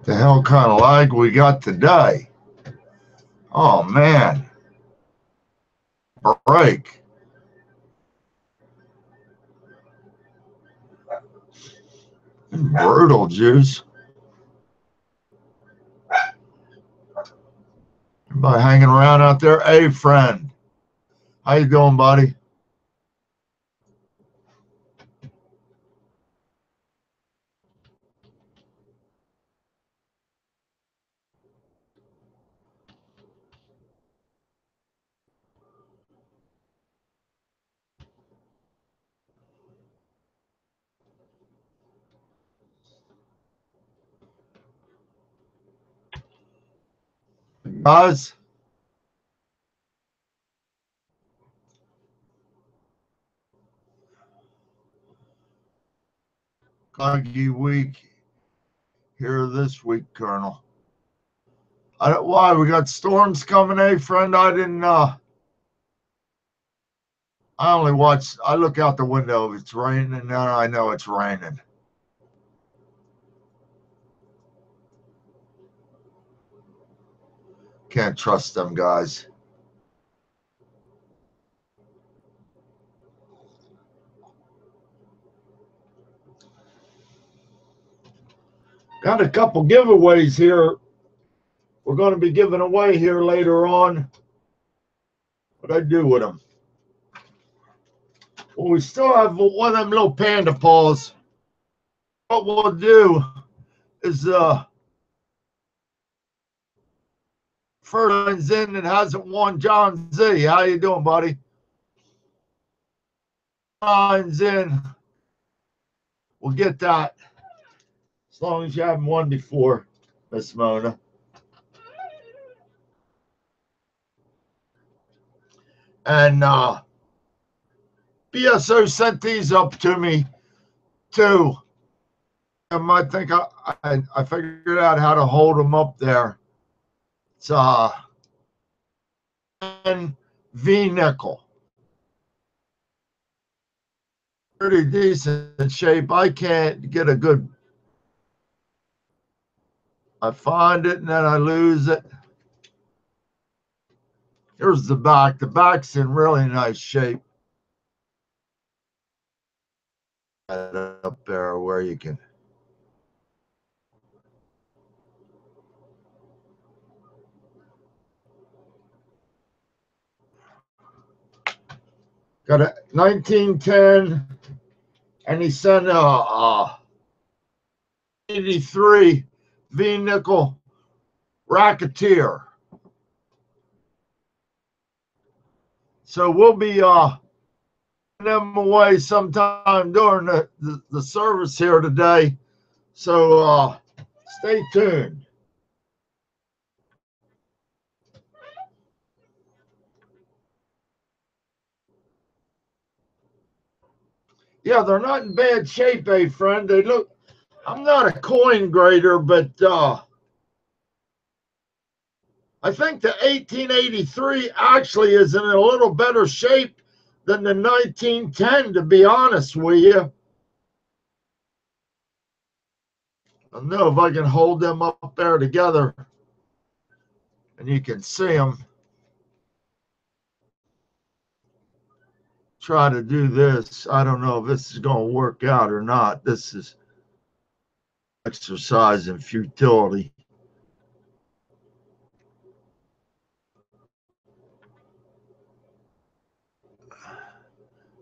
The hell kind of lag we got today? Oh man. Break. Brutal, Juice. Everybody hanging around out there? Hey, friend. How you doing, buddy? Guys? Coggy week here this week, Kernel. Why? We got storms coming, eh, friend? I only watch, I look out the window if it's raining, and then I know it's raining. Can't trust them guys. Got a couple giveaways here. We're going to be giving away here later on. What'd I do with them? Well, we still have one of them little panda paws. What we'll do is first in that hasn't won, John Z. How you doing, buddy? John's in. We'll get that. As long as you haven't won before, Miss Mona. And BSO sent these up to me too. I think I figured out how to hold them up there. It's V nickel. Pretty decent shape. I can't get a good. I find it and then I lose it. Here's the back. The back's in really nice shape. Up there where you can. Got a 1910, and he sent a 83 V nickel Racketeer. So we'll be giving them away sometime during the service here today. So stay tuned. Yeah, they're not in bad shape, eh, friend? They look. I'm not a coin grader, but I think the 1883 actually is in a little better shape than the 1910, to be honest with you. I don't know if I can hold them up there together and you can see them. Try to do this. I don't know if this is going to work out or not. This is exercise in futility.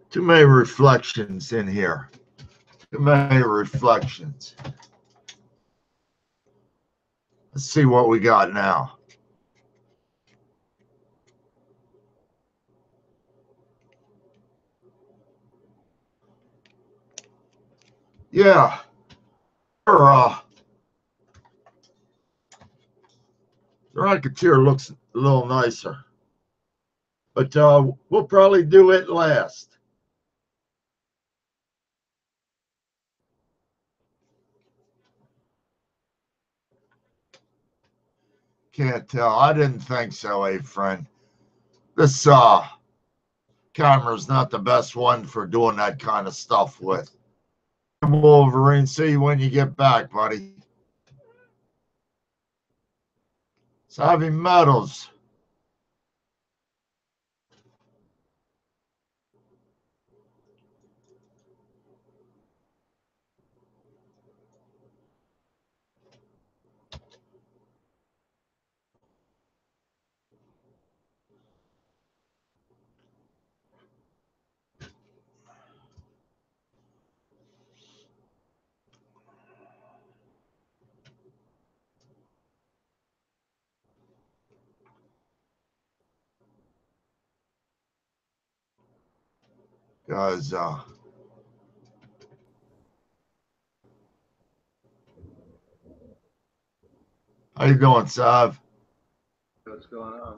Too many reflections in here. Too many reflections. Let's see what we got now. Yeah. The Racketeer looks a little nicer. But we'll probably do it last. Can't tell. I didn't think so, eh, friend. This camera's not the best one for doing that kind of stuff with. Wolverine, see you when you get back, buddy. Heavy metals. Guys, how you doing, Sav? What's going on?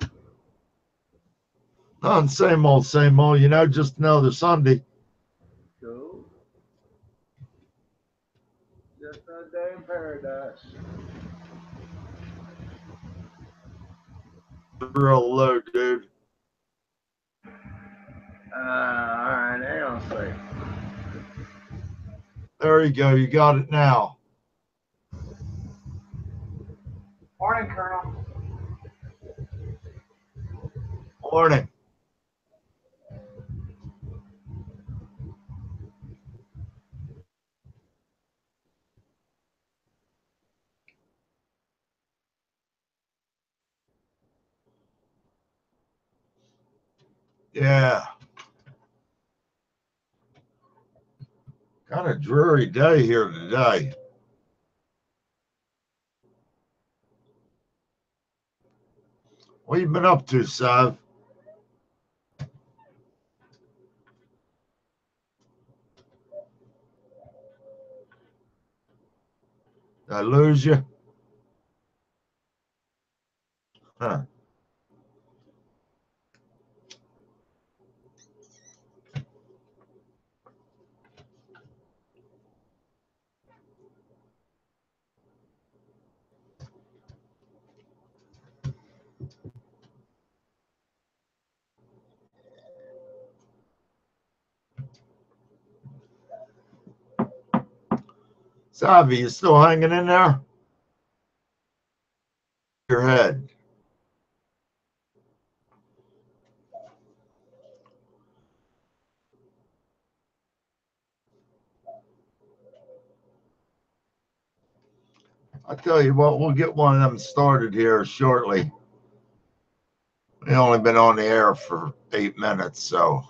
Nothing, same old, same old. You know, just another Sunday. Cool. Just another day in paradise. Real low, dude. Alright, hang on a second. There you go. You got it now. Morning, Colonel. Morning. Yeah. Kind of dreary day here today. What you been up to, Sav? Did I lose you? Huh. Savvy, you still hanging in there? Your head. I tell you what, we'll get one of them started here shortly. We only been on the air for 8 minutes, so.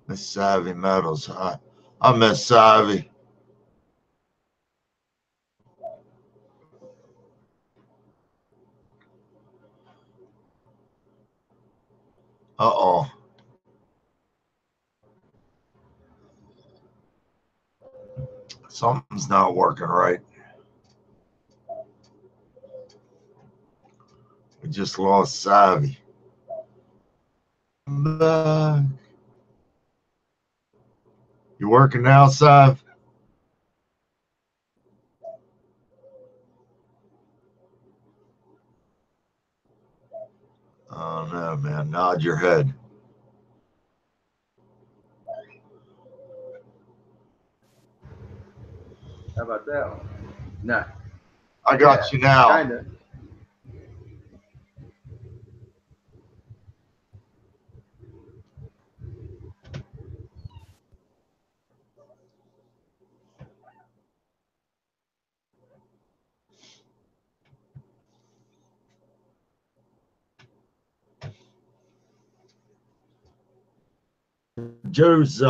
Miss Savvy Metals. I miss Savvy. Uh-oh. Something's not working right. We just lost Savvy. You working now, Sav? Oh no, man. Nod your head. How about that one? No. I got you now. Kinda. Joe's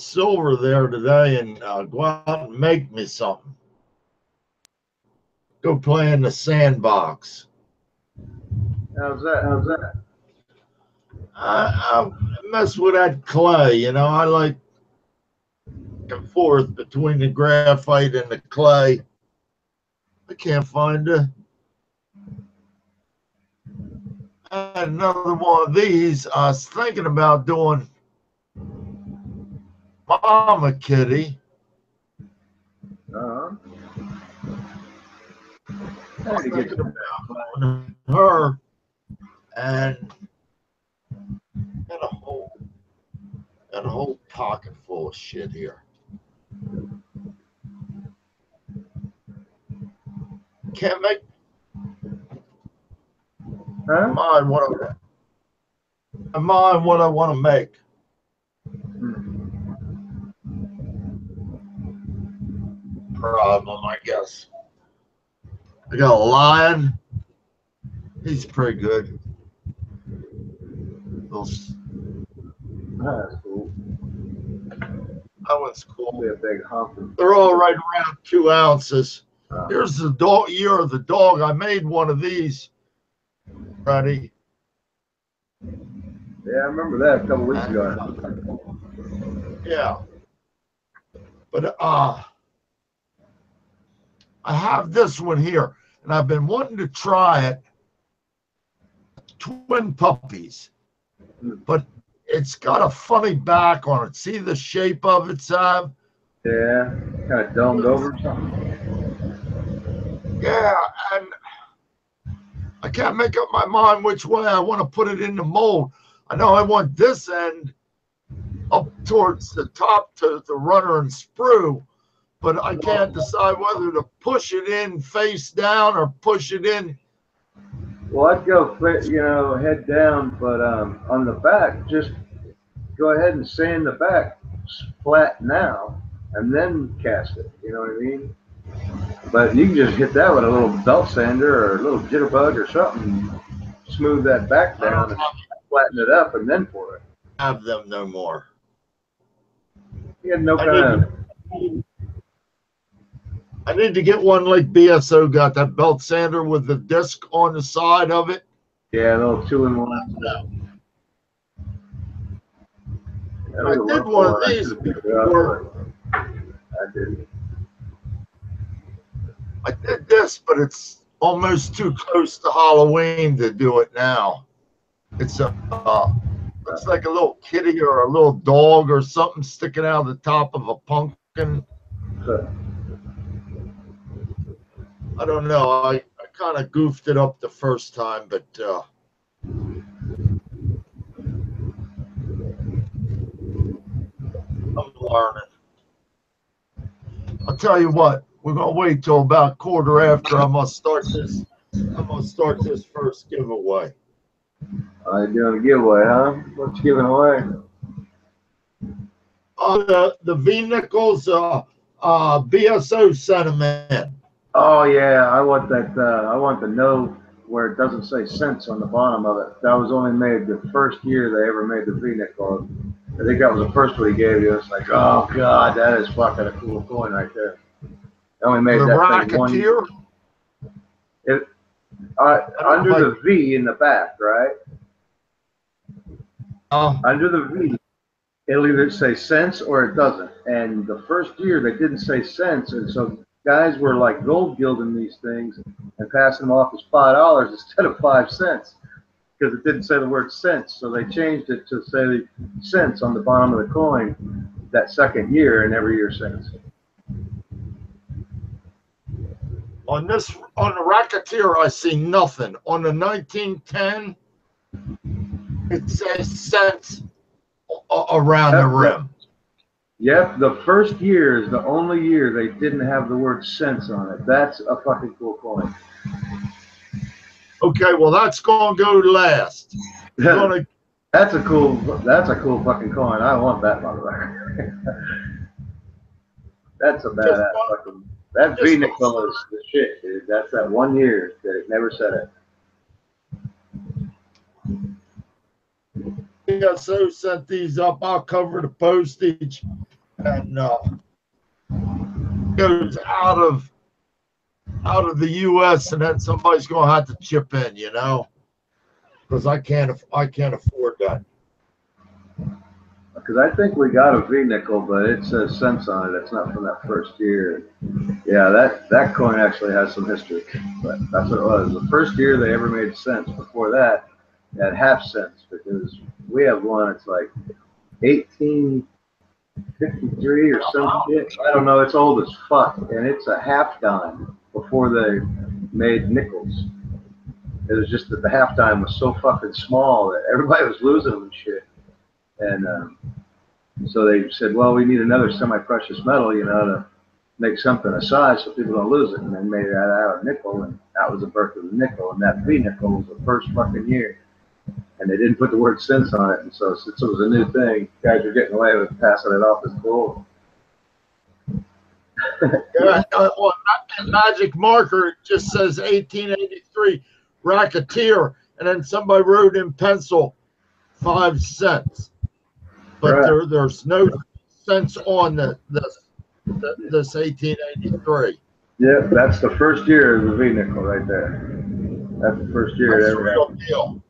silver there today, and go out and make me something. Go play in the sandbox. How's that? I mess with that clay, you know. I like back and forth between the graphite and the clay. I can't find it. I had another one of these. I was thinking about doing Mama Kitty. Uh-huh. I was thinking about doing her and got a whole pocket full of shit here. can't make Huh? mine what I want to make. Problem, I guess. I got a lion. He's pretty good. That's cool. That one's cool. Be a big hump. They're all right around 2 ounces. Here's the dog. Year of the dog. I made one of these. Ready? Yeah, I remember that a couple weeks ago. Yeah. But I have this one here, and I've been wanting to try it. Twin puppies, but it's got a funny back on it. See the shape of it, Sam? Yeah, kind of domed over or something. Yeah, and I can't make up my mind which way I want to put it in the mold. I know I want this end up towards the top to the runner and sprue, but I can't decide whether to push it in face down or push it in. Well, I'd go, head down, but on the back, just go ahead and sand the back flat now, and then cast it. You know what I mean? But you can just hit that with a little belt sander or a little jitterbug or something, smooth that back down and flatten it up, and then pour it. Have them no more. You had no kind of. I need to get one like BSO got, that belt sander with the disc on the side of it. Yeah, a little 2-in-1. I did one of these before. I didn't. I did this, but it's almost too close to Halloween to do it now. It's looks like a little kitty or a little dog or something sticking out of the top of a pumpkin. I don't know. I kind of goofed it up the first time, but I'm learning. I'll tell you what. We're gonna wait till about quarter after. I'm gonna start this first giveaway. You're doing a giveaway, huh? What you giving away? The V Nichols BSO sentiment. Oh yeah, I want that. I want to know where it doesn't say cents on the bottom of it. That was only made the first year they ever made the V-nickel. I think that was the first one he gave you. It's like, oh god, that is fucking a cool coin right there. They only made that thing one year. It under the V in the back, right? Under the V, it'll either say cents or it doesn't. And the first year they didn't say cents, and so guys were like gold gilding these things and passing them off as $5 instead of 5 cents because it didn't say the word cents. So they changed it to say cents on the bottom of the coin that second year, and every year since. On the Racketeer, I see nothing. On the 1910, it says cents around the rim. Yep, the first year is the only year they didn't have the word cents on it. That's a fucking cool coin. Okay, well that's gonna go last. That's a cool fucking coin. I want that, motherfucker. That's a badass fucking. That V-nickel is the shit, dude. That's that 1 year that it never said it. BSO sent these up. I'll cover the postage, and goes out of the U.S. and then somebody's gonna have to chip in, you know, because I can't afford that. Because I think we got a V-nickel, but it says cents on it. It's not from that first year. Yeah, that coin actually has some history, but that's what it was. The first year they ever made cents. Before that, it had half cents, because we have one. It's like 1853 or some shit. I don't know. It's old as fuck, and it's a half dime before they made nickels. It was just that the half dime was so fucking small that everybody was losing them and shit. And so they said, well, we need another semi-precious metal, you know, make something aside so people don't lose it. And they made that out of nickel, and that was the birth of the nickel. And that V nickel was the first fucking year. And they didn't put the word cents on it. And so since it was a new thing, guys were getting away with passing it off as gold. Yeah, well, that magic marker, it just says 1883 Racketeer, and then somebody wrote in pencil 5 cents. But Right. there's no cents on this 1883. Yeah, that's the first year of the V nickel right there. That's the first year That's it the ever real happened. deal.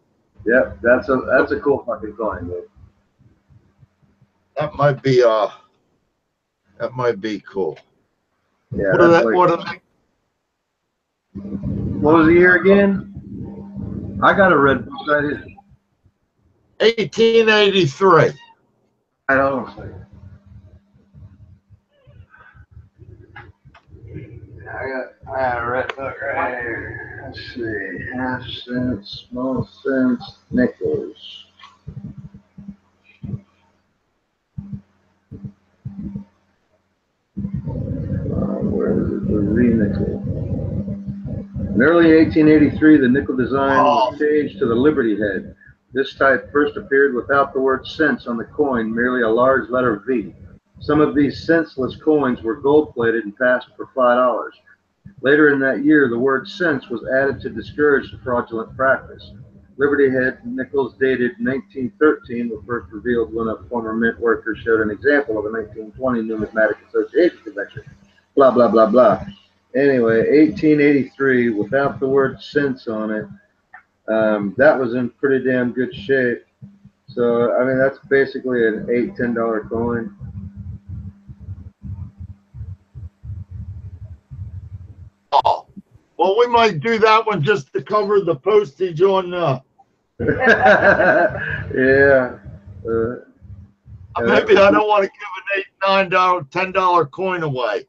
Yep, that's a cool fucking coin, dude. That might be cool. Yeah, What that's that? like. What Was the year again? I got a red book right here. 1883. I don't know. I got a red book right here. Let's see. Half cents, small cents, nickels. Where is it? The V nickel. In early 1883, the nickel design was changed to the Liberty head. This type first appeared without the word cents on the coin, merely a large letter V. Some of these centsless coins were gold-plated and passed for $5. Later in that year, the word cents was added to discourage the fraudulent practice. Liberty head nickels dated 1913 were first revealed when a former mint worker showed an example of a 1920 numismatic association convention. Blah, blah, blah, blah. Anyway, 1883, without the word cents on it, that was in pretty damn good shape. So, I mean, that's basically an $8, $10 coin. Oh, well, we might do that one just to cover the postage on. Yeah. Maybe I don't want to give an $8, $9, $10 coin away.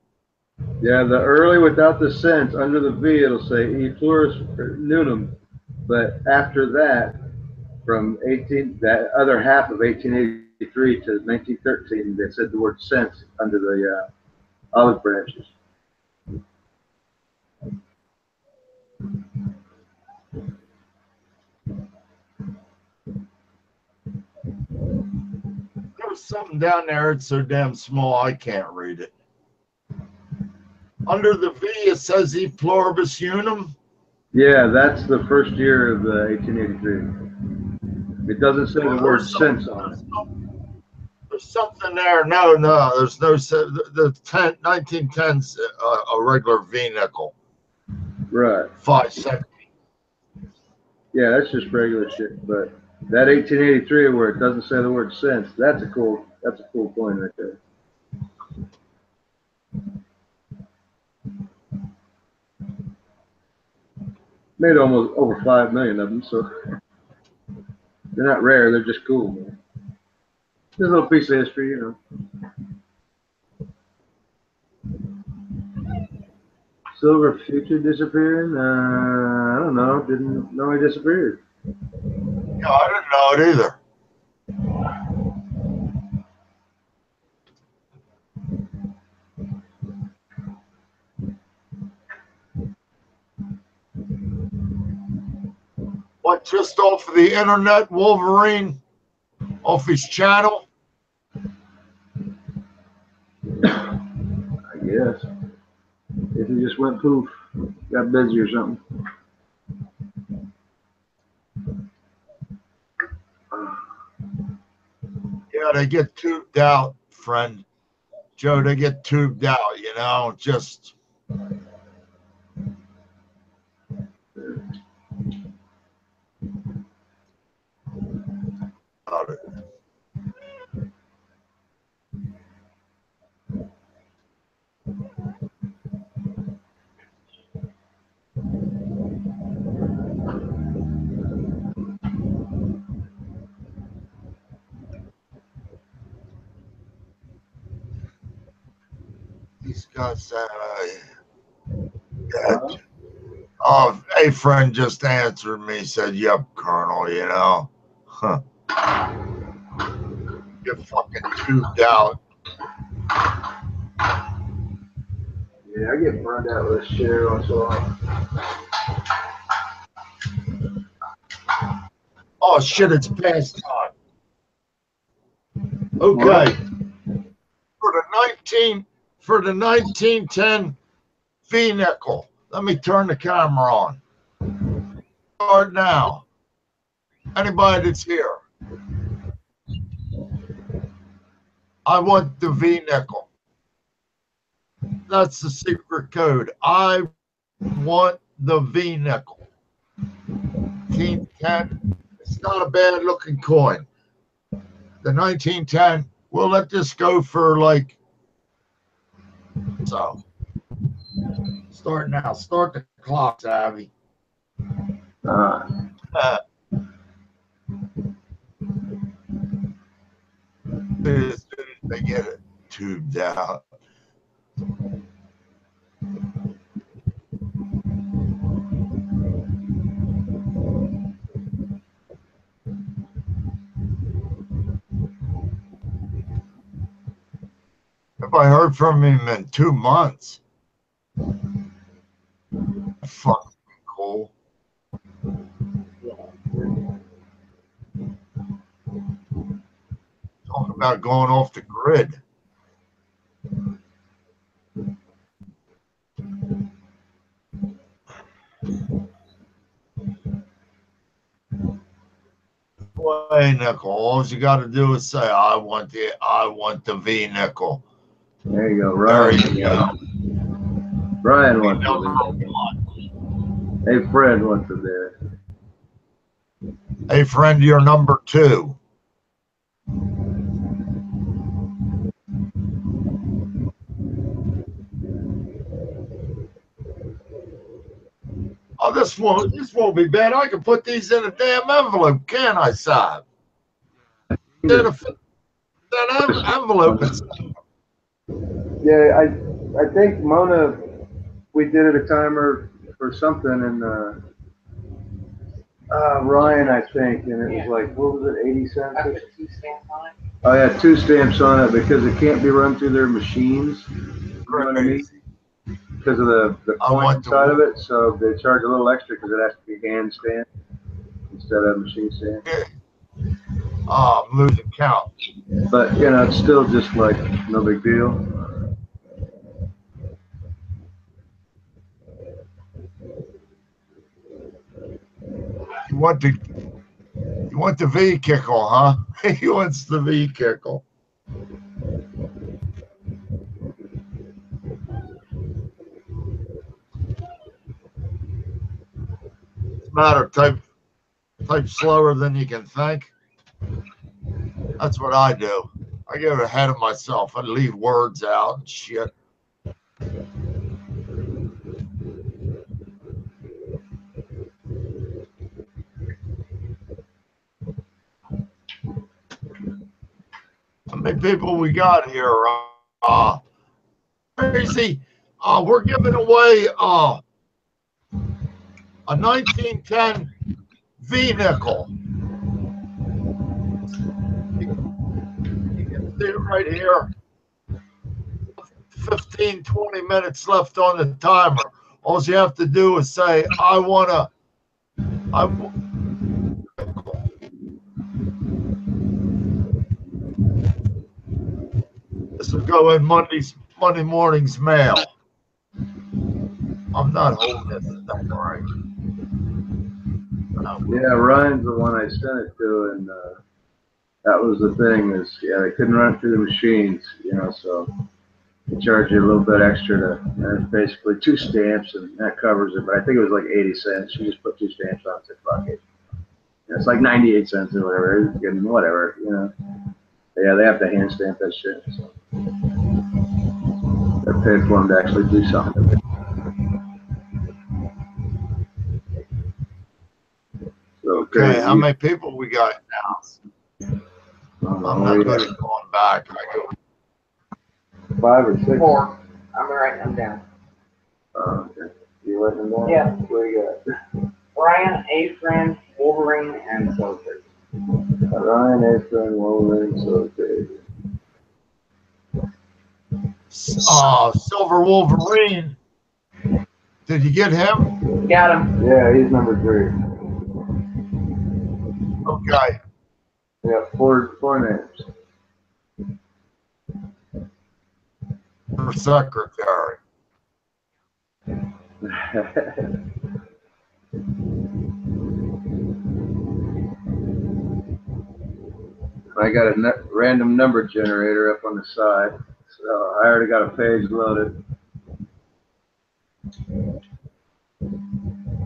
Yeah, the early without the cents under the V, it'll say E pluribus nunum. But after that, from that other half of 1883 to 1913, they said the word cents under the olive branches. There was something down there. It's so damn small I can't read it. Under the V, it says E pluribus unum. Yeah, that's the first year of 1883. It doesn't say the word cents on it. There's something there. No, there's no. The 1910's a regular V nickel. Right. 5 cents. Yeah, that's just regular shit. But that 1883 where it doesn't say the word cents, that's a cool coin right there. Made almost over 5 million of them, so they're not rare. They're just cool, man. Just a little piece of history, you know. Silver future disappearing? I don't know. Didn't know he disappeared. Yeah, I didn't know it either. What, just off of the internet, Wolverine? Off his channel? I guess. If he just went poof, got busy or something. Yeah, they get tubed out, friend. Joe, they get tubed out, you know, just. These guys a friend just answered me, said, "Yep, Colonel, you know, huh. Get fucking tubed out." Yeah, I get burned out with this shit every once in a while. Oh shit, it's past time. Okay. For the 1910 V nickel. Let me turn the camera on. Start now. Anybody that's here. I want the V nickel. That's the secret code. I want the V nickel. 1910. It's not a bad looking coin. The 1910. We'll let this go for like so. Start now. Start the clock, Abby. As soon as they get it tubed out. If I heard from him in 2 months, fucking cool. Talking about going off the grid. Way nickel. All you got to do is say, I want the V nickel. There you go, Ryan. There you go. Brian wants it. Hey, Fred wants it there. Hey, friend, you're number 2. Oh, this won't be bad. I can put these in a damn envelope, can't I, Saab? That envelope. Yeah, I think Mona, we did a timer for something, and Ryan, I think, and it was like, what was it, 80 cents? I put 2 stamps on it. Oh yeah, 2 stamps on it because it can't be run through their machines. You know what I mean? Because of the coin side of it, so they charge a little extra because it has to be hand stamped instead of machine stamped. Oh, I'm losing count. But you know, it's still just like no big deal. You want the V kickle, huh? He wants the V kickle. It's a matter, type slower than you can think. That's what I do. I get ahead of myself. I leave words out and shit. How many people we got here? Crazy. We're giving away a 1910 V nickel. You can see it right here. 15, 20 minutes left on the timer. All you have to do is say, this will go in Monday morning's mail. I'm not holding this thing right. Yeah, Ryan's the one I sent it to, and that was the thing is, yeah, they couldn't run it through the machines, you know, so they charge you a little bit extra to, and it's basically 2 stamps, and that covers it. But I think it was like 80 cents. You just put 2 stamps on it, fuck it. And it's like 98 cents or whatever, and whatever, you know. But yeah, they have to hand stamp that shit. So they're paid for them to actually do something. So okay, how many people we got now? I'm not good at going back. I go 5 or 6. 4. I'm writing them down. Oh, okay. You writing them down? Yeah. What do you got? Brian, A-Friend, Wolverine, and Soldier. Ryan, A-Friend, Wolverine, Soldier. Silver Wolverine. Did you get him? Got him. Yeah, he's number 3. Okay. We got four names. For secretary. I got a random number generator up on the side, so I already got a page loaded.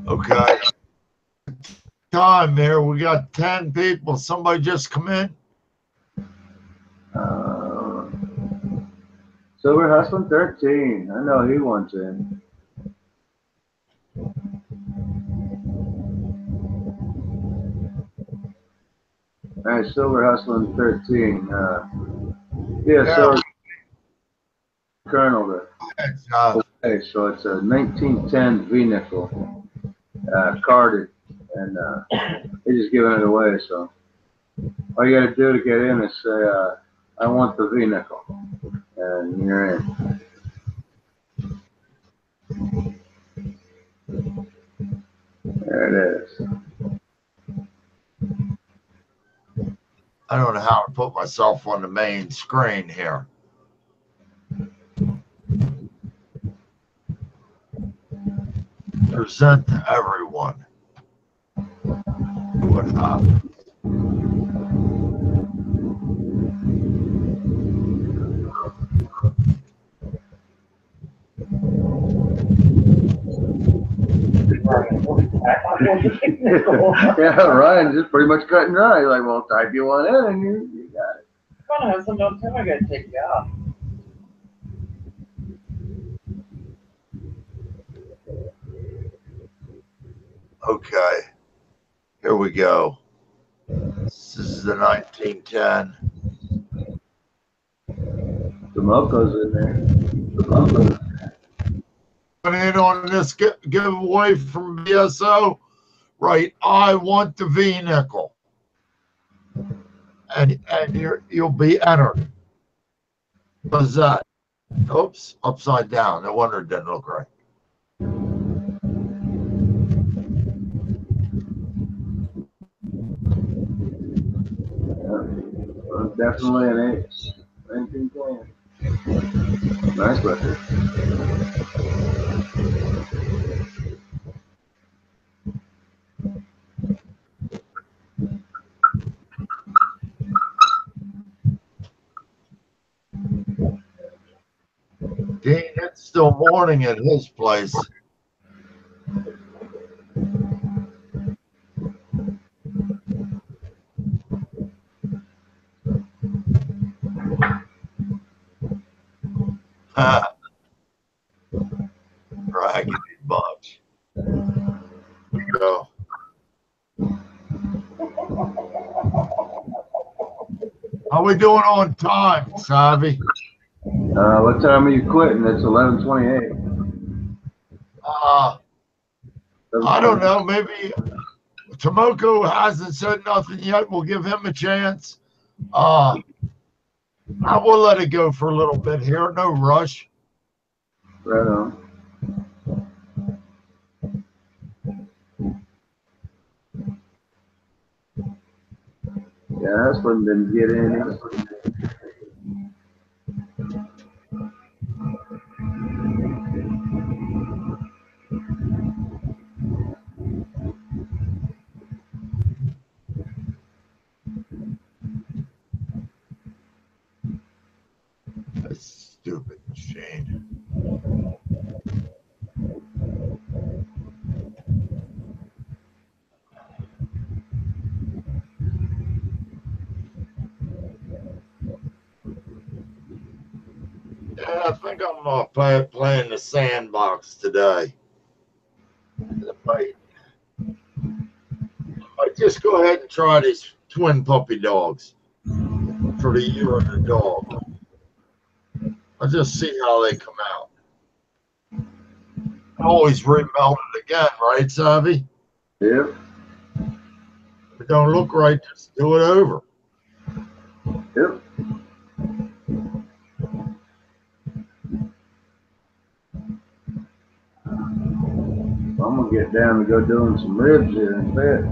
Okay. Time there. We got 10 people. Somebody just come in. Silver Hustling 13. I know he wants in. All right, Silver Hustling 13. Yeah, so Kernel there. Okay, so it's a 1910 V-nickel, carded, and they're just giving it away. So all you got to do to get in is say, "I want the V-nickel," and you're in. There it is. I don't know how to put myself on the main screen here. Present to everyone. What happened? Yeah, Ryan's just pretty much cut and dry. He's like, well, type you one in and you got it. Come on, Hudson, don't tell me I gotta take you off. Okay. Here we go. This is the 1910. The Moco's in there. In on this giveaway from BSO, right? I want the V-nickel. And you'll be entered. What's that? Oops, upside down. No wonder it didn't look right. Well, definitely an 1910. Nice record. Dean, it's still morning at his place. Raggedy bunch. Go. How we doing on time, Savvy? What time are you quitting? It's 11:28. I don't know. Maybe Tomoko hasn't said nothing yet. We'll give him a chance. I will let it go for a little bit here. No rush. Right on. Yeah, Hustling didn't get in. This stupid machine. Yeah, I think I'm playing the sandbox today. I might just go ahead and try these twin puppy dogs for the year of the dog. I'll just see how they come out. Always remelt it again, right, Savvy? Yep. If it don't look right, just do it over. Yep. I'm gonna get down and go doing some ribs here in a bit.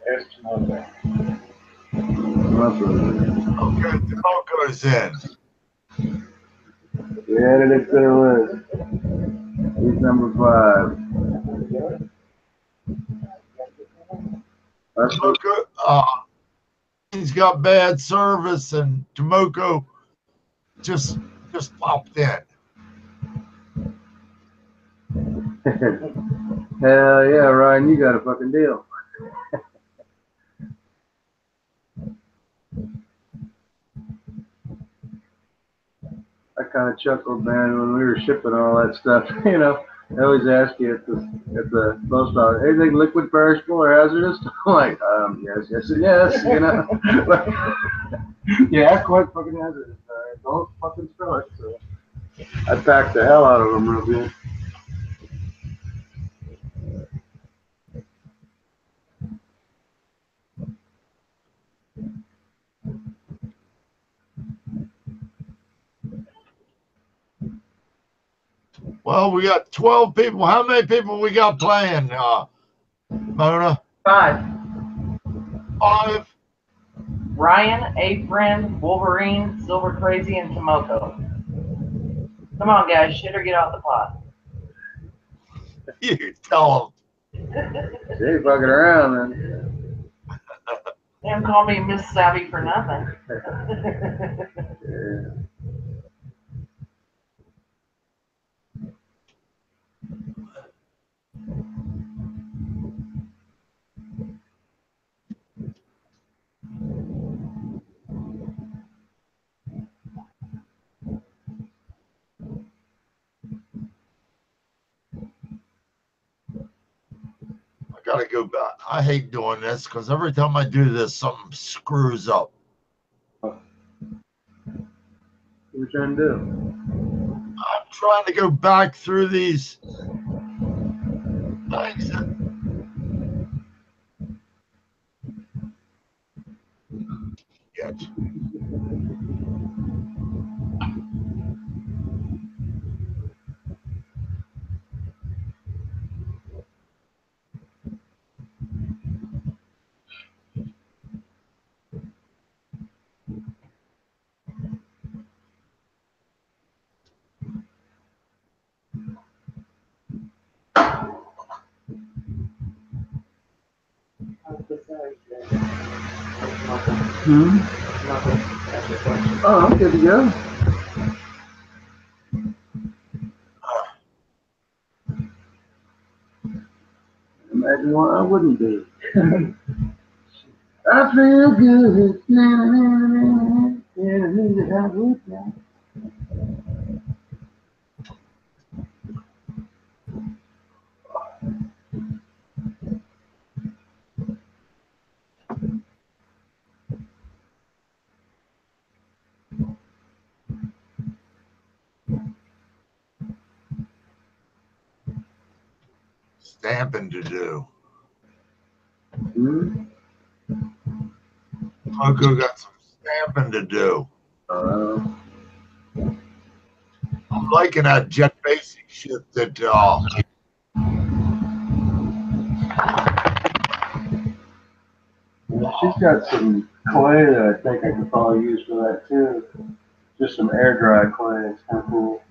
There's Tomoka. Okay, Tomoko's in. We added it to the list. He's number 5. That's what, Tomoko, he's got bad service, and Tomoko just popped in. hell yeah, Ryan, you got a fucking deal. I kind of chuckled, man, when we were shipping all that stuff. You know, they always ask you at the post office, anything liquid, perishable, or hazardous? I'm like, yes, and yes. You know, like, yeah, quite fucking hazardous. Don't fucking spill it. So I packed the hell out of them real good. Well, we got 12 people. How many people we got playing, Mona? 5. 5? Ryan, A Friend, Wolverine, Silver Crazy, and Tomoko. Come on, guys, shit or get off the pot. You tell They ain't fucking around, man. They don't call me Miss Savvy for nothing. Yeah. I gotta go back. I hate doing this because every time I do this, something screws up. What are you trying to do? I'm trying to go back through these things. Yet. Oh, I'm good to go. Imagine what I wouldn't do. I feel good. Stamping to do. Hmm? Coco got some stamping to do. I'm liking that Jet Basic shit that She's got some clay that I think I could probably use for that too. Just some air dry clay. It's kind of cool.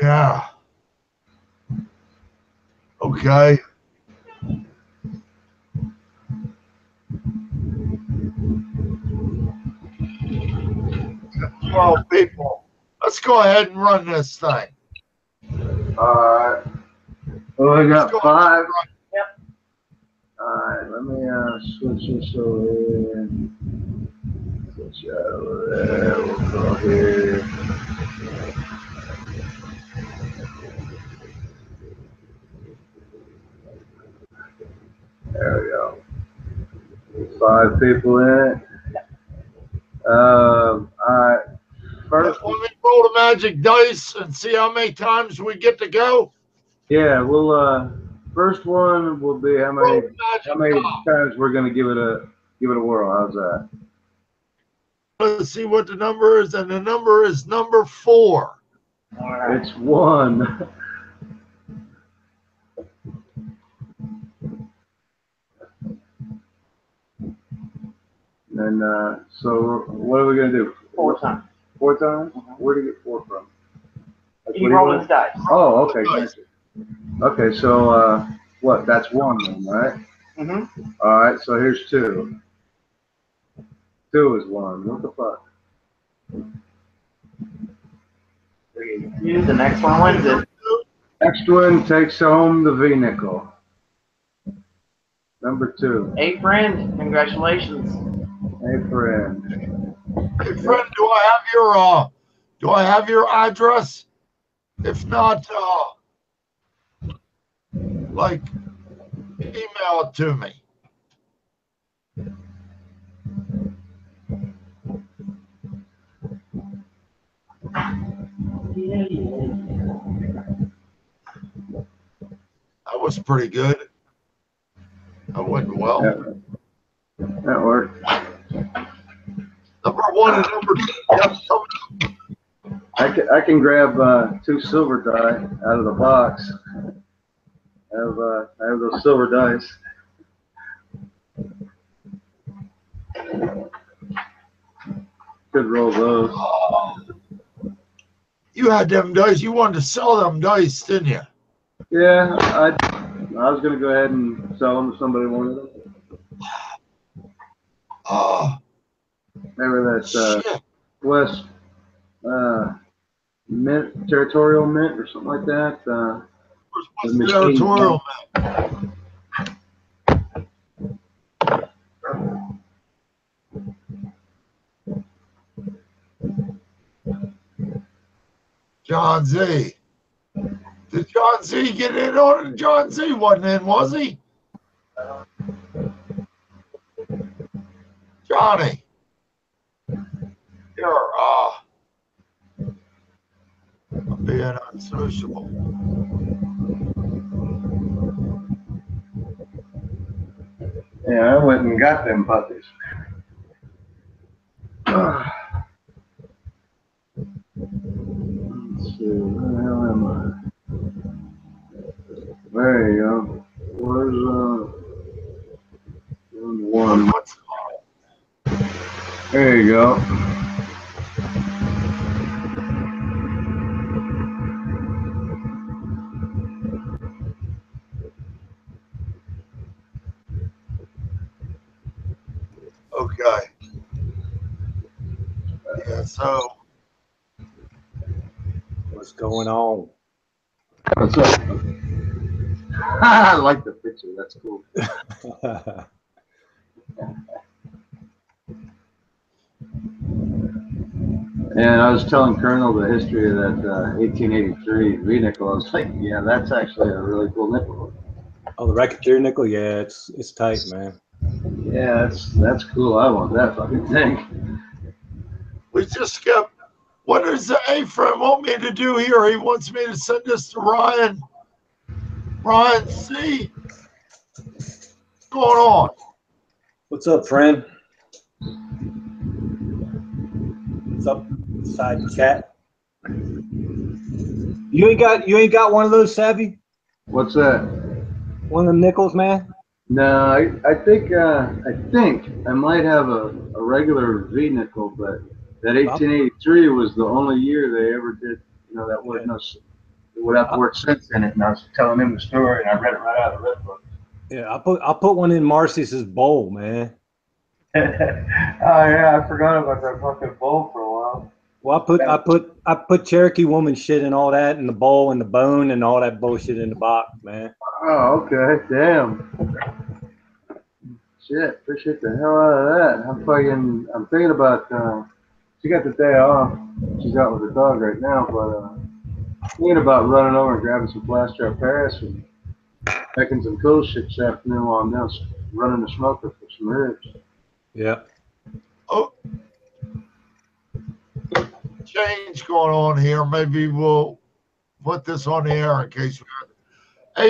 yeah. Okay. Well, people, let's go ahead and run this thing. Alright. Well, we got Let's go 5. Yep. Alright, let me switch this over here. Switch over there. We'll go here. There we go. 5 people in it. Alright. First, Let me roll the magic dice and see how many times we get to go. yeah, we'll first one will be how many times we're gonna give it a whirl. How's that? Let's see what the number is, and the number is number 4. It's 1. And so what are we gonna do? 4 times. 4 times? Where do you get 4 from? You roll his dice. Oh, okay. Gotcha. Okay, so what? That's 1 then, right? Mm-hmm. All right, so here's 2. 2 is 1. What the fuck? The next one wins it. Next one takes home the V-nickel. Number 2. Hey, friend. Congratulations. Hey, friend. Hey, friend, do I have your address? If not, like, email it to me. That was pretty good. That went well. Yeah. That worked. Number 1 and number 2. I can grab 2 silver die out of the box. I have those silver dice. Could roll those. You had them dice. You wanted to sell them dice, didn't you? Yeah, I was gonna go ahead and sell them if somebody wanted them. They were that West Mint, Territorial Mint or something like that. Territorial John Z. Did John Z get in on it? John Z wasn't in, was he? Johnny. You're being unsociable. Yeah, I went and got them puppies. Let's see, where the hell am I? There you go. Where's 1? There you go. Okay. Yeah, so what's going on? What's up? I like the picture. That's cool. And I was telling Kernel the history of that 1883 V-nickel. I was like, yeah, that's actually a really cool nickel. Oh, the racketeer nickel? Yeah, it's tight, man. Yeah, that's cool. I want that fucking thing. we just kept. What does the A-frame want me to do here? He wants me to send this to Ryan. Ryan C. What's going on? What's up, friend? What's up, side chat? You ain't got one of those, Savvy? What's that? One of them nickels, man? No, I think I might have a regular V-nickel, but that 1883 was the only year they ever did, that would have the word sense in it. And I was telling him the story, and I read it right out of the red book. Yeah, I put one in Marcy's bowl, man. Oh yeah, I forgot about that fucking bowl for a while. Well, I put Cherokee woman shit and all that in the bowl and the bone and all that bullshit in the box, man. Oh, okay, damn. Shit, appreciate the hell out of that. I'm thinking about, she got the day off. She's out with the dog right now, but thinking about running over and grabbing some plaster Paris and making some cool shit this afternoon while I'm down running the smoker for some ribs. Yeah. Oh, change going on here. Maybe we'll put this on the air in case we have.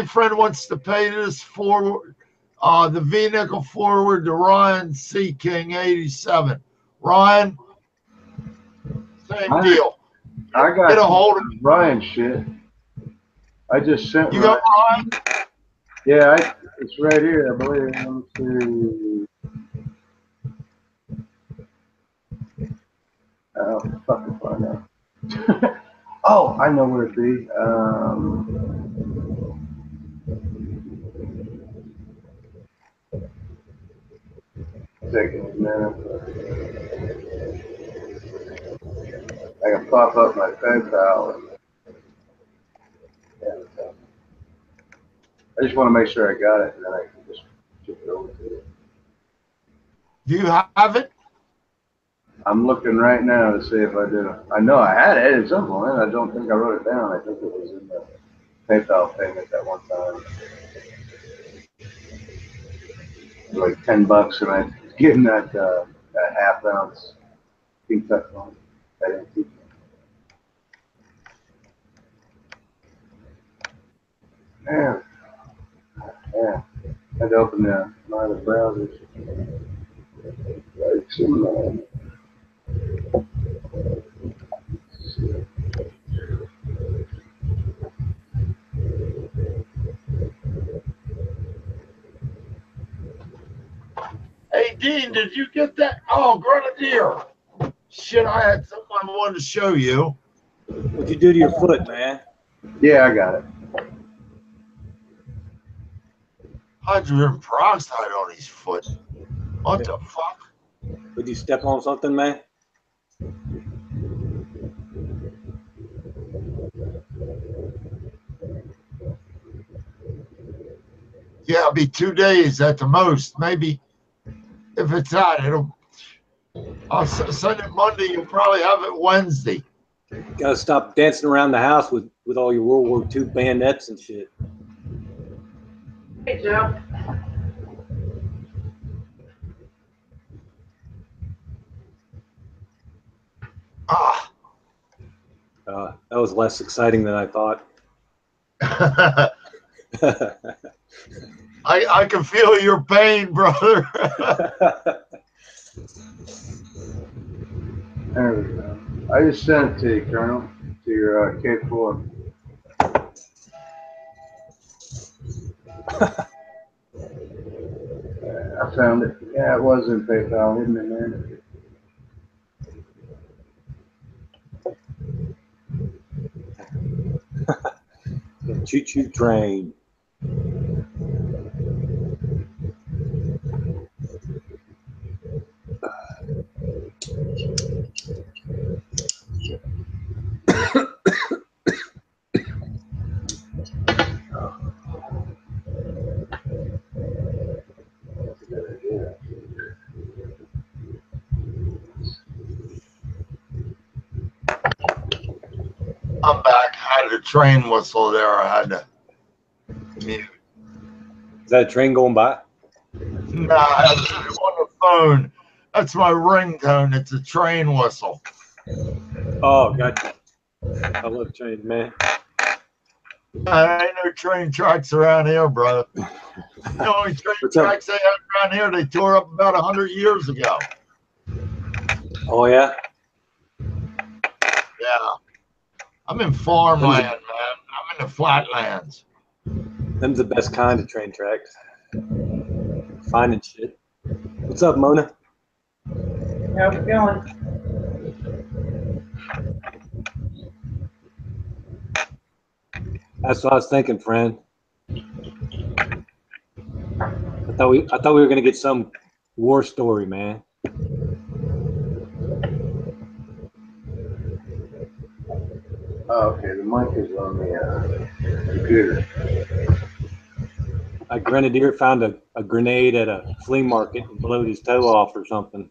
A friend wants to pay this forward, the V-nickel forward to Ryan C. King 87. Ryan, same deal. I got Get a hold of Ryan shit. I just sent you. Got Ryan? Yeah, it's right here, I believe. Let me see. Oh, fucking find out. Oh, I know where it'd be. Taking a minute. I can pop up my PayPal. I just want to make sure I got it, and then I can just chip it over to you. Do you have it? I'm looking right now to see if I did. I know I had it at some point. I don't think I wrote it down. I think it was in the PayPal payment at one time. It was like $10, and I was getting that half-ounce Kentucky one. I didn't keep it. Man, yeah. I had to open my other browsers. Like some, Hey, Dean, did you get that? Oh, Grenadier. Shit, I had something I wanted to show you. What'd you do to your foot, man? Yeah, I got it. Hydrogen peroxide on his foot. What the fuck? Would you step on something, man? Yeah, it'll be 2 days at the most. Maybe if it's that, I'll send it Monday. You'll probably have it Wednesday. Gotta stop dancing around the house with all your World War II bayonets and shit. Hey, Joe. Ah. That was less exciting than I thought. I can feel your pain, brother. There we go. I just sent it to you, Colonel, to your K4. I found it. Yeah, it was in PayPal, hidden in there. Choo-choo train. I'm back. I had a train whistle there. I had to mute. Is that a train going by? No, I had it on the phone. That's my ringtone. It's a train whistle. Oh, gotcha. I love trains, man. There ain't no train tracks around here, brother. The only train tracks they have around here, they tore up about 100 years ago. Oh, yeah? Yeah. I'm in farmland, man. I'm in the flatlands. Them's the best kind of train tracks. Finding shit. What's up, Mona? How's it going? That's what I was thinking, friend. I thought we were gonna get some war story, man. Oh, okay. The mic is on the computer. A grenadier found a grenade at a flea market and blowed his toe off or something.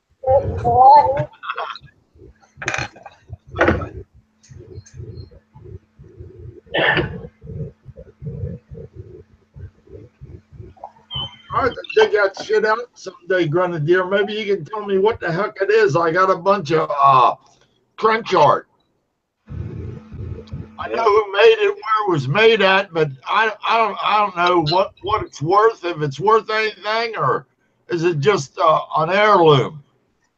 I have to dig that shit out someday, Grenadier. Maybe you can tell me what the heck it is. I got a bunch of trench art. I know who made it, where it was made at, but I don't know what it's worth. If it's worth anything, or is it just an heirloom?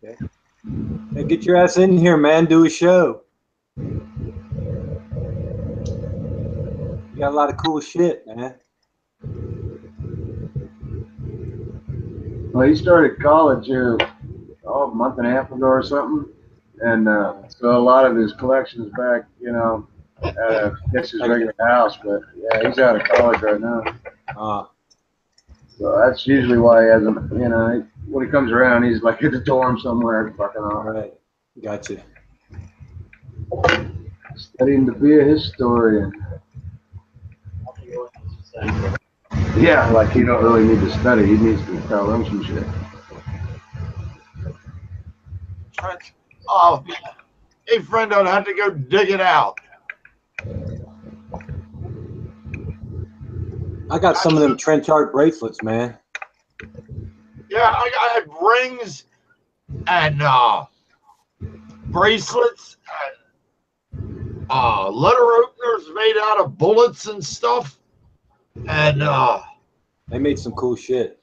Hey, get your ass in here, man. Do a show. You got a lot of cool shit, man. Well, he started college here a month and a half ago or something, and so a lot of his collections back, you know, at his regular house. But yeah, he's out of college right now. So that's usually why he hasn't, you know, when he comes around, he's like at the dorm somewhere, fucking off. All right, gotcha. Studying to be a historian. Yeah, like he don't really need to study. He needs to tell them some shit. Trench. Hey, friend, I'd have to go dig it out. I got some of them trench art bracelets, man. Yeah, I had rings and bracelets and letter openers made out of bullets and stuff. And They made some cool shit.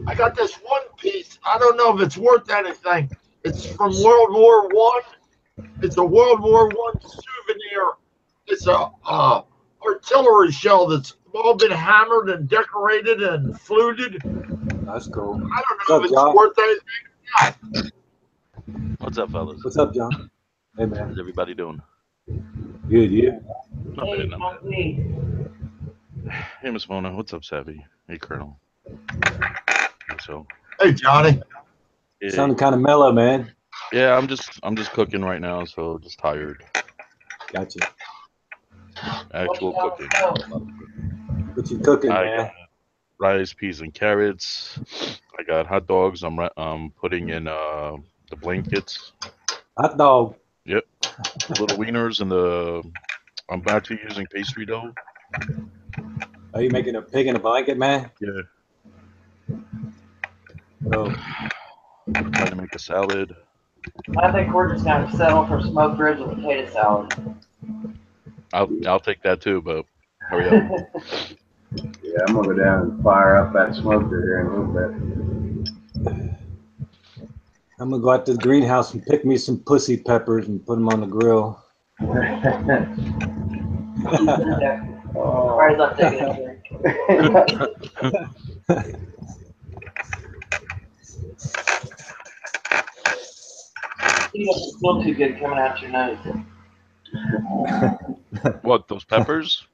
I got this one piece. I don't know if it's worth anything. It's from World War I. It's a World War I souvenir. It's a artillery shell that's all been hammered and decorated and fluted. That's cool. I don't know if it's worth anything or not. What's up, fellas? What's up, John? Hey, man. How's everybody doing? Good, you? Not Hey, bad, not bad. Hey, Miss Mona. What's up, Savvy? Hey, Kernel. So. Hey, Johnny. Yeah, Sounding kind of mellow, man. yeah, I'm just cooking right now, so just tired. Gotcha. Actual cooking. What you cooking, I man? got rice, peas, and carrots. I got hot dogs. I'm putting in the blankets. Hot dog. Yep. The little wieners and I'm actually using pastry dough. Are you making a pig in a blanket, man? Yeah. Oh, Trying to make a salad. I think we're just gonna settle for smoked ribs and potato salad. I'll take that too, but hurry up. Yeah, I'm gonna go down and fire up that smoker here in a little bit. I'm gonna go out to the greenhouse and pick me some pussy peppers and put them on the grill. Alright, I'm taking a drink. You don't smell too good coming out your nose. What, those peppers?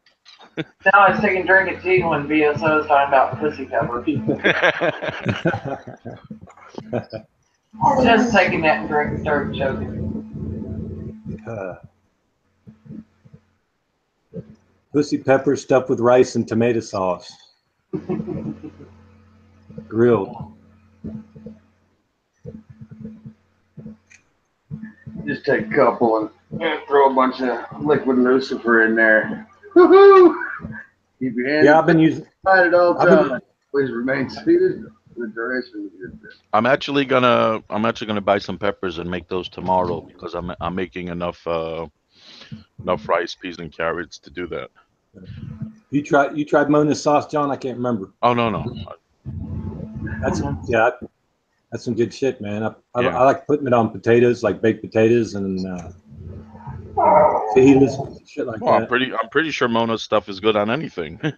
No, I was taking a drink of tea when BSO was talking about pussy peppers. Just taking that drink and started choking. Pussy peppers stuffed with rice and tomato sauce. Grilled. Just take a couple and throw a bunch of liquid Lucifer in there. Woohoo! Keep your hands Yeah, I've been using. at all times. Please remain seated for the duration of your trip. I'm actually gonna buy some peppers and make those tomorrow because I'm making enough rice, peas, and carrots to do that. You tried Mona's sauce, John? I can't remember. Oh no. That's some good shit, man. I Yeah. like putting it on potatoes, like baked potatoes and fajitas, shit like Well, that. I'm pretty sure Mona's stuff is good on anything. Yeah.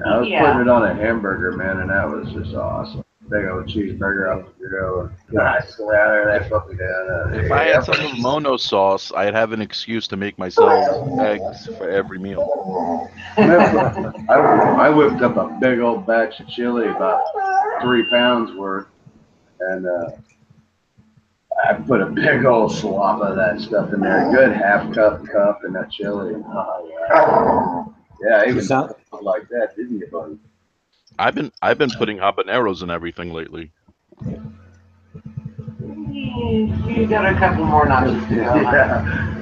I was putting it on a hamburger, man, and that was just awesome. Big old cheeseburger off the grill. Nice go out there, that fucking down. If I had some of Mono's sauce, I'd have an excuse to make myself eggs for every meal. I whipped up a big old batch of chili, about 3 pounds worth, and I put a big old slop of that stuff in there. A good half cup in that chili. Oh, yeah. Yeah, You even sound like that, didn't you, buddy? I've been putting habaneros and everything lately. You got a couple more notches to go. Yeah.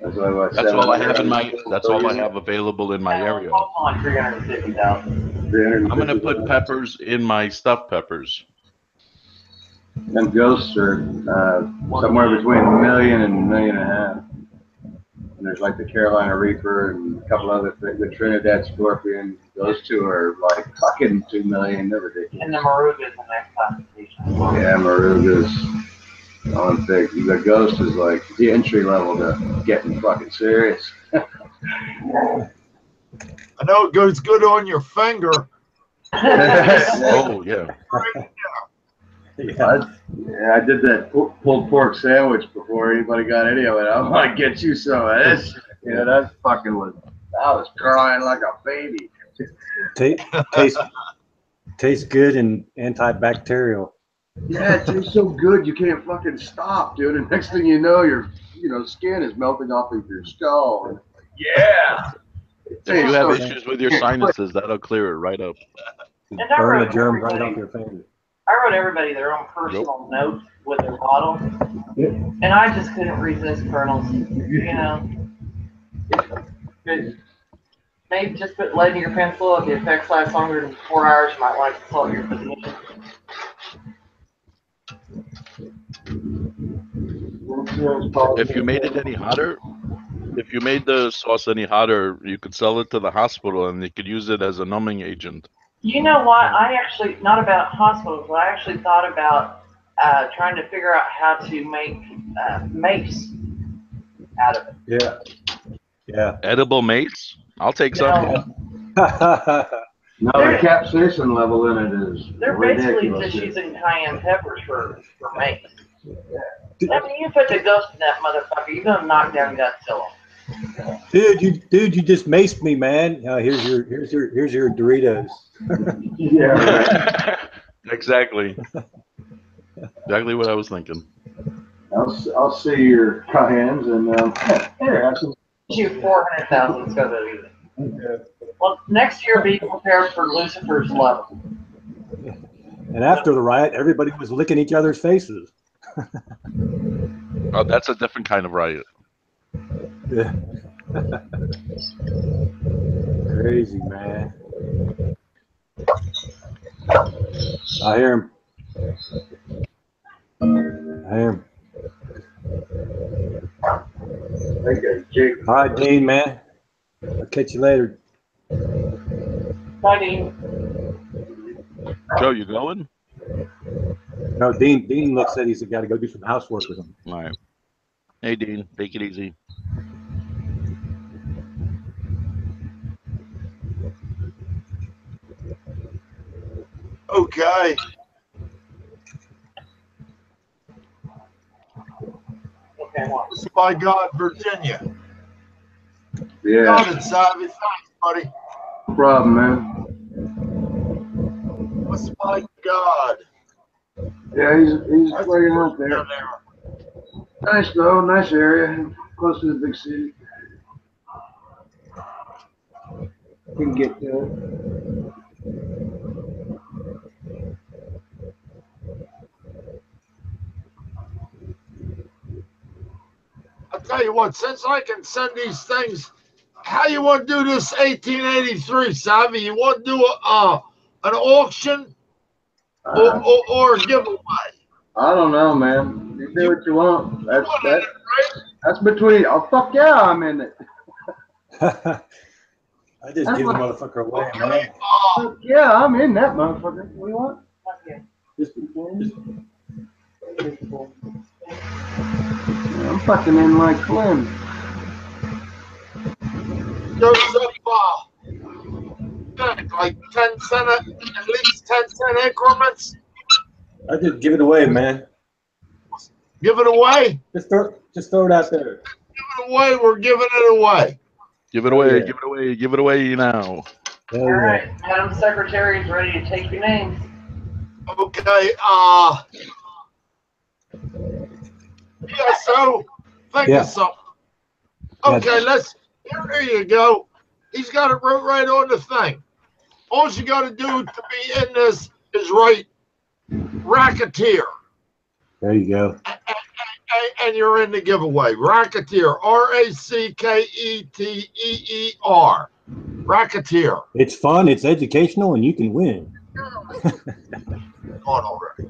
That's what I That's all I have in my. said. That's all I have available in my area. On 350,000. I'm gonna put peppers in my stuffed peppers. Them ghosts are somewhere between $1 million and $1.5 million. And there's like the Carolina Reaper and a couple other things, the Trinidad Scorpion. Those two are like fucking $2 million. They're ridiculous. And the Maruga is the next classification. Yeah, Maruga's on big. The Ghost is like the entry level to getting fucking serious. I know it goes good on your finger. Oh yeah. I did that pulled pork sandwich before anybody got any of it. I'm like, get you some of this. Yeah, that fucking was. I was crying like a baby. Tastes good and antibacterial. Yeah, it tastes so good you can't fucking stop, dude. And next thing you know, your skin is melting off of your skull. And yeah. If you have issues with your sinuses, that'll clear it right up. Burn the germs right off your finger. I wrote everybody their own personal note with their bottle, and I just couldn't resist Kernels. You know, maybe just put lead in your pencil. If the effects last longer than 4 hours, you might want to consult your physician. If you made it any hotter, if you made the sauce any hotter, you could sell it to the hospital and they could use it as a numbing agent. You know what? I actually, not about hospitals, but I actually thought about trying to figure out how to make mace out of it. Yeah. Yeah. Edible mace? I'll take some. No, the capsaicin level in it is They're basically just using cayenne peppers for mace. I mean, you put the ghost in that motherfucker, you're gonna knock down Godzilla. Dude, you just maced me, man. Here's your Doritos. Yeah, right. Exactly. Exactly what I was thinking. I'll see your cayennes and here, have some. You 400,000. Let's go to it. Well, next year be prepared for Lucifer's level. And after the riot, everybody was licking each other's faces. Oh, that's a different kind of riot. Yeah. Crazy, man. I hear him. All right, Dean, man. I'll catch you later. Bye, Dean. Joe, you going? No, Dean looks like he's got to go do some housework with him. All right. Hey, Dean, take it easy. Okay. Okay, what? By God, Virginia. Yeah. Got it, Savvy. Thanks, buddy. No problem, man. What's by God? Yeah, he's playing out there. Down there. Nice though, nice area, close to the big city. You can get there. I'll tell you what, since I can send these things, how you want to do this 1883, Savvy? You want to do an auction or a giveaway? I don't know, man. You do what you want. That's between. Oh fuck yeah, I'm in it. I just give the motherfucker away, man. Fuck yeah, I'm in that motherfucker. What do you want? I'm fucking in like Flynn. Goes up like 10 cent, at least 10-cent increments. I just give it away, man. Give it away. Just throw it out there. Give it away. We're giving it away. Give it away. Yeah. Give it away. Give it away now. All right, Madam Secretary is ready to take your names. Okay. Yeah. So think of something. Okay. Here you go. He's got it wrote right on the thing. All you got to do to be in this is write Racketeer. There you go. And you're in the giveaway. Racketeer. Racketeer. Racketeer. It's fun, it's educational, and you can win. On already.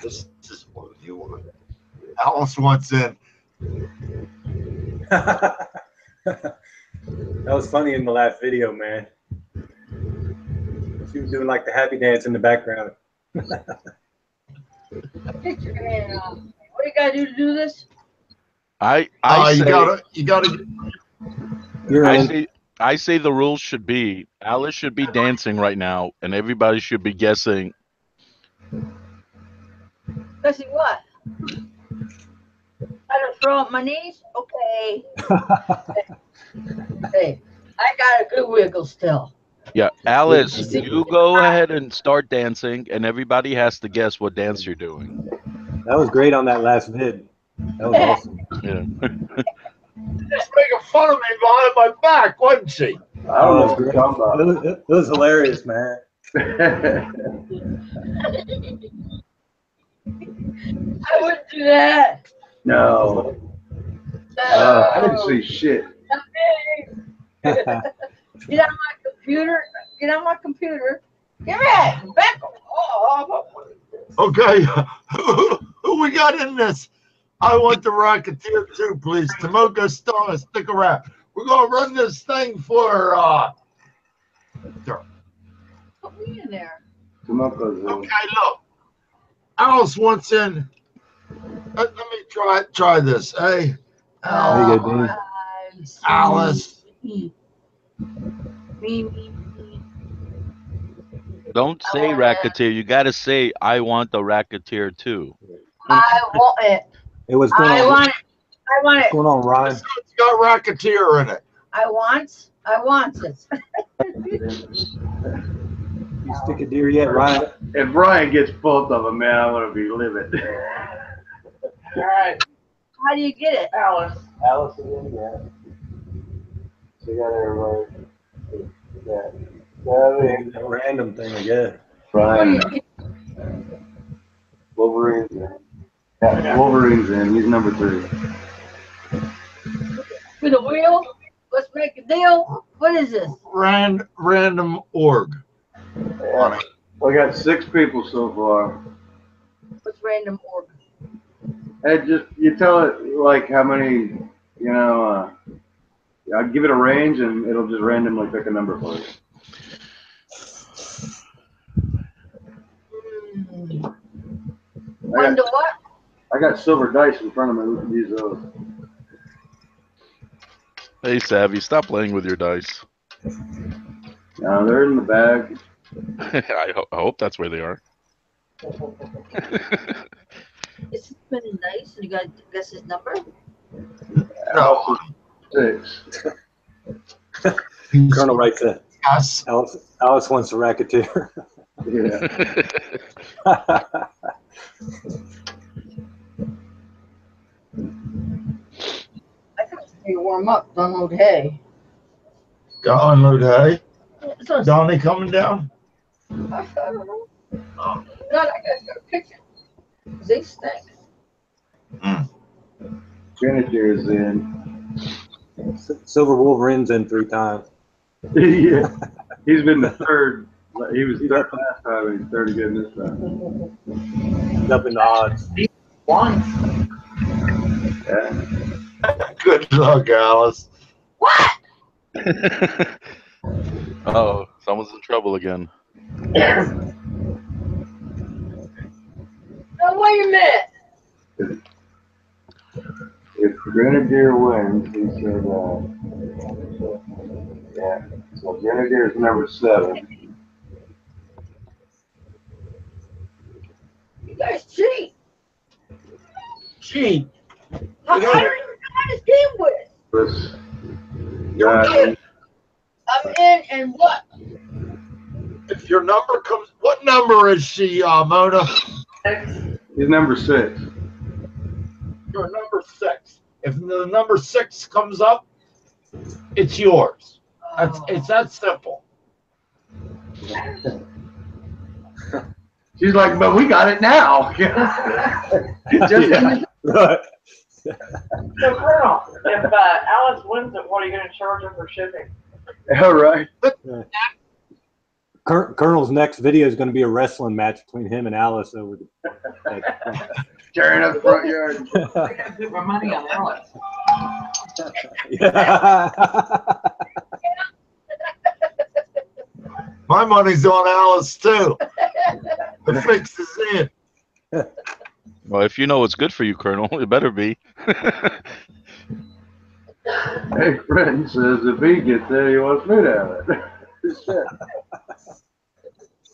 This is what you want. Alice wants in. That was funny in the last video, man. She was doing like the happy dance in the background. Picture and what do you gotta do to do this? I say the rules should be Alice should be dancing right now, and everybody should be guessing. Guessing what? I don't throw up my knees? Okay. Hey, I got a good wiggle still. Yeah, Alice, you go ahead and start dancing, and everybody has to guess what dance you're doing. That was great on that last vid. That was awesome. Yeah. Just making fun of me behind my back, wasn't she? I don't know what you're talking about. It was hilarious, man. I wouldn't do that. No. No. I didn't see shit. Get on my computer. Get on my computer. Give it back. Oh. Okay. Who we got in this? I want the Racketeer too, please. Tomoko Star, stick around. We're gonna run this thing for sure. Put me in there. Tomoko's in. Okay, look. Alice wants in. Let me try this. Hey, There you go, Dean. Alice. Me. Don't say Racketeer. You got to say, I want the Racketeer too. I want it. Hey, what's going I on? want it. I want What's it. going on, Ryan? It's got Racketeer in it. I want it. You stick a deer yet, Ryan? If Brian gets both of them, man, I'm gonna be livid. All right, How do you get it? Alice. Alice is in, yeah. So you got everybody. Yeah. That random thing, I guess. Brian, Wolverine's in. Yeah, Wolverine's in. He's number 3. With a wheel? Let's make a deal. What is this? Random org. Yeah. We got 6 people so far. What's random org? Hey, just you tell it like how many, I'll give it a range and it'll just randomly pick a number for you. One to what? I got silver dice in front of me. We can use those. Hey, Savvy, stop playing with your dice. No, they're in the bag. I hope that's where they are. Is it been nice and you got to guess his number? No. 6. Colonel writes that. Yes. Alice wants a Racketeer. Yeah. I think you warm up, unload hay. Got unload hay. So, Donnie coming down? I don't know. No, I got a picture. They stink. Grenadier's in. Silver Wolverine's in 3 times. Yeah. He's been the third. He was third last time. He's third again this time. He's up in the odds. One. Yeah. Good luck, Alice. What? Oh, someone's in trouble again. No, wait a minute. If Grenadier wins, he said, yeah. So Grenadier is number 7. You guys cheat. Cheat. I don't even know how this game was. Chris, I'm in and what? If your number comes, what number is she, Mona? he's number 6. You're number 6. If the number 6 comes up, it's yours. It's that simple. She's like, but we got it now. Just Yeah. Right. So, Colonel, if Alice wins it, what are you going to charge her for shipping? all right. Colonel's next video is going to be a wrestling match between him and Alice over the. Tearing up the front yard. I got to put my money on Alice. Yeah. My money's on Alice too. The fix is in. Well, if you know what's good for you, Colonel, it better be. Hey, friend says if he gets there, he wants me to have it.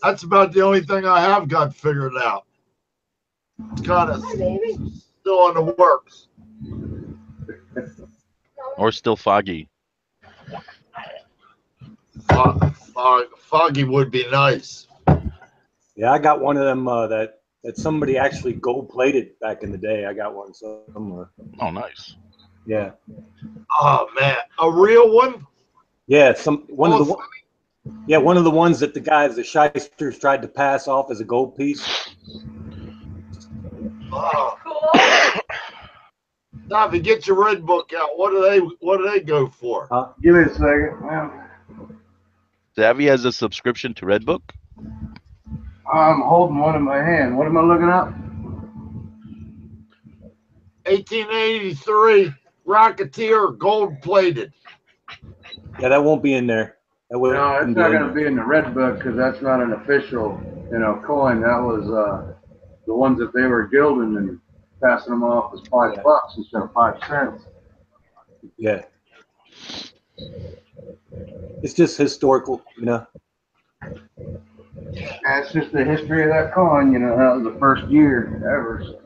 That's about the only thing I have got figured out. It's kind of Hi, baby. still in the works. Or still foggy. Foggy would be nice. Yeah, I got one of them that somebody actually gold plated back in the day. I got one somewhere. Oh, nice. Yeah. Oh man, a real one? Yeah, one of the ones that the shysters tried to pass off as a gold piece. Oh. Cool. Now, if you get your red book out, what do they go for? Give me a second. Savvy has a subscription to Redbook. I'm holding one in my hand. What am I looking up? 1883 Rocketeer gold plated. Yeah, that won't be in there. That No, it's not going to in be in the red book because that's not an official, coin. That was the ones that they were gilding and passing them off as $5 instead of 5 cents. Yeah. It's just historical, That's just the history of that coin. That was the first year ever. So.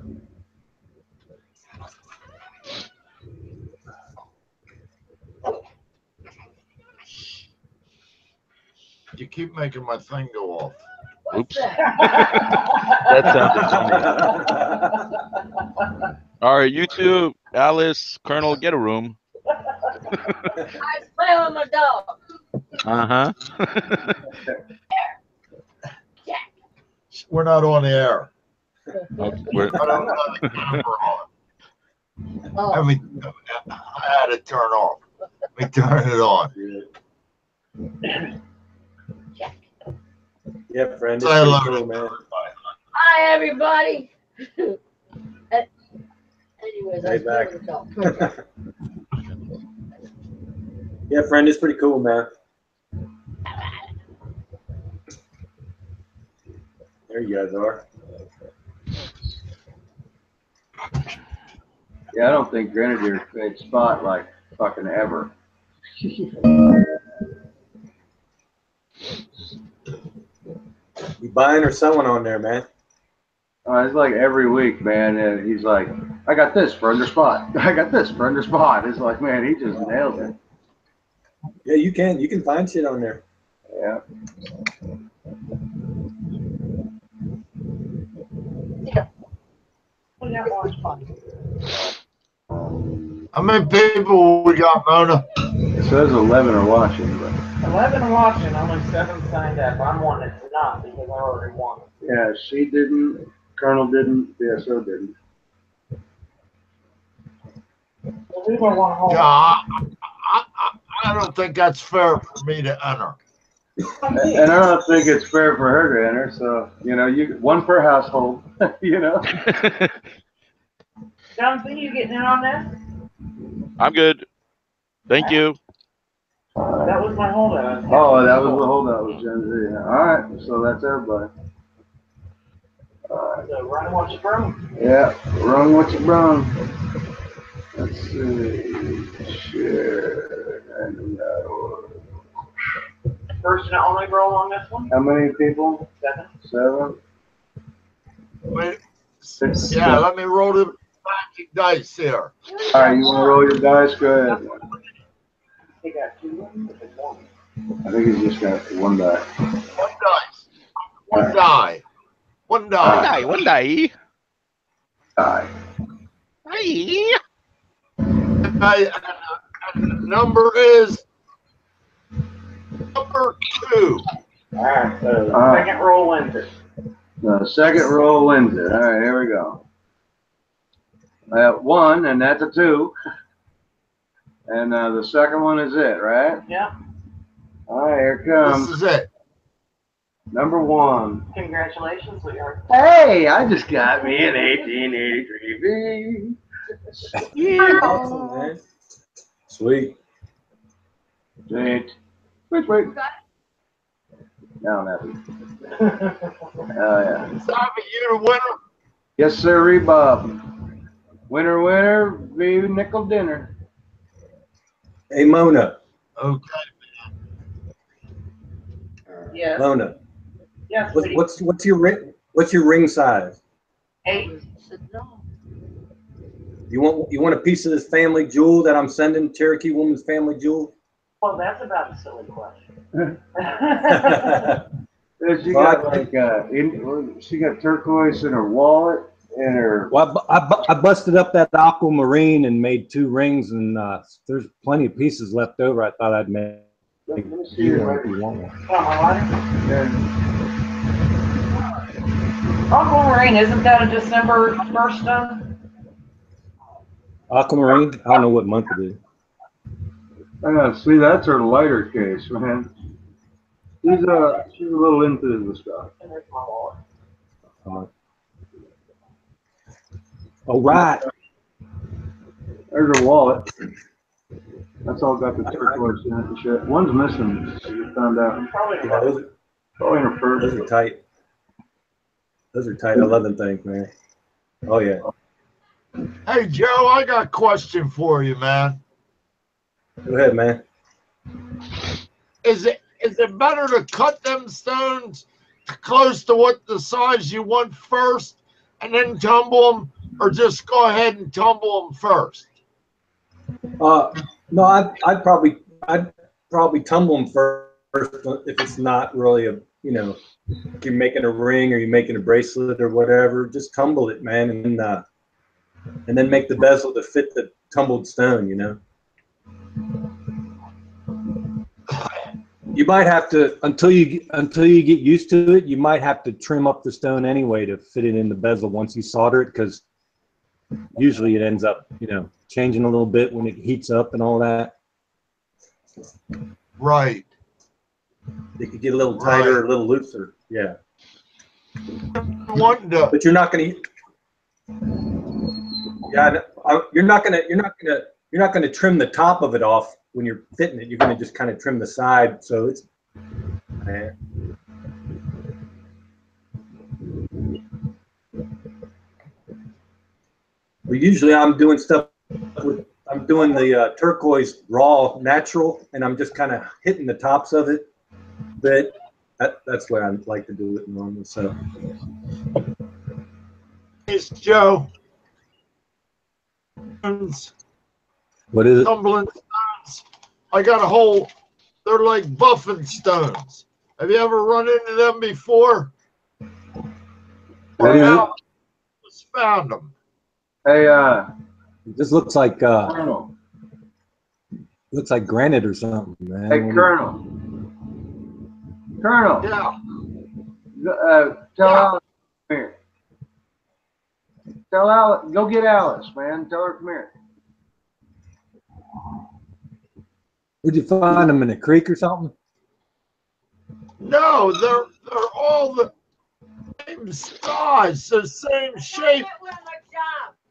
You keep making my thing go off. Oops. That sounded funny. All right, you two, Alice, Colonel, get a room. I play with my dog. Uh-huh. We're not on the air. Okay, I don't have the camera on. Oh, I had it turned off. Let me turn it on. Yeah, friend. Say hello Cool, to man. everybody. hi, everybody. Anyways, I Hey, was back. playing with the dog. Yeah, friend, it's pretty cool, man. There you guys are. Yeah, I don't think Grenadier's played spot like fucking ever. You buying or selling on there, man? It's like every week, man, and he's like, I got this for under spot. I got this for under spot. It's like, man, he just nailed it. Yeah, you can find shit on there. Yeah. How many people we got, Mona? It says 11 are watching, but 11 watching, only 7 signed up. I'm one that's not because I already won. yeah, she didn't, Colonel didn't, BSO didn't. Well, we don't want to hold. Yeah, I don't think that's fair for me to enter. And I don't think it's fair for her to enter, so, you one per household, Jonathan, you getting in on this? I'm good. Thank you. That was my holdout. Oh, that was the holdout with Gen Z. All right, so that's everybody. All right. So run and watch the broom. Yeah, run what you brung. Let's see. Share. First and only roll on this one. How many people? 7. 7? Wait, 6. yeah, let me roll the magic dice here. All right, you want to roll your dice? Go ahead. He got 2 wins. I think he's just got 1 die. One dice. One die. One die. One day. Die. I Number is number 2. All right, so All right. second roll wins it. The second roll wins it. All right, here we go. I have 1, and that's a 2. And the second one is it, right? Yeah. All right, here it This comes. is it. Number 1. Congratulations, sweetheart. Hey, I just got me an 1883 V. Awesome, man. Sweet. Wait. Now I'm happy. Oh, yeah. Savvy, you the winner. Yes, sir, Bob. Winner, winner, V-nickel dinner. Hey, Mona. Okay. Yes. Mona. Yes, sweetie. What's your ring size? 8. You want a piece of this family jewel that I'm sending, Cherokee Woman's family jewel? Well, that's about a silly question. She got like she got turquoise in her wallet and her. Well, I busted up that aquamarine and made 2 rings, and there's plenty of pieces left over. I thought I'd make Let me see you it one right if you want one. Oh, my lighter? here. Aquamarine, isn't that a December 1st stone? Aquamarine? I don't know what month it is. See, that's her lighter case, man. She's a little into this stuff. And there's my wallet. All right. There's her wallet. That's all got the turquoise in it and shit. One's missing. We found out. Probably Yeah, those Probably in her purse. are tight. Those are tight. I love them things, man. Oh yeah. Hey, Joe, I got a question for you, man. Go ahead, man. Is it better to cut them stones close to what the size you want first and then tumble them, or just go ahead and tumble them first? No, I'd probably tumble them first if it's not really a, if you're making a ring or you're making a bracelet or whatever. Just tumble it, man, and then make the bezel to fit the tumbled stone. You might have to, until you get used to it, you might have to trim up the stone anyway to fit it in the bezel once you solder it, because usually it ends up, changing a little bit when it heats up and all that. Right. It could get a little tighter or a little looser. Yeah. But you're not going to. Yeah, you're not going to trim the top of it off when you're fitting it. You're going to just kind of trim the side, so it's. But usually I'm doing stuff with. I'm doing the turquoise raw natural, and I'm just kind of hitting the tops of it. But that's the way I like to do it normally. So. It's Joe. What is it? Tumbling stones. I got a whole. They're like buffing stones. Have you ever run into them before? What is it? Just found them. Hey, This looks like Colonel. looks like granite or something, man. Hey, Colonel. Colonel. Yeah. Tell Alice, come here. Tell Alice, go get Alice, man. Tell her come here. Would you find them in a creek or something? No, they're all the same size, the same shape.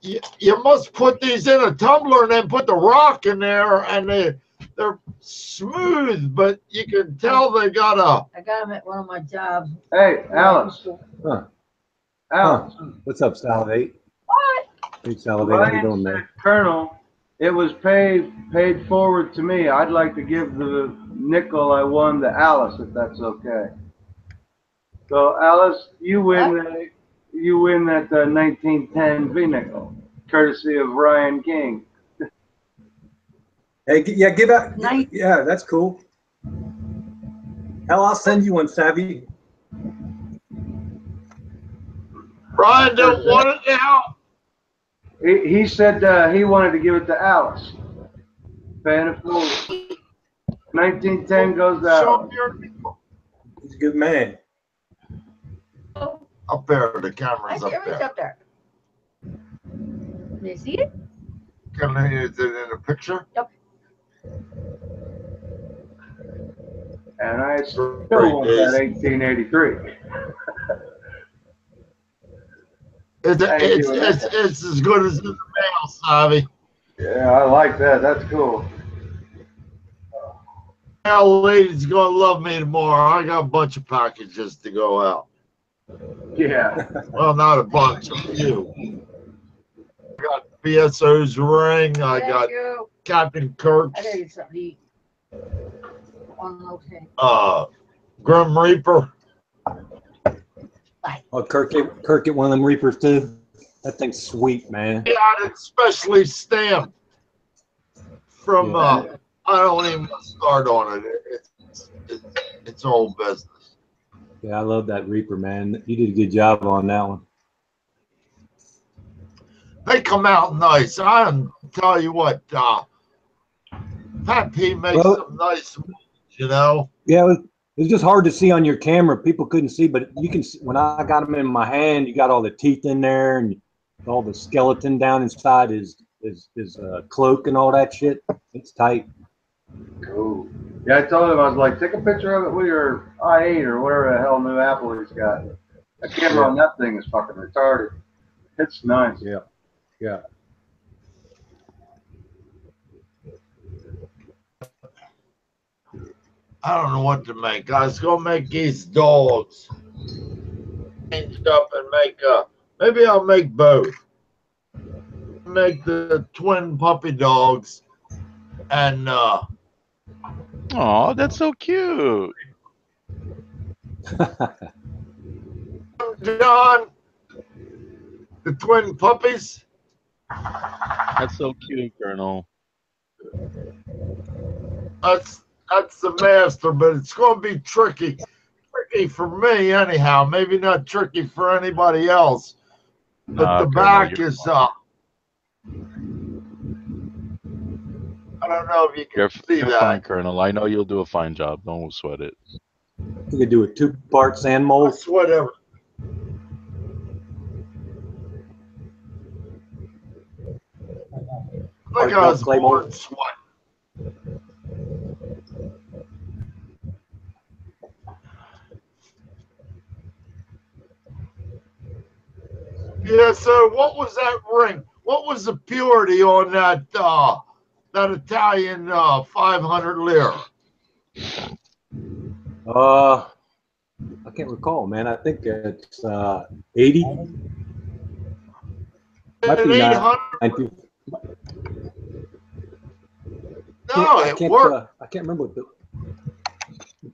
You must put these in a tumbler and then put the rock in there, and they're smooth, but you can tell they got a. I got them at one of my jobs. Hey, Alice. Huh. Alice. What's up, Salivate? What? Hey, Salivate, how you doing, man? Colonel, it was paid forward to me. I'd like to give the nickel I won to Alice, if that's okay. So, Alice, you win that 1910 V-nickel, courtesy of Ryan King. Hey, yeah, give out. Yeah, that's cool. Hell, I'll send you one, Savvy. Brian don't want it now. He said he wanted to give it to Alice. Paying it forward. 1910 goes Show out. him your He's a good man. up there. The I camera's see up it's there. up there. Do you see it? Is it in the picture? And I still Great want days. that 1883. It's as good as in the mail, Savvy. Yeah, I like that. That's cool. Mail lady's gonna love me tomorrow. I got a bunch of packages to go out. Yeah. Well, not a bunch, a few. I got BSO's ring. I Thank got you. Captain Kirk's I gotta get something to eat. Okay. Grim Reaper. Oh, Kirk get one of them Reapers too. That thing's sweet, man. Got it specially stamped from. Yeah. I don't even want to start on it. It's old business. Yeah, I love that Reaper, man. You did a good job on that one. They come out nice. I tell you what, Pat P makes some nice moves, you know. Yeah, it was just hard to see on your camera. People couldn't see, but you can see when I got them in my hand. You got all the teeth in there and all the skeleton down inside his cloak and all that shit. It's tight. Cool. Yeah, I told him, I was like, take a picture of it with your i8 or whatever the hell new Apple he's got. The camera on that thing is fucking retarded. It's nice. Yeah. Yeah. I don't know what to make. I was gonna make these dogs. Change up and make maybe I'll make both. Make the twin puppy dogs and Oh, that's so cute. John, the twin puppies. That's so cute, Colonel. That's the master, but it's gonna be tricky. Tricky for me anyhow. Maybe not tricky for anybody else. But the Colonel, back you're is fine. I don't know if you can see You're that. fine, Colonel. I know you'll do a fine job. Don't sweat it. You could do a 2-part sand mold. That's whatever. I think I was Clay born mold. sweat. Yeah, so what was that ring? What was the purity on that that Italian 500 lira? I can't recall, man. I think it's 80. Might be 800? 90. No, I it can't, worked. I can't remember.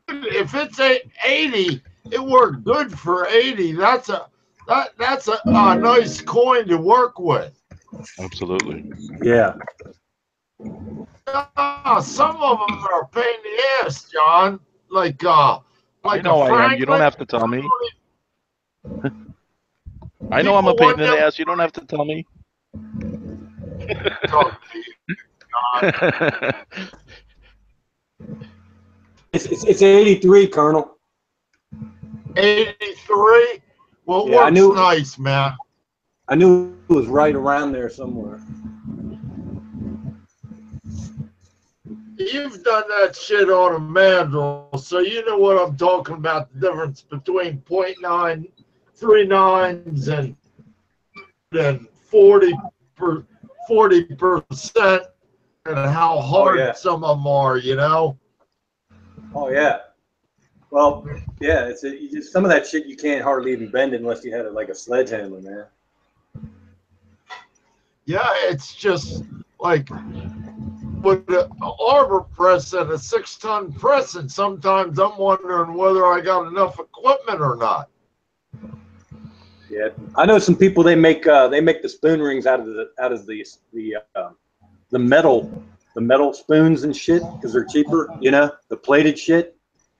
If it's 80, it worked good for 80. That's a nice coin to work with. Absolutely. Yeah. Some of them are a pain in the ass, John. Like I know a I am. You don't have to tell me. I know I'm a pain in the ass. You don't have to tell me. It's 83, Colonel. 83? Well, it Yeah, I works knew- nice, man. I knew it was right around there somewhere. You've done that shit on a mandrel, so you know what I'm talking about, the difference between 0.939s and 40% and how hard yeah. some of them are, you know? Oh yeah. Well, yeah. It's some of that shit you can't hardly even bend unless you had like a sledgehammer, man. Yeah, it's just like with an arbor press and a 6-ton press, and sometimes I'm wondering whether I got enough equipment or not. Yeah, I know some people. They make the spoon rings out of the metal spoons and shit because they're cheaper. You know, the plated shit.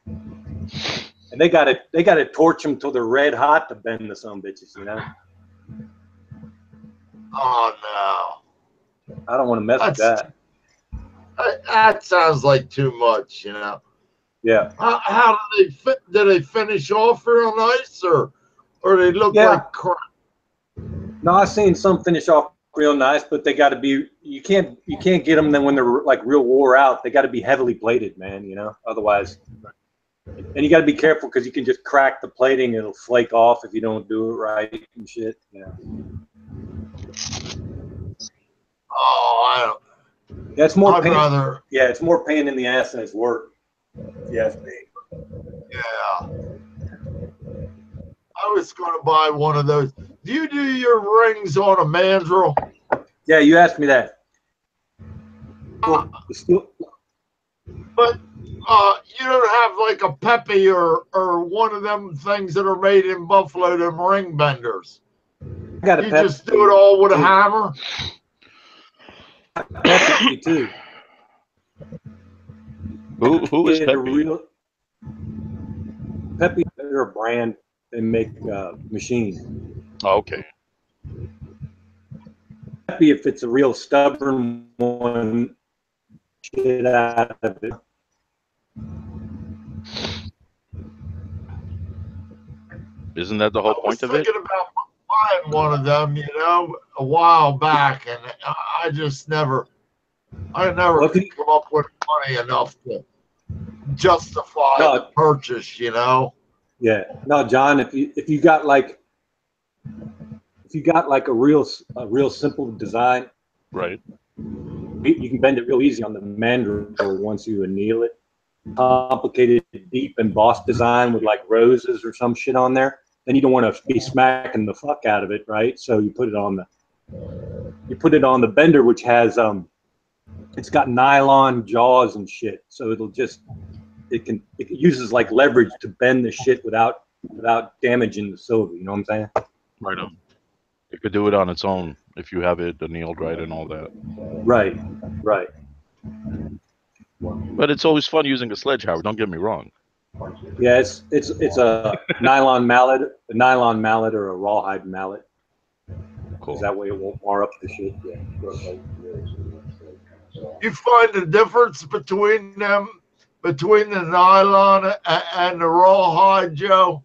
And they gotta torch them till they're red hot to bend the some bitches. You know. Oh no. I don't want to mess with that. That sounds like too much, you know. Yeah. How do they fit? Do they finish off real nice, or they look Yeah. like crap? No, I've seen some finish off real nice, but they got to be. You can't get them then when they're like real wore out. They got to be heavily plated, man. You know, otherwise. And you got to be careful because you can just crack the plating; it'll flake off if you don't do it right and shit. Yeah. Oh, I don't. Yeah, it's more I'd pain. rather. Yeah, it's more pain in the ass than it's work. Yes, me. Yeah. I was going to buy one of those. Do you do your rings on a mandrel? Yeah, you asked me that. But you don't have like a Pepe or one of them things that are made in Buffalo, them ring benders. I got a You Pepe just do it all with a hammer. Pepe too. Who is Yeah, Pepe? real Pepe. They're a brand. They make machines. Oh, okay. Pepe, if it's a real stubborn one, shit out of it. Isn't that the whole I was point of it? thinking about buying one of them, you know, a while back, and I just never, could come up with money enough to justify the purchase, you know. Yeah, no, John. If you got like a real simple design, Right. you can bend it real easy on the mandrel once you anneal it. Complicated, deep embossed design with like roses or some shit on there, then you don't want to be smacking the fuck out of it, right? So you put it on the bender, which has it's got nylon jaws and shit, so it uses like leverage to bend the shit without damaging the silver. You know what I'm saying? Right on. You could do it on its own if you have it annealed right and all that. Right. But it's always fun using a sledgehammer. Don't get me wrong. Yeah, it's a nylon mallet, or a rawhide mallet. Cool. That way it won't mar up the shit. Yeah. You find the difference between them, between the nylon and the rawhide, Joe?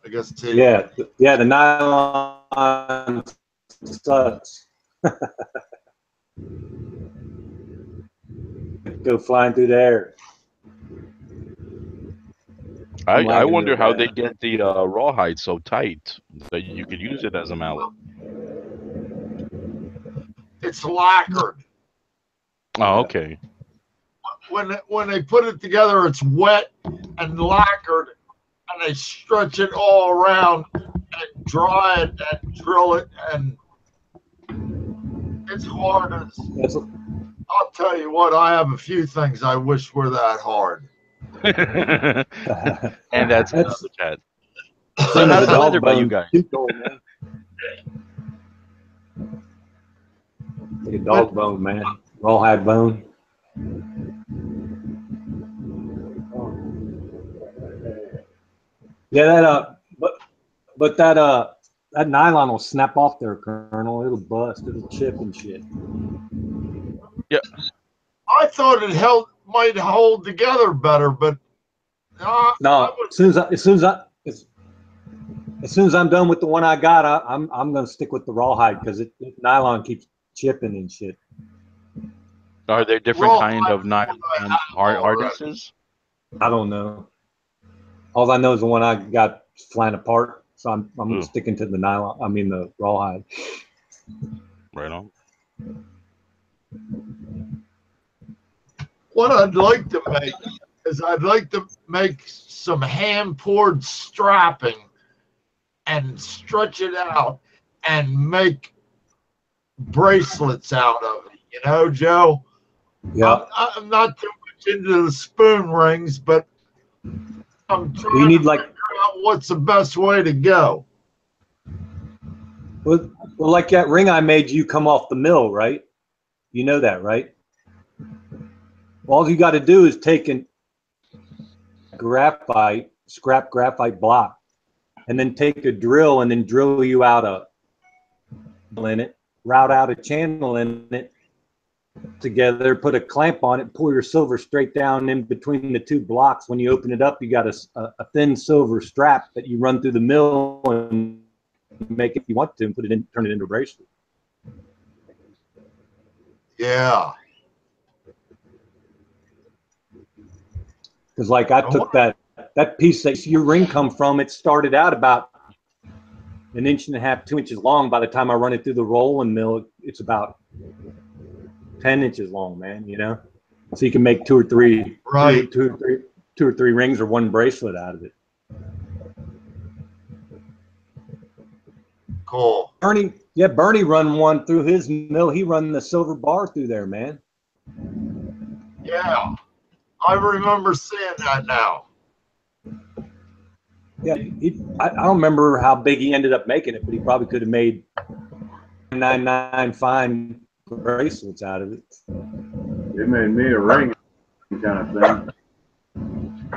I guess too. Yeah, the nylon sucks. Go flying through the air. I wonder how they get the rawhide so tight that you could use it as a mallet. It's lacquered. Oh, okay. When they put it together, it's wet and lacquered, and they stretch it all around and dry it and drill it, and it's hard as. I'll tell you what, I have a few things I wish were that hard. And that's another chat. So how's the weather by you guys? Like a dog bone, man. Rawhide bone. Yeah, that nylon will snap off there, Colonel. It'll bust. It'll chip and shit. Yeah. I thought it might hold together better, but no. As soon as I'm done with the one I got, I'm gonna stick with the rawhide because nylon keeps chipping and shit. Are there different kind of nylon harnesses? I don't know. All I know is the one I got flying apart, so I'm sticking to the nylon. I mean the rawhide. Right on. What I'd like to make is some hand-poured strapping and stretch it out and make bracelets out of it. You know, Joe? Yeah. I'm not too much into the spoon rings, but I'm trying to figure out what's the best way to go. Well, like that ring I made you come off the mill, right? You know that, right? All you got to do is take scrap graphite block, and then take a drill and then drill you out route out a channel in it together, put a clamp on it, pull your silver straight down in between the two blocks. When you open it up, you got a thin silver strap that you run through the mill and make it if you want to, and put it in, turn it into a bracelet. Yeah. Because like I took that piece that your ring come from, it started out about 1.5 inches, 2 inches long. By the time I run it through the rolling mill, it's about 10 inches long, man, you know? So you can make two or three rings or one bracelet out of it. Cool. Bernie run one through his mill. He run the silver bar through there, man. Yeah. I remember seeing that now. Yeah, I don't remember how big he ended up making it, but he probably could have made 99 fine bracelets out of it. It made me a ring kind of thing.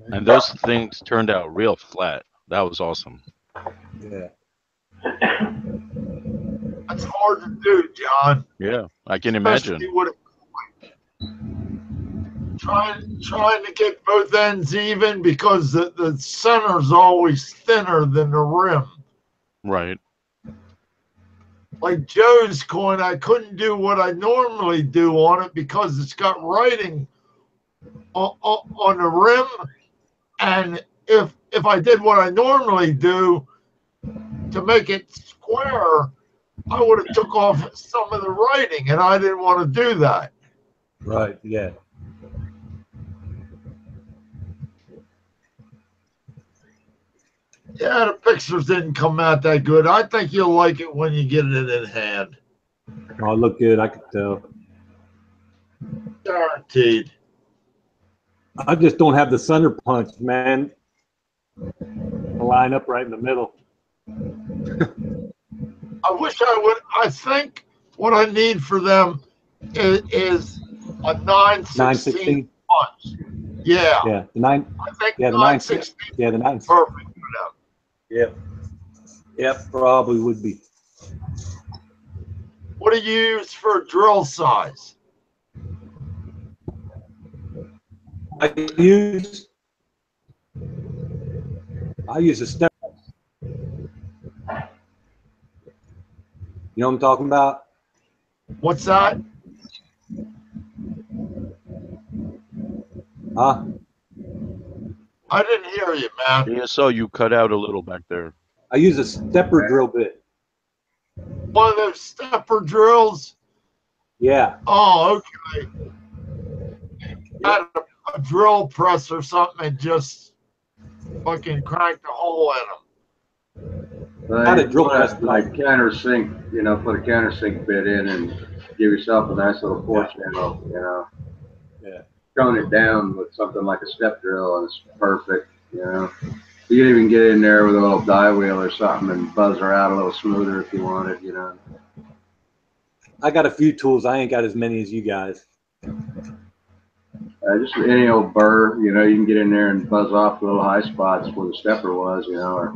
And those things turned out real flat. That was awesome. Yeah. That's hard to do, John. Yeah, I can Especially imagine. with trying to get both ends even, because the center's always thinner than the rim. Right. Like Joe's coin, I couldn't do what I normally do on it because it's got writing on the rim, and if I did what I normally do to make it square, I would have took off some of the writing, and I didn't want to do that. Right, yeah. Yeah, the pictures didn't come out that good. I think you'll like it when you get it in hand. Oh, it looked good, I could tell. Guaranteed. I just don't have the center punch, man. Line up right in the middle. I wish I would. I think what I need for them is a 9/16 punch. Yeah. Yeah, I think the 9/16 the 9. is perfect for them. Yep. Yep, probably would be. What do you use for drill size? I use a step. You know what I'm talking about? What's that? Huh? I didn't hear you, man. Yeah, so you cut out a little back there. I use a stepper drill bit. One of those stepper drills? Yeah. Oh, okay. Had a drill press or something and just fucking cranked a hole in them. Not a drill press, like countersink, you know, put a countersink bit in and give yourself a nice little 4-channel, you know. Yeah. Tone it down with something like a step drill and it's perfect, you know. You can even get in there with a little die wheel or something and buzz her out a little smoother if you wanted, you know. I got a few tools. I ain't got as many as you guys. Just any old burr, you know, you can get in there and buzz off the little high spots where the stepper was, you know, or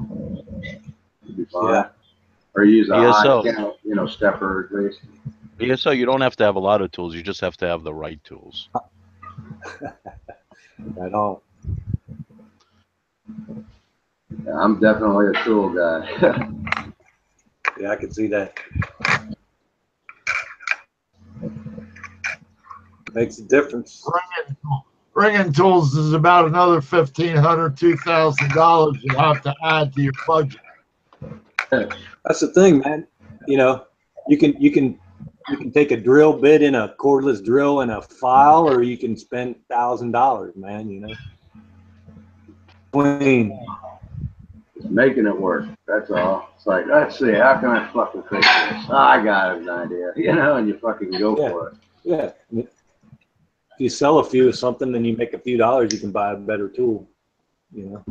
you'd be fine. Yeah. Or use a high, you know, stepper at least. Yeah, so you don't have to have a lot of tools. You just have to have the right tools. At all. Yeah, I'm definitely a tool guy. Yeah, I can see that. Makes a difference. Ringing tools is about another $1,500, $2,000 you have to add to your budget. That's the thing, man. You know, you can take a drill bit in a cordless drill and a file, or you can spend $1,000, man. You know. Just making it work. That's all. It's like, let's see, how can I fucking fix this? Oh, I got an idea, you know, and you fucking go for it. Yeah. If you sell a few of something, then you make a few dollars. You can buy a better tool. You know.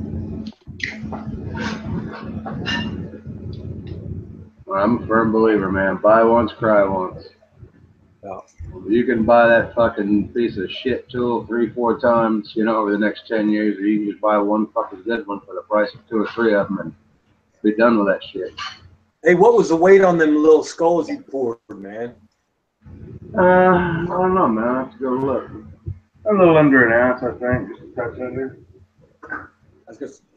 Well, I'm a firm believer, man. Buy once, cry once. You can buy that fucking piece of shit tool 3-4 times, you know, over the next 10 years, or you can just buy one fucking good one for the price of 2 or 3 of them and be done with that shit. Hey, what was the weight on them little skulls you poured, man? I don't know, man. I have to go look. A little under an ounce, I think. Just a touch under.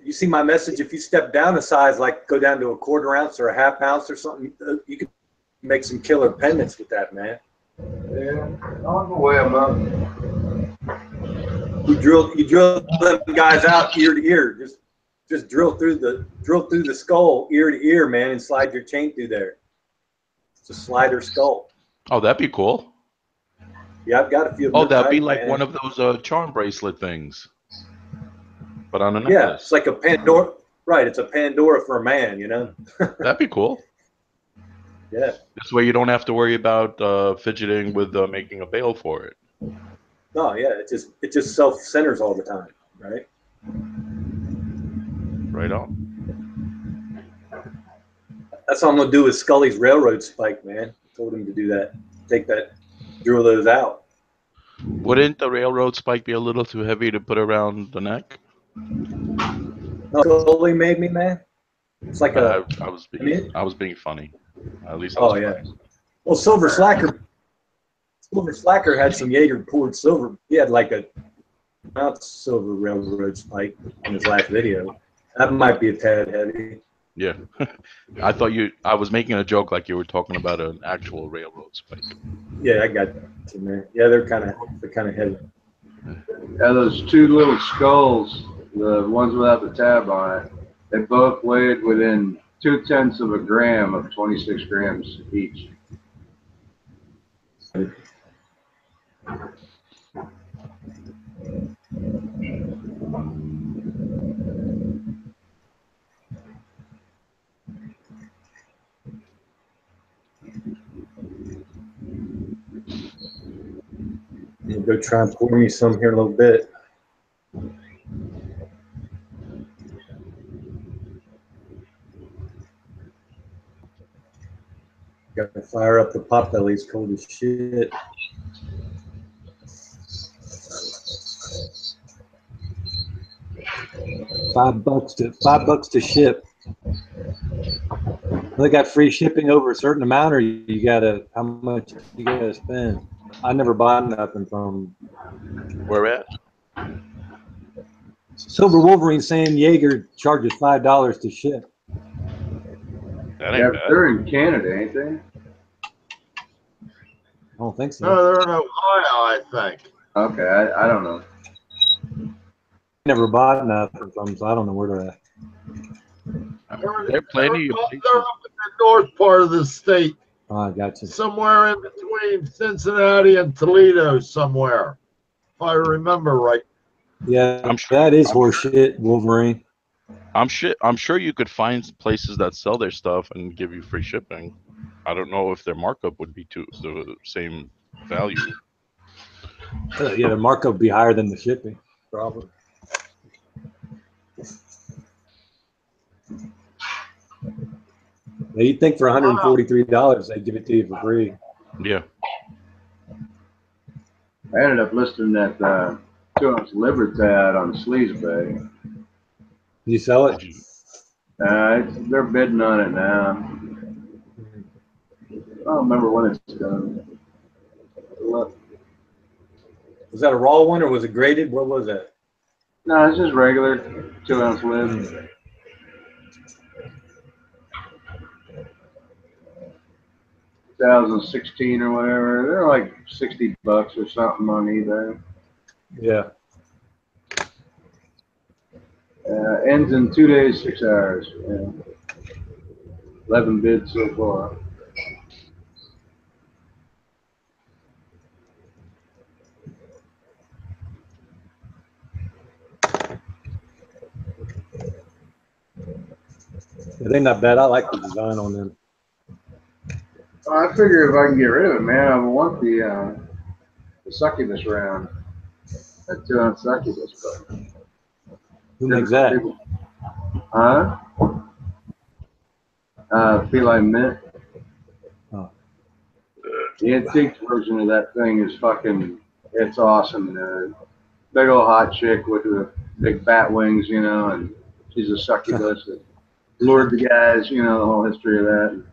You see my message? If you step down a size, like go down to a 1/4 ounce or a 1/2 ounce or something, you could make some killer pendants with that, man. Yeah, on the way about. You drill them guys out ear to ear. Just drill through the skull ear to ear, man, and slide your chain through there. It's a slider skull. Oh, that'd be cool. Yeah, I've got a few. Oh, that'd be like man. one of those charm bracelet things, but on a necklace. Yeah, it's like a Pandora. Right, it's a Pandora for a man, you know. That'd be cool. Yeah. This way you don't have to worry about fidgeting with making a bail for it. No, yeah, it just self-centers all the time, right? Right on. That's what I'm gonna do with Scully's railroad spike, man. I told him to do that. Take that, drill those out. Wouldn't the railroad spike be a little too heavy to put around the neck? No, Scully made me, man. It's like I was being funny. At least I was funny. Well, Silver Slacker had some Jaeger poured silver. He had like a silver railroad spike in his last video. That might be a tad heavy. Yeah. I was making a joke like you were talking about an actual railroad spike. Yeah, I got you, man. Yeah, they're kind of heavy. Yeah, those 2 little skulls, the ones without the tab on it, they both weighed within 0.2 of a gram of 26 grams each. I'm gonna go try and pour me some here in a little bit. Got to fire up the pot belly. It's cold as shit. $5 to ship. They got free shipping over a certain amount, or you gotta, how much you gotta spend? I never bought nothing from. Where at? Silver Wolverine saying Jaeger charges $5 to ship. That ain't Yeah, bad. they're in Canada, ain't they? I don't think so. No, they're in Ohio, I think. Okay, I don't know. Never bought nothing from them, so I don't know where they're at. There are plenty of They're places. up in the north part of the state, Oh, I got you. somewhere in between Cincinnati and Toledo, somewhere, if I remember right. Yeah, I'm sure- that is I'm horseshit, Wolverine. I'm sure you could find places that sell their stuff and give you free shipping. I don't know if their markup would be to the same value. Yeah, the markup would be higher than the shipping, probably. Yeah, you'd think for $143 they'd give it to you for free. Yeah. I ended up listing that 2-ounce Libertad on Sleaze Bay. Did you sell it? They're bidding on it now. I don't remember when it's done. Look. Was that a raw one or was it graded? What was that? No, it's just regular 2-ounce lid. 2016 or whatever. They're like $60 or something on eBay. Yeah. Ends in 2 days, 6 hours. Yeah. 11 bids so far. Yeah, they're not bad. I like the design on them. I figure if I can get rid of it, man, I want the succubus round. That 2-ounce succubus. But Who makes that? Huh? Feline Mint. Oh. The antique version of that thing is fucking, it's awesome. Big old hot chick with the big bat wings, you know, and she's a succubus that lured the guys, you know, the whole history of that.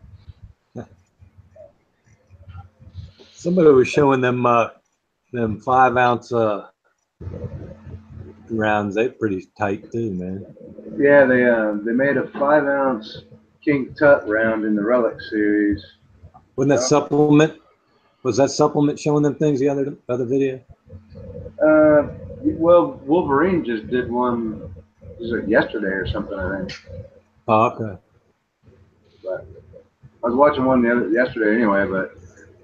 Somebody was showing them 5-ounce rounds. They're pretty tight too, man. Yeah, they made a 5-ounce King Tut round in the Relic series. Wasn't that supplement? Was that supplement showing them things the other video? Well, Wolverine just did one, was it yesterday or something, I think. Oh, okay. But I was watching one yesterday anyway, but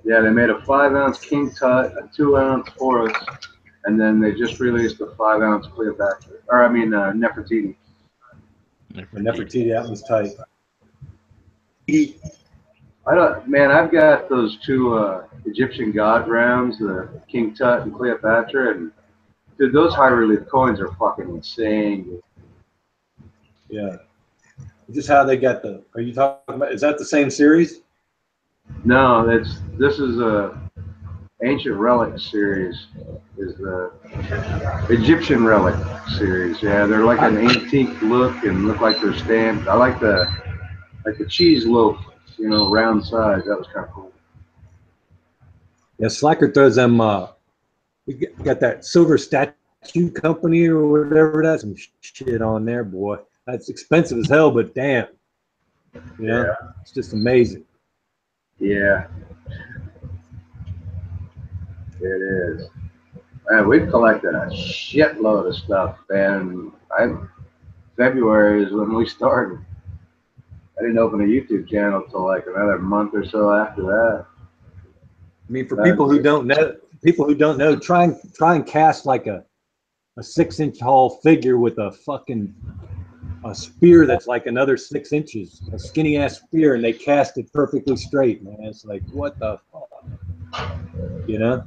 yeah, they made a 5-ounce King Tut, a 2-ounce Horus, and then they just released a 5-ounce Cleopatra, or I mean Nefertiti. Nefertiti, that one's tight. Man, I've got those two Egyptian god rounds, the King Tut and Cleopatra, and dude, those high relief coins are fucking insane. Yeah. Just how they got the. Are you talking about? Is that the same series? No, this is a Ancient Relic series. Is the Egyptian Relic series. Yeah, they're like an antique look and look like they're stamped. I like the cheese loaf, you know, round size. That was kind of cool. Yeah, Slacker throws them. We got that Silver Statue Company or whatever. That's some shit on there, boy. That's expensive as hell, but damn. Yeah. It's just amazing. Yeah. It is. Man, we've collected a shitload of stuff, man. February is when we started. I didn't open a YouTube channel till like another month or so after that. I mean, for people who don't know, try and cast like a 6-inch tall figure with a fucking spear that's like another 6 inches, a skinny ass spear, and they cast it perfectly straight, man. It's like, what the fuck, you know?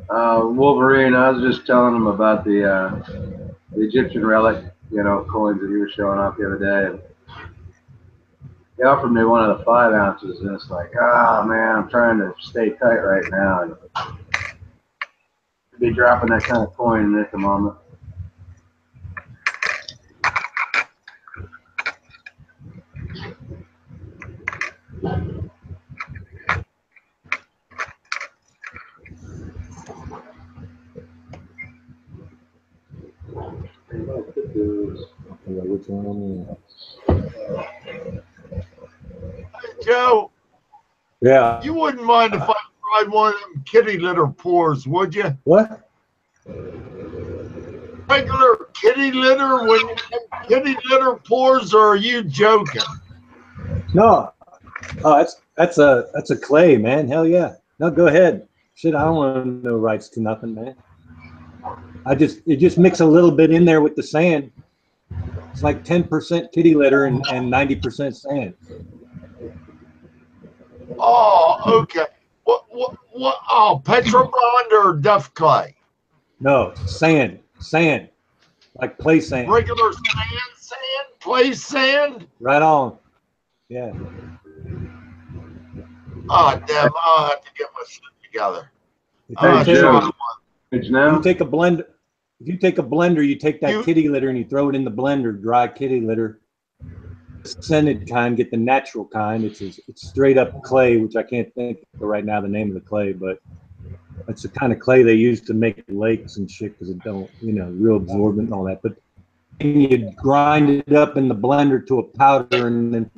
Wolverine, I was just telling him about the Egyptian relic, you know, coins that he was showing off the other day. And he offered me one of the 5 ounces, and it's like, oh man, I'm trying to stay tight right now and be dropping that kind of coin at the moment. Which one? Hey, Joe, Yeah. you wouldn't mind if I tried one of them kitty litter pours, would you? What? Regular kitty litter when you have kitty litter pours, or are you joking? No. Oh, that's a clay, man. Hell yeah. No, go ahead. Shit, I don't want no rights to nothing, man. You just mix a little bit in there with the sand. It's like 10% kitty litter and 90% sand. Oh, okay. What? Oh, Petrobond or Duff Clay? No, sand, like play sand. Regular sand, play sand. Right on. Yeah. Oh, damn! I'll have to get my shit together. Hey, Joe. You take a blender. If you take a blender, you take that kitty litter and you throw it in the blender, dry kitty litter. Scented kind, get the natural kind. It's straight up clay, which I can't think of right now the name of the clay, but it's the kind of clay they use to make lakes and shit because it don't, you know, real absorbent and all that. But you grind it up in the blender to a powder and then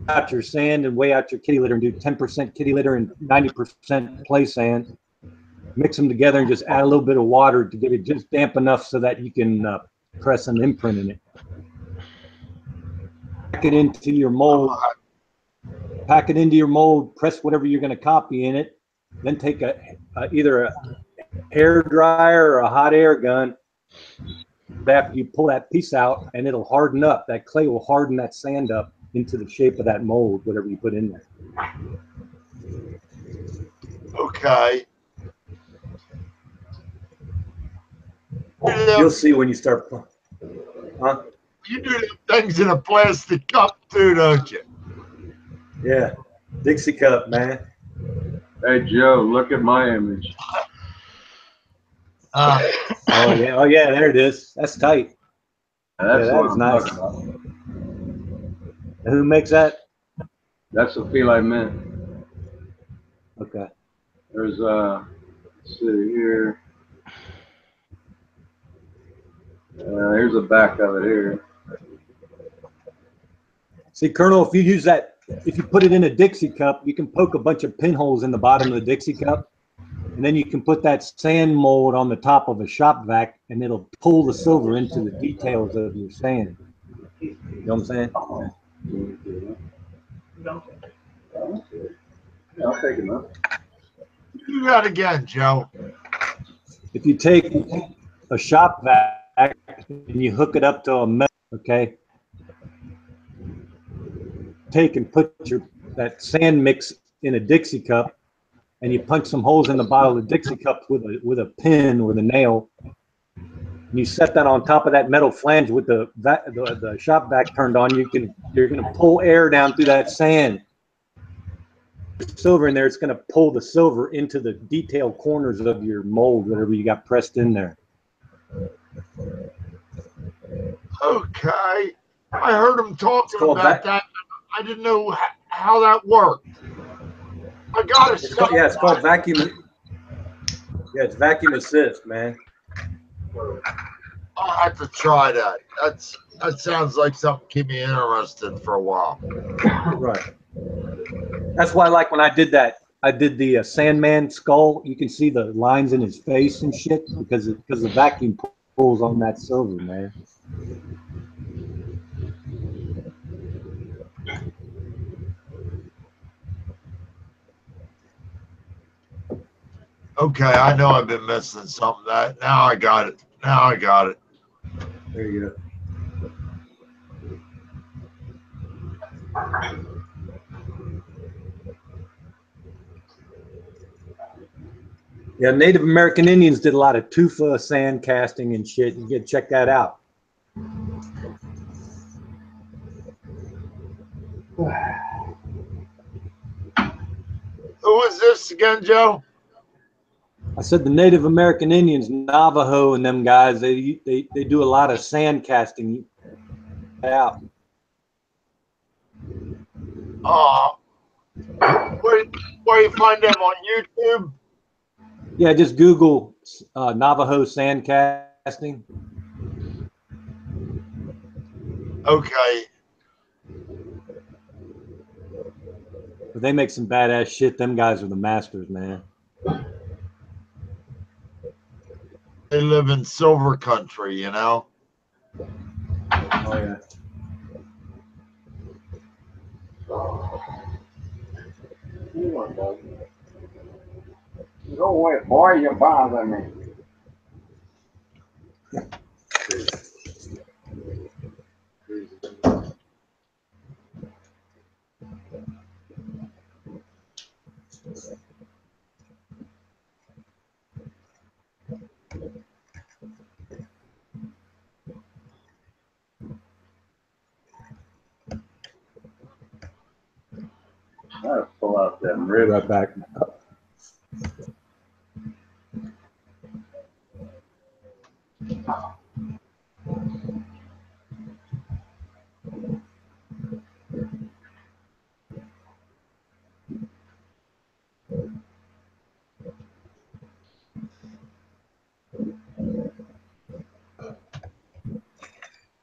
out your sand and weigh out your kitty litter and do 10% kitty litter and 90% play sand. Mix them together and just add a little bit of water to get it just damp enough so that you can press an imprint in it. Pack it into your mold. Press whatever you're going to copy in it. Then take either a hair dryer or a hot air gun. After you pull that piece out, and it'll harden up. That clay will harden that sand up into the shape of that mold, whatever you put in there. Okay. You'll see when you start. Huh? You do them things in a plastic cup too, don't you? Yeah, Dixie cup, man. Hey Joe, look at my image. Uh, Oh yeah, there it is. That's tight. That's Yeah, that what is I'm nice. talking about. And who makes that? That's the feel I meant. Okay. There's let's see here. Here's the back of it here. See, Colonel, if you use that, if you put it in a Dixie cup, you can poke a bunch of pinholes in the bottom of the Dixie cup, and then you can put that sand mold on the top of a shop vac, and it'll pull the silver into the details of your sand. You know what I'm saying? Yeah, I'll take it, man. do that again, Joe. If you take a shop vac and you hook it up to a metal, okay, take and put that sand mix in a Dixie cup, and you punch some holes in the bottom of the Dixie cup with a pin, with a nail. And you set that on top of that metal flange with the shop vac turned on. You're gonna pull air down through that sand. Silver in there, it's gonna pull the silver into the detailed corners of your mold, whatever you got pressed in there. Okay. I heard him talking called about that. I didn't know how that worked. I got It's called vacuum. Yeah, it's vacuum assist, man. I'll have to try that. That sounds like something to keep me interested for a while. Right. That's why, like when I did the Sandman skull. You can see the lines in his face and shit because the vacuum pulls on that silver, man. Okay, I know I've been missing something. That now I got it. Now I got it. There you go. Yeah, Native American Indians did a lot of tufa sand casting and shit. You get check that out. Who is this again, Joe? I said the Native American Indians, Navajo, and them guys. They do a lot of sand casting. Out. Where you find them on YouTube? Yeah, just Google Navajo sand casting. Okay. But they make some badass shit. Them guys are the masters, man. They live in silver country, you know. Oh yeah. Go away, boy, you bother me. Gotta pull out them ribs. Right back.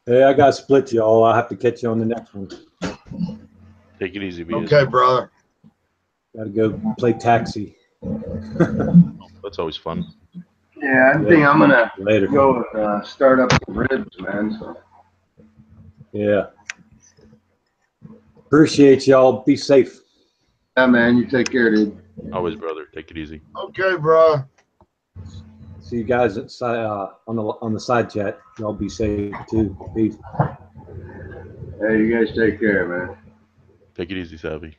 Hey, I got split, y'all. I'll have to catch you on the next one. Take it easy, BS. Okay, brother. Gotta go play taxi. That's always fun. Yeah, I think I'm gonna Later. go and start up some ribs, man. So. Yeah. Appreciate y'all. Be safe. Yeah, man, you take care, dude. Always, brother. Take it easy. Okay, bro. See you guys at, on the side chat. Y'all be safe too. Peace. Hey, you guys take care, man. Take it easy, Savvy.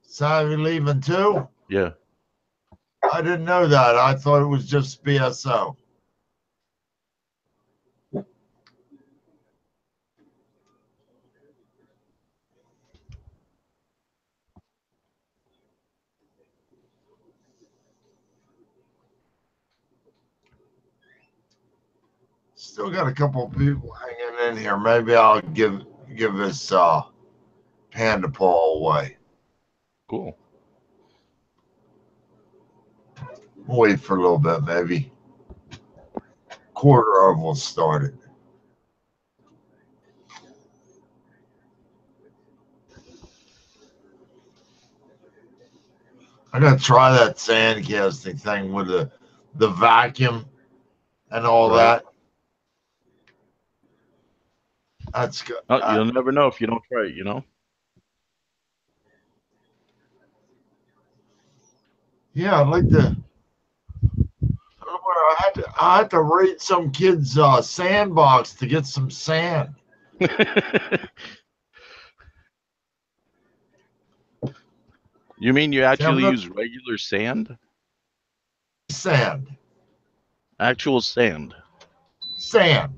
Savvy leaving too? Yeah. I didn't know that. I thought it was just BSO. Still got a couple of people hanging in here. Maybe I'll give this panda paw away. Cool. Wait for a little bit, maybe. Quarter of will start it. I'm gonna try that sand casting thing with the vacuum and all Right. that. That's good. Oh, you'll never know if you don't try it, you know? Yeah, I'd like to. I don't know where I had to raid some kid's sandbox to get some sand. You mean you See, I'm actually not use regular sand? sand. Actual sand. Sand.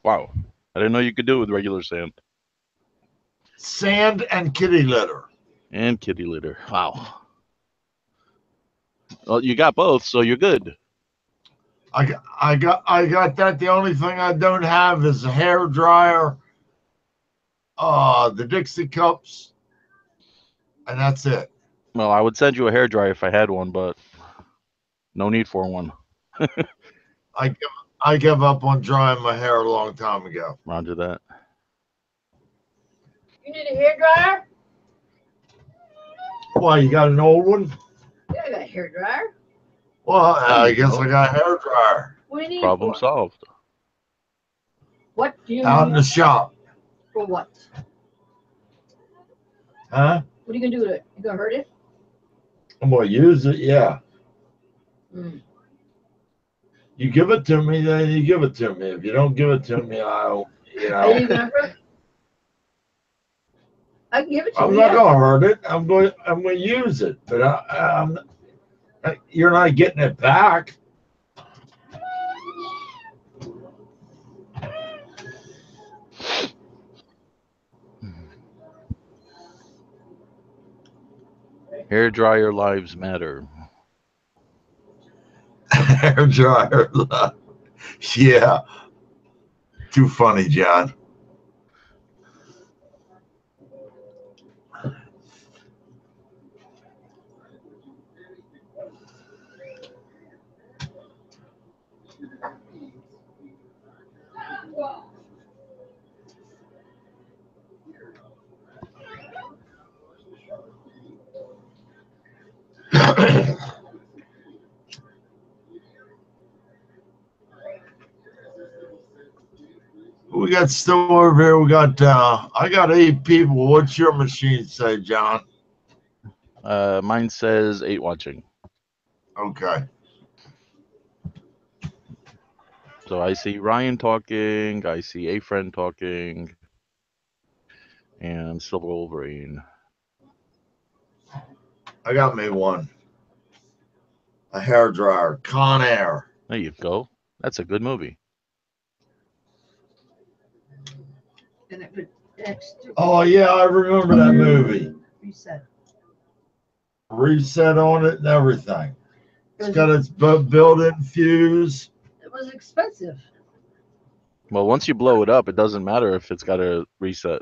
Wow. I didn't know you could do it with regular sand. Sand and kitty litter. And kitty litter. Wow. Well, you got both, so you're good. I got that. The only thing I don't have is a hair dryer, the Dixie cups, and that's it. Well, I would send you a hairdryer if I had one, but no need for one. I give I gave up on drying my hair a long time ago. Roger that. You need a hairdryer? Why, you got an old one? Yeah, I got a hairdryer. Well, There I you guess go. I got a hair dryer What do you need Problem for? solved. What do you out in need the shop. for what? Huh? What are you gonna do with it? You gonna hurt it? I'm gonna use it, yeah. Mm. You give it to me, then you give it to me. If you don't give it to me, I'll, Are you gonna hurt it? I can give it to I'm you. not Yeah. gonna hurt it. I'm going to use it, but you're not getting it back. Hair dryer lives matter. Hair dryer. Yeah. Too funny, John. We got still over here. We got I got 8 people. What's your machine say, John? Mine says 8 watching. Okay. So I see Ryan talking, I see a friend talking, and Silver Wolverine. I got me one. A hair dryer. Con Air. There you go. That's a good movie. And it put extra Oh yeah, I remember that movie. reset. Reset on it and everything. It's It got its built-in fuse. was expensive. Well, once you blow it up, it doesn't matter if it's got a reset.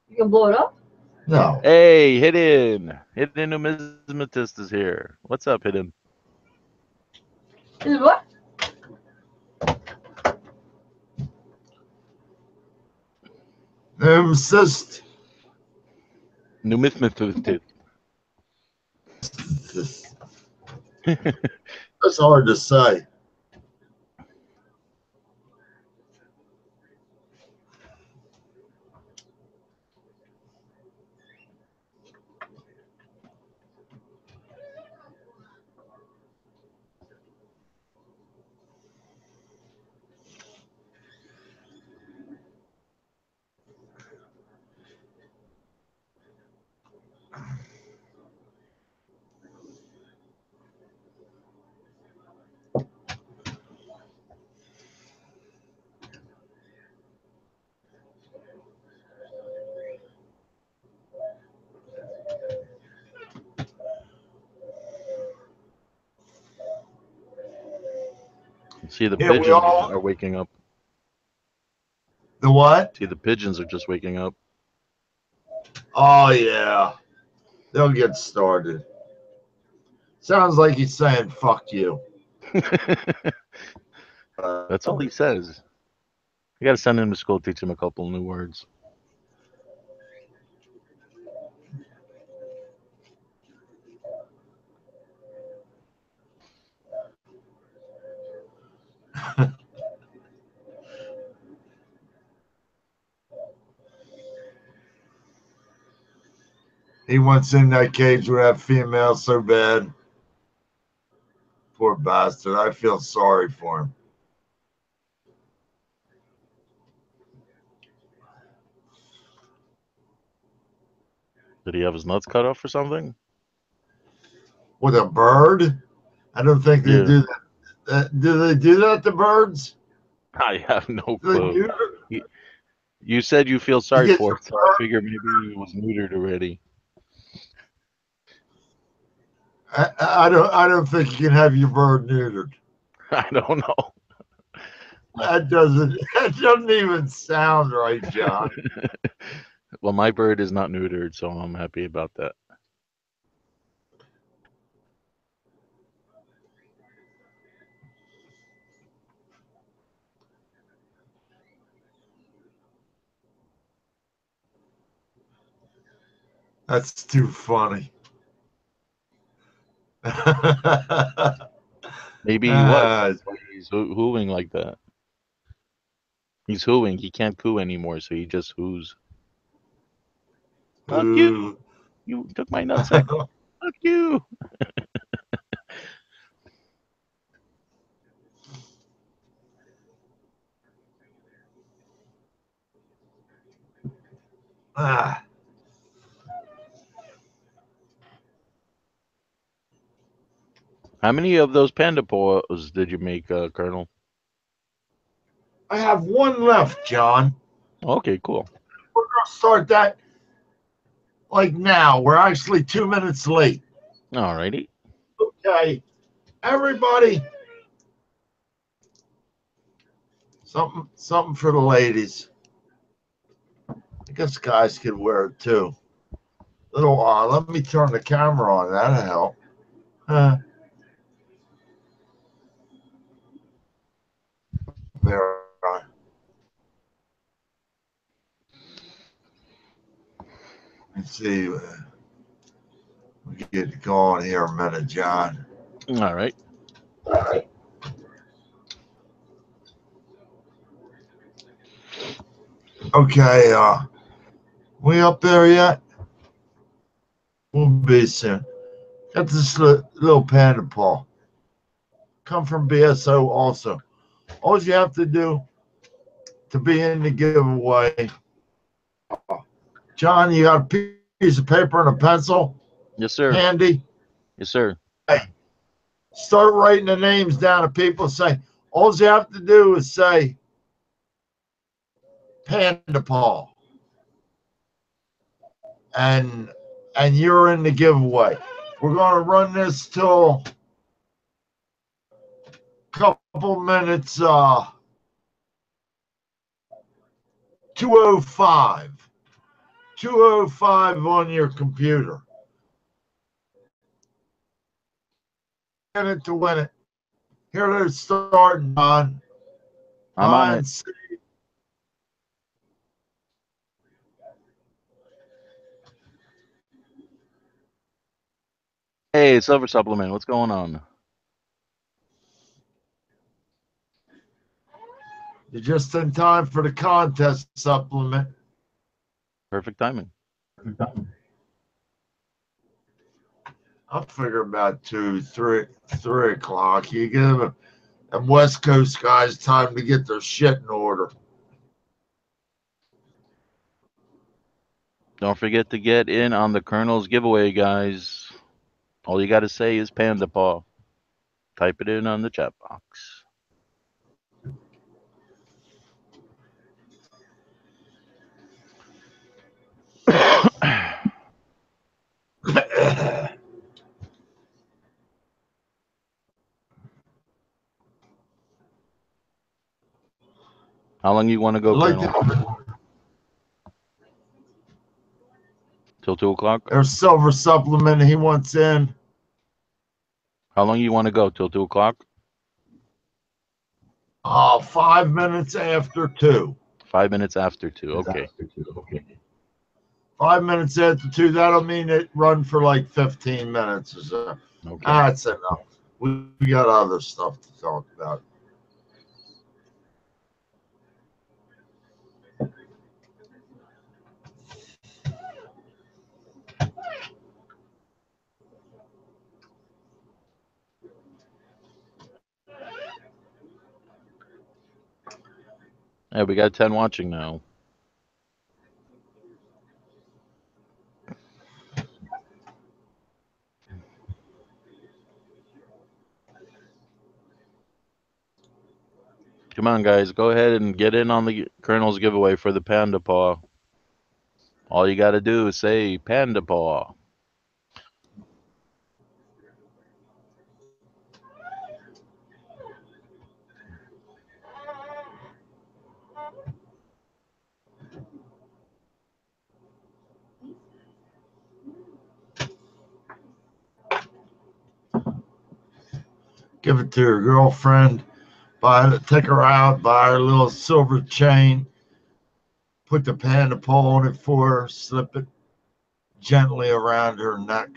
You can blow it up. No. Hey, Hidden! Hidden Numismatist is here. What's up, Hidden? Is it what? Insist. Numismatist. That's hard to say. See, the Yeah, we pigeons all. are waking up. The what? See, the pigeons are just waking up. Oh yeah, they'll get started. Sounds like he's saying "fuck you." That's all he says. I gotta send him to school, teach him a couple new words. He wants in that cage with that female so bad. Poor bastard. I feel sorry for him. Did he have his nuts cut off or something? With a bird? I don't think they Yeah. do that. Do they do that to birds? I have no Do they clue. do You said you feel You sorry get for your it, so I figured maybe it was neutered already. I don't think you can have your bird neutered. I don't know. That doesn't even sound right, John. Well, my bird is not neutered, so I'm happy about that. That's too funny. Maybe he was. That's why he's hooing like that. He's hooing. He can't coo anymore, so he just hoos. Fuck you! You took my nutsack. Fuck you! Ah. How many of those panda paws did you make, Colonel? I have one left, John. Okay, cool. We're gonna start that like now. We're actually 2 minutes late. Alrighty. Okay, everybody. Something for the ladies. I guess guys could wear it too. Little let me turn the camera on. That'll help. There. Let's see. We get going here a minute, John. All right. Okay. We up there yet? We'll be soon. Got this little panda paw. Come from BSO also. All you have to do to be in the giveaway, John, you got a piece of paper and a pencil? Yes, sir. Handy? Yes, sir. Hey, start writing the names down of people. Say, all you have to do is say panda paw. And you're in the giveaway. We're going to run this till a couple minutes, 2:05. 2:05 on your computer. Get it to win it. Here they're starting, Don. I'm on it. Hey, Silver Supplement, what's going on? You're just in time for the contest supplement. Perfect timing. I'll figure about 3 o'clock. You give them West Coast guys time to get their shit in order. Don't forget to get in on the Kernel's giveaway, guys. All you got to say is Panda Paw. Type it in on the chat box. How long you want to go, I'd like Colonel? Till 2 o'clock? there's silver supplement he wants in. How long you want to go? Till 2 o'clock? 5 minutes after 2. 5 minutes after 2. Okay. 5 minutes after 2. That'll mean it run for like 15 minutes or so. Okay. That's enough. We got other stuff to talk about. Yeah, we got 10 watching now. Come on, guys. Go ahead and get in on the Colonel's giveaway for the Panda Paw. All you got to do is say Panda Paw. Give it to your girlfriend. Take her out, buy her a little silver chain. Put the panda paw on it for her. Slip it gently around her neck.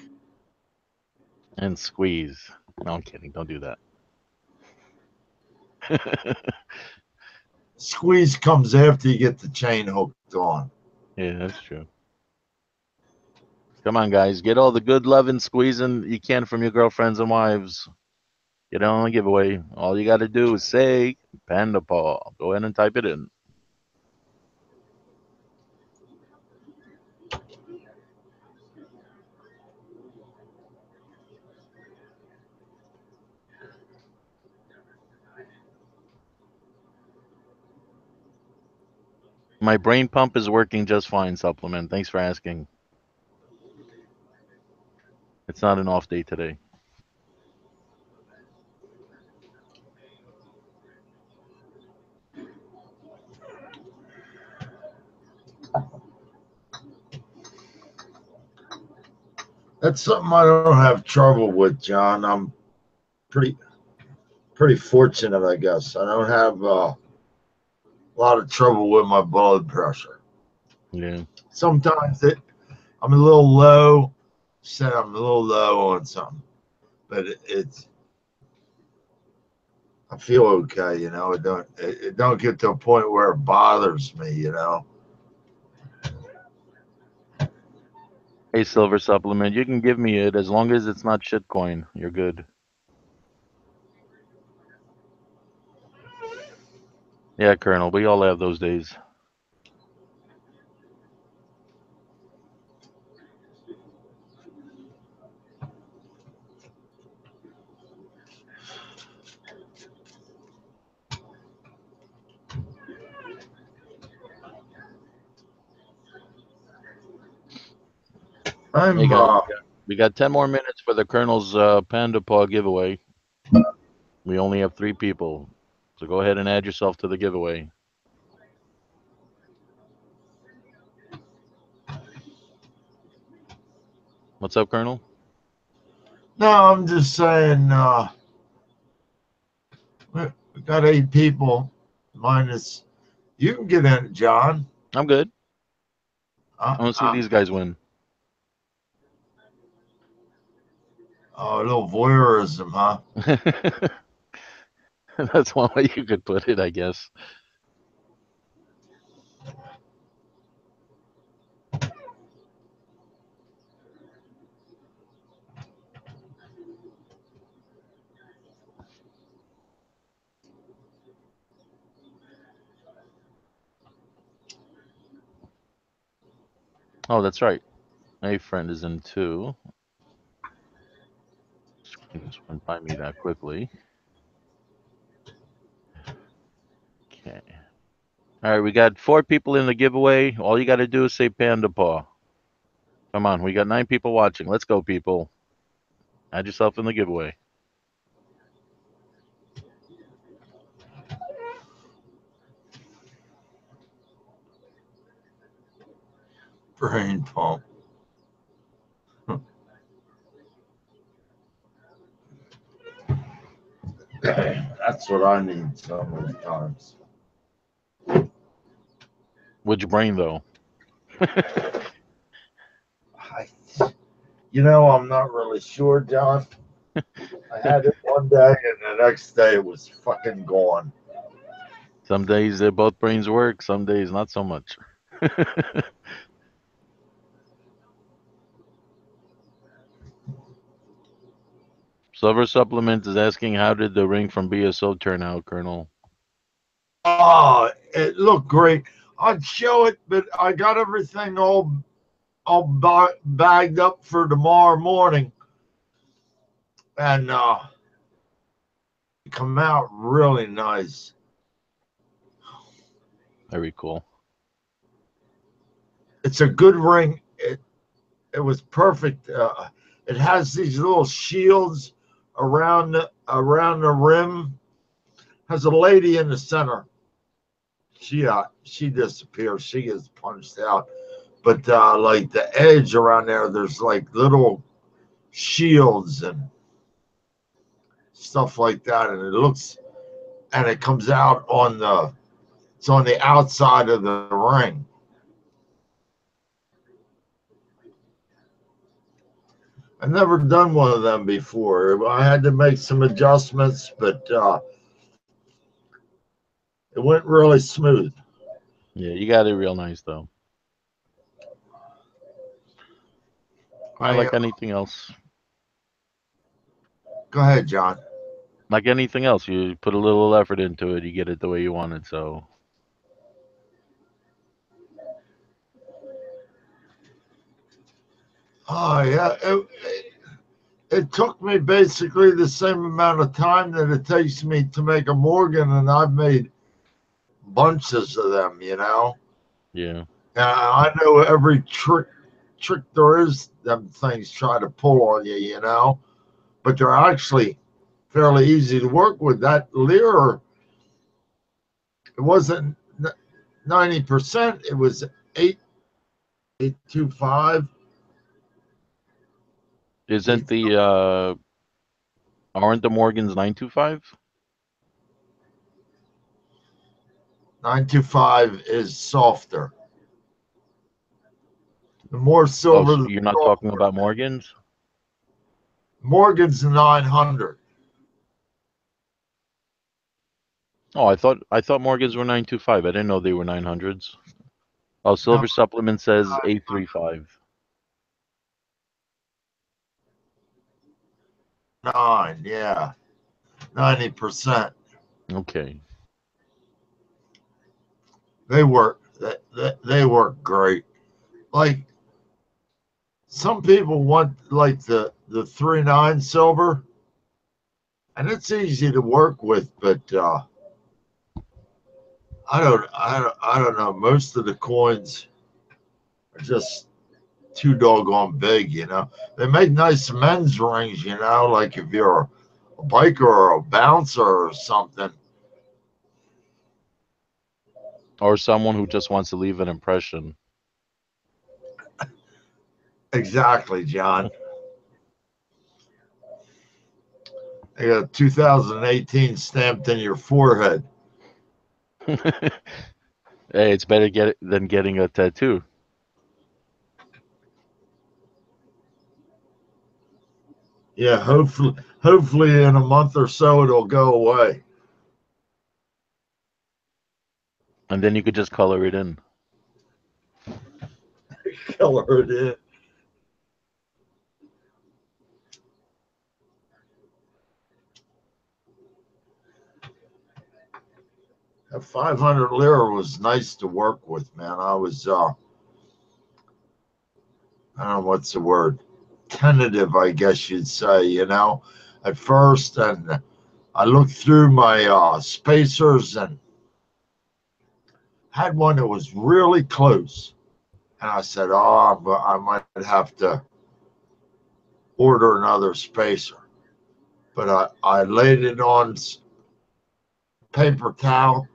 And squeeze. No, I'm kidding. Don't do that. Squeeze comes after you get the chain hooked on. Yeah, that's true. Come on, guys. Get all the good loving, squeezing you can from your girlfriends and wives. Get on the giveaway. All you got to do is say Panda Paw. Go ahead and type it in. My brain pump is working just fine, Supplement. Thanks for asking. It's not an off day today. That's something I don't have trouble with, John. I'm pretty fortunate, I guess. I don't have a lot of trouble with my blood pressure. Yeah. Sometimes I'm a little low. Said I'm a little low on something, but I feel okay. You know, it don't get to a point where it bothers me. You know. Hey, Silver Supplement, you can give me it as long as it's not shitcoin. You're good. Yeah, Colonel, we all have those days. Hey, guys, we got 10 more minutes for the Colonel's Panda Paw giveaway. We only have 3 people, so go ahead and add yourself to the giveaway. What's up, Colonel? No, I'm just saying. We got 8 people, minus. You can get in, John. I'm good. I want to see these guys win. Oh, a little voyeurism, huh? That's one way you could put it, I guess. Oh, that's right. A friend is in too. Screen just went by me that quickly. Okay. All right, we got 4 people in the giveaway. All you got to do is say Panda Paw. Come on, we got 9 people watching. Let's go, people. Add yourself in the giveaway. Brain pump. That's what I need so many times. Which brain though? I'm not really sure, John. I had it one day and the next day it was fucking gone. Some days they both brains work, some days not so much. Silver Supplement is asking, how did the ring from BSO turn out, Colonel? Oh, it looked great. I'd show it, but I got everything all bagged up for tomorrow morning, and it come out really nice. Very cool. It's a good ring. It was perfect. It has these little shields around the rim. Has a lady in the center. She disappears. She gets punched out. But like the edge around there's like little shields and stuff like that, and it comes out it's on the outside of the ring. I've never done one of them before. I had to make some adjustments, but it went really smooth. Yeah, you got it real nice though. Like anything else. Go ahead, John. Like anything else, you put a little effort into it, you get it the way you want it. So Oh yeah, it took me basically the same amount of time that it takes me to make a Morgan, and I've made bunches of them. yeah. I know every trick there is. Them things try to pull on you, but they're actually fairly easy to work with. That Lear, it wasn't 90%. It was 825. Isn't the aren't the Morgans 925? 925 is softer. The more silver, so you're not talking about Morgans? Morgan's 900. Oh, I thought Morgans were 925. I didn't know they were 900s. Oh, Silver Supplement says 835. 9, yeah. 90%. Okay. They work. They work great. Like some people want like the 3.9 silver, and it's easy to work with, but I don't know. Most of the coins are just too doggone big. They make nice men's rings. Like if you're a biker or a bouncer or something. Or someone who just wants to leave an impression. Exactly, John. I got 2018 stamped in your forehead. Hey, it's better than getting a tattoo. Yeah, hopefully in a month or so it'll go away. And then you could just color it in. Color it in. That 500 lira was nice to work with, man. I was I don't know what's the word, tentative, I guess you'd say, at first, and I looked through my spacers and had one that was really close, and I said, "Oh, I might have to order another spacer." But I laid it on paper towel,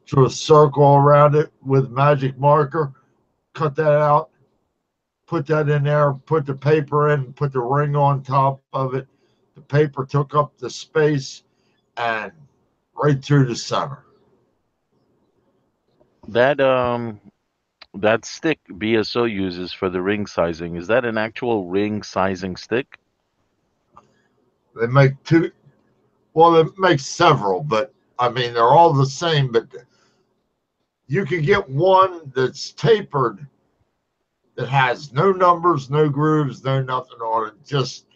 drew a circle around it with magic marker, cut that out, put that in there, put the paper in, put the ring on top of it. The paper took up the space and right through the center. That stick BSO uses for the ring sizing, is that an actual ring sizing stick? They make two, well, they make several, but I mean, they're all the same, but you can get one that's tapered that has no numbers, no grooves, no nothing on it, just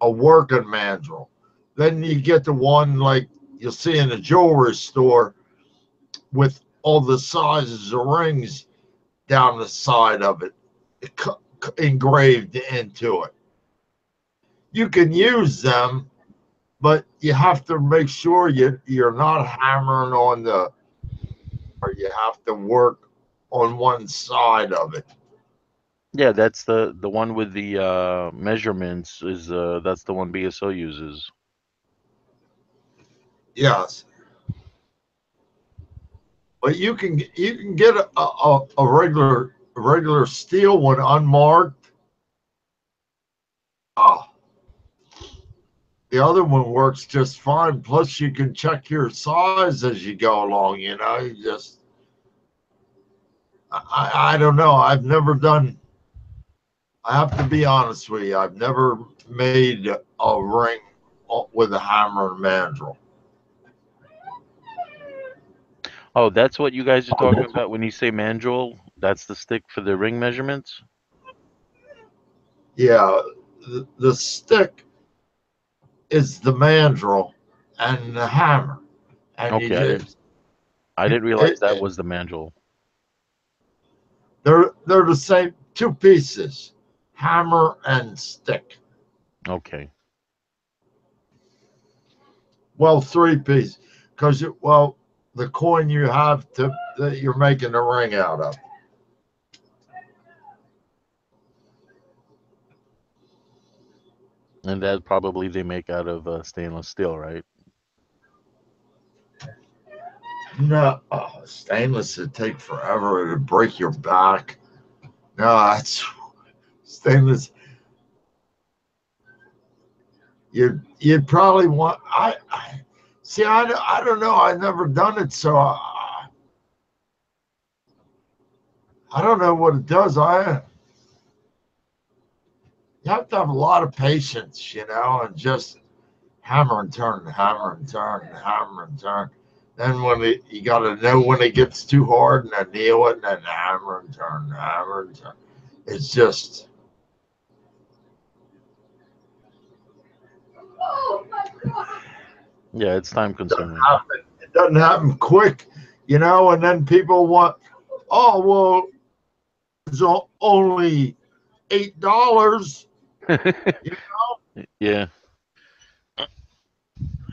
a working mandrel. Then you get the one like you'll see in a jewelry store with all the sizes of rings down the side of it, engraved into it. You can use them, but you have to make sure you're not hammering on or you have to work on one side of it. Yeah, that's the one with the measurements is that's the one BSO uses. Yes, but you can get a regular steel one unmarked. Uh, the other one works just fine. Plus, you can check your size as you go along. You know, you just I don't know. I've never done. I have to be honest with you. I've never made a ring with a hammer and mandrel. Oh, that's what you guys are talking about when you say mandrel? That's the stick for the ring measurements? Yeah, the stick is the mandrel and the hammer, and you Okay, just I didn't realize that it, was the mandrel. they're the same two pieces, hammer and stick. Okay. Well, three pieces, because well, the coin you have to that you're making a ring out of. And that probably they make out of stainless steel, right? No, stainless would take forever. It'd break your back. No, that's stainless. You'd probably want. I see. I don't know. I've never done it, so I don't know what it does. You have to have a lot of patience, you know, and just hammer and turn, hammer and turn, hammer and turn. Then you got to know when it gets too hard, and then kneel it, and then hammer and turn, hammer and turn. It's just. Yeah, it's time consuming. It doesn't happen quick, you know, and then people want, oh, well, it's only $8. You know? Yeah.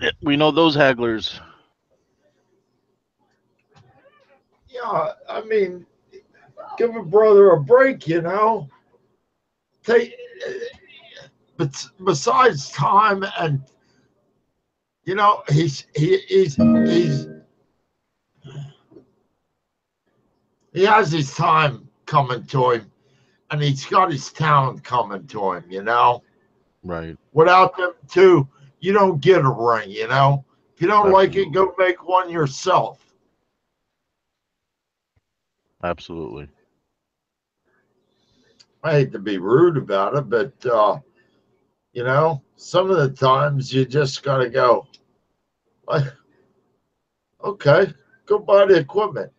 Yeah, we know those hagglers. Yeah, I mean, give a brother a break, you know. Take, but besides time and you know, he has his time coming to him, and he's got his talent coming to him, you know. Right. Without them two, you don't get a ring, you know. If you don't like it, Absolutely. go make one yourself. Absolutely. I hate to be rude about it, but you know, some of the times you just gotta go, like, okay, go buy the equipment.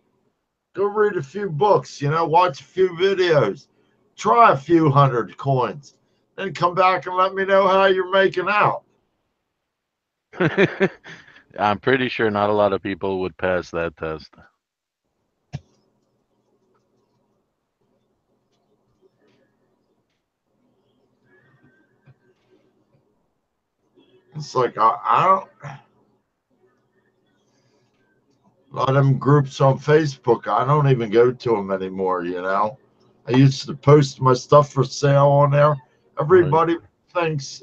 Go read a few books, you know, watch a few videos, try a few hundred coins, then come back and let me know how you're making out. I'm pretty sure not a lot of people would pass that test. It's like I don't. A lot of them groups on Facebook, I don't even go to them anymore, you know. I used to post my stuff for sale on there. Right. Everybody thinks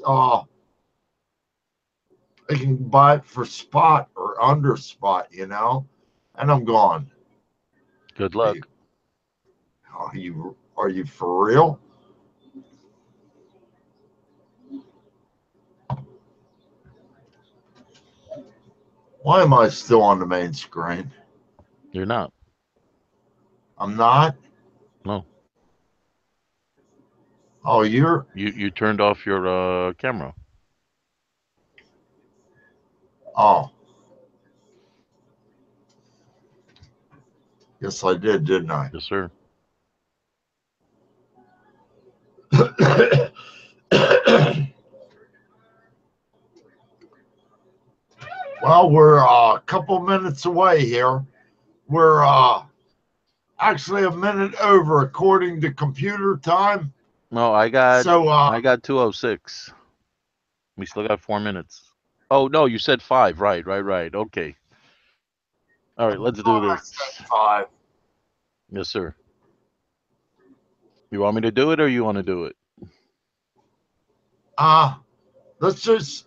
they can buy it for spot or under spot, you know. And I'm gone. Good Hey, luck. Are you for real? Why am I still on the main screen? You're not. I'm not? No. Oh, you're? You turned off your camera. Oh. Yes, I did, didn't I? Yes, sir. Well, we're a couple minutes away here. We're actually a minute over according to computer time. No, I got So I got 2:06. We still got 4 minutes. Oh no, you said 5. Right. Okay. All right, let's do this. 5. Yes, sir. You want me to do it or you want to do it? Let's just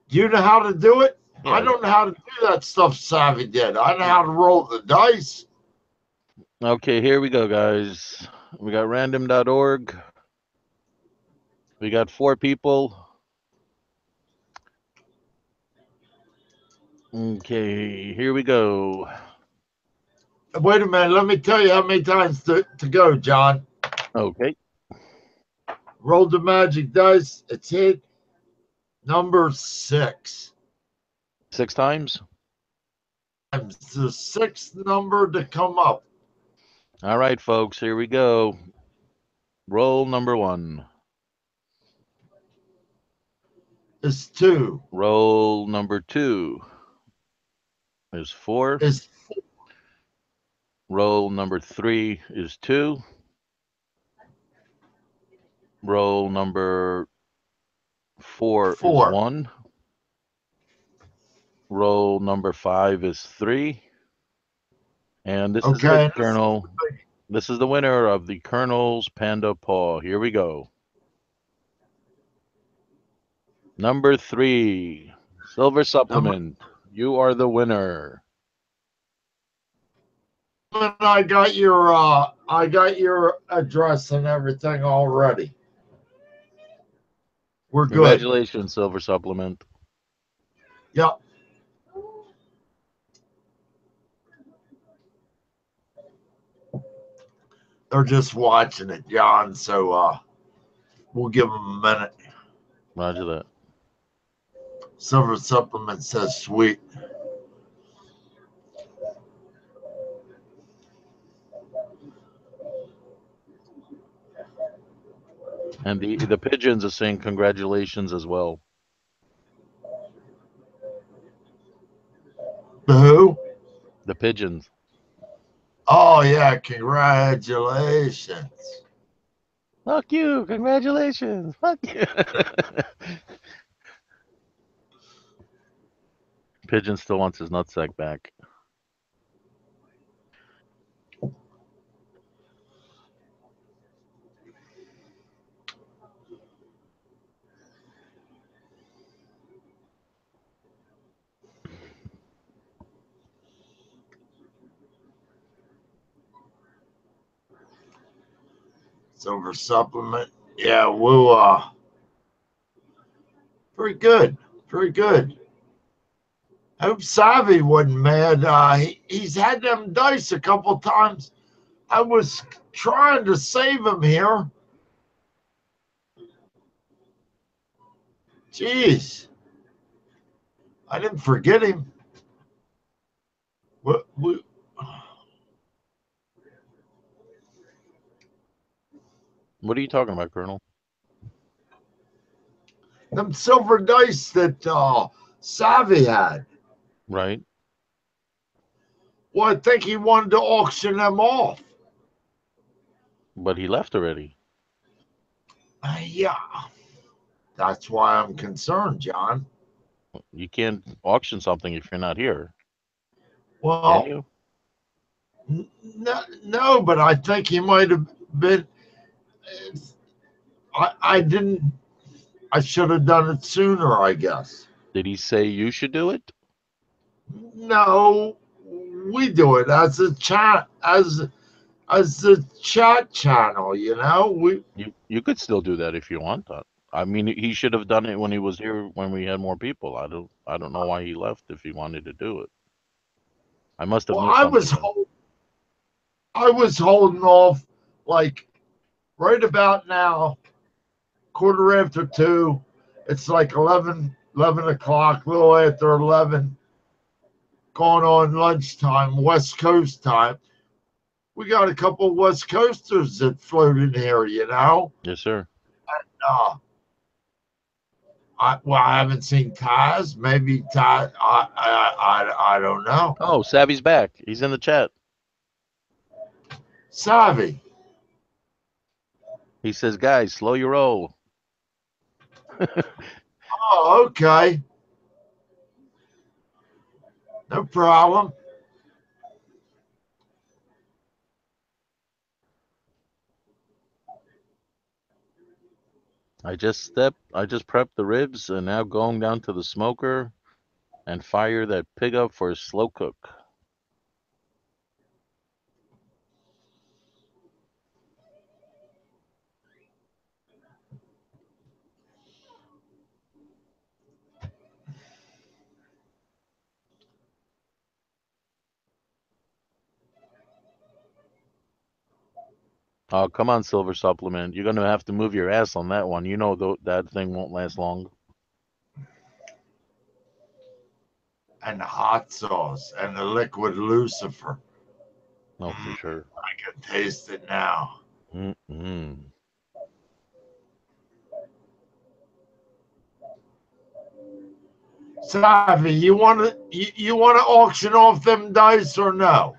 you know how to do it? Yeah. I don't know how to do that stuff Savvy did. I know how to roll the dice. Okay, here we go, guys. We got random.org. We got 4 people. Okay, here we go. Wait a minute, let me tell you how many times to go, John. Okay. Roll the magic dice. It's hit number 6. 6 times? It's the 6th number to come up. All right, folks, here we go. Roll number 1. It's 2. Roll number 2 is 4. It's Roll number 3 is 2. Roll number 4 is 1. Roll number 5 is 3. And this is it, Kernel. This is the winner of the Kernel's Panda Paw. Here we go. Number 3, Silver Supplement. You are the winner. I got your address and everything already. We're good. Congratulations, Silver Supplement. Yep. They're just watching it, John, so we'll give them a minute. Roger that. Silver Supplement says sweet. And the pigeons are saying congratulations as well. The who? The pigeons. Oh, yeah, congratulations. Fuck you, congratulations. Fuck you. Pigeon still wants his nutsack back. Silver Supplement. Yeah, we'll very good. Very good. I hope Savvy wasn't mad. He's had them dice a couple times. I was trying to save him here. Jeez. I didn't forget him. What What are you talking about, Colonel? them silver dice that Savvy had. Right. Well, I think he wanted to auction them off. But he left already. Yeah. That's why I'm concerned, John. You can't auction something if you're not here. Well, Can you? no, but I think he might have been. I should have done it sooner, I guess. Did he say you should do it? No, we do it as a chat, as as the chat channel. You know, You could still do that if you want that. I mean, he should have done it when he was here when we had more people. I don't know why he left if he wanted to do it. I must have well, missed something. I was holding off like right about now, 2:15. It's like 11 o'clock, a little after 11, going on lunchtime, West Coast time. We got a couple of West Coasters that float in here, you know. Yes, sir. Uh, I haven't seen Taz. Maybe Taz. I don't know. Oh, Savvy's back. He's in the chat. Savvy. He says, "Guys, slow your roll." Oh, okay. No problem. I just prepped the ribs and now going down to the smoker and fire that pig up for a slow cook. Oh, come on, Silver Supplement. You're going to have to move your ass on that one. You know that thing won't last long. And the hot sauce and the liquid Lucifer. No, for sure. I can taste it now. Mm-mm. Savvy, you want to auction off them dice or no?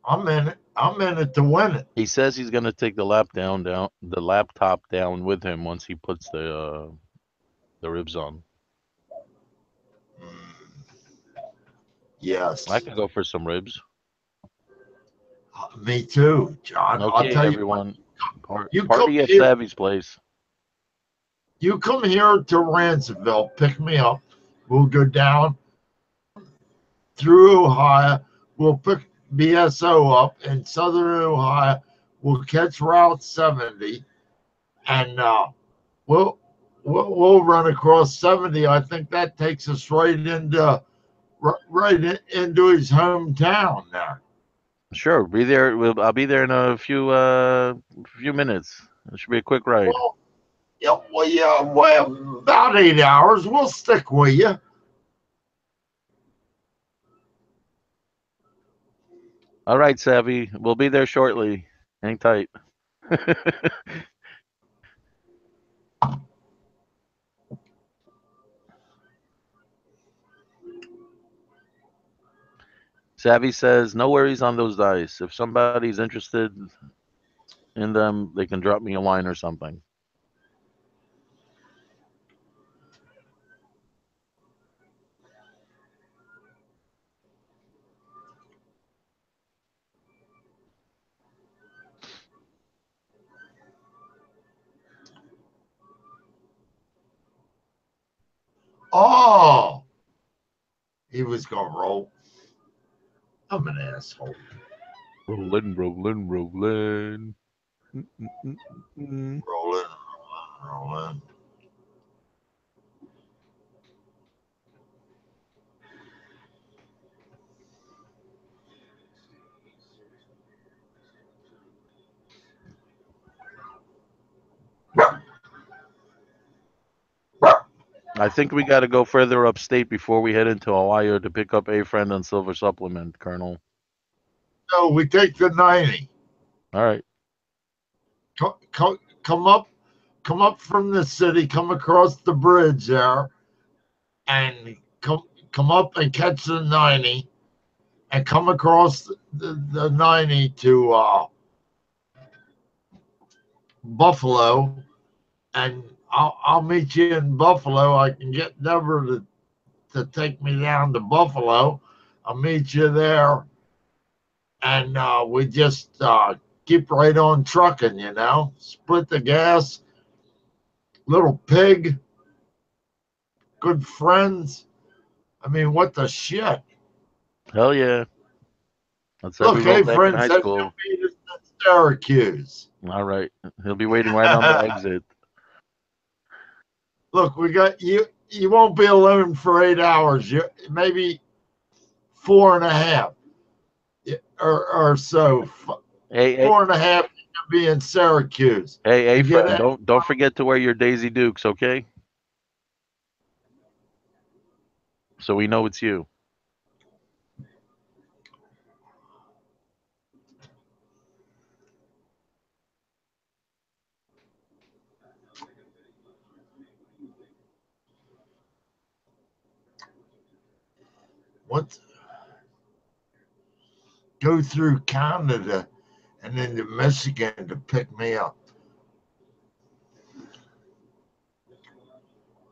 I'm in it. I'm in it to win it. He says he's going to take the laptop down with him once he puts the ribs on. Yes. I could go for some ribs. Me too, John. Okay, I'll tell everyone. you Party at here, Savvy's place. You come here to Ransomville, pick me up. We'll go down through Ohio. We'll pick BSO up in Southern Ohio. We'll catch Route 70, and we'll run across 70. I think that takes us right into his hometown there. Sure, be there. I'll be there in a few minutes. It should be a quick ride. Well, about 8 hours. We'll stick with you. All right, Savvy. We'll be there shortly. Hang tight. Savvy says, no worries on those dice. If somebody's interested in them, they can drop me a line or something. Oh, he was going to roll. I'm an asshole. Rolling. Rolling. I think we got to go further upstate before we head into Ohio to pick up a friend on Silver Supplement, Colonel. No, we take the 90. All right. Come up from the city, come across the bridge there, and come up and catch the 90, and come across the 90 to Buffalo, and I'll meet you in Buffalo. I can get Deborah to take me down to Buffalo. I'll meet you there, and we just keep right on trucking, you know. Split the gas. Little pig good friends. I mean, what the shit? Hell yeah. That's how we Look, rolled hey, back in friend high said school. you'll meet us in Syracuse. All right. He'll be waiting right on the exit. Look, we got you. You won't be alone for 8 hours. You maybe 4.5 or so. Hey, 4.5 you can be in Syracuse. hey, You get friend, it? don't forget to wear your Daisy Dukes, okay? So we know it's you. What? Go through Canada and into Michigan to pick me up.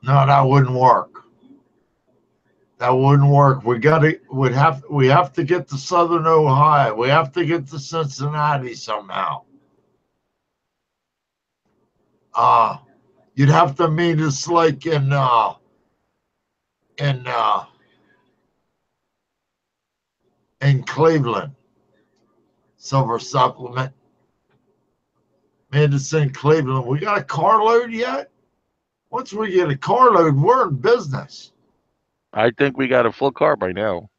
No, that wouldn't work. That wouldn't work. We have to get to Southern Ohio. We have to get to Cincinnati somehow. You'd have to meet us like in Cleveland. Silver Supplement. Meet us in Cleveland. We got a carload yet? Once we get a carload, we're in business. I think we got a full car by now.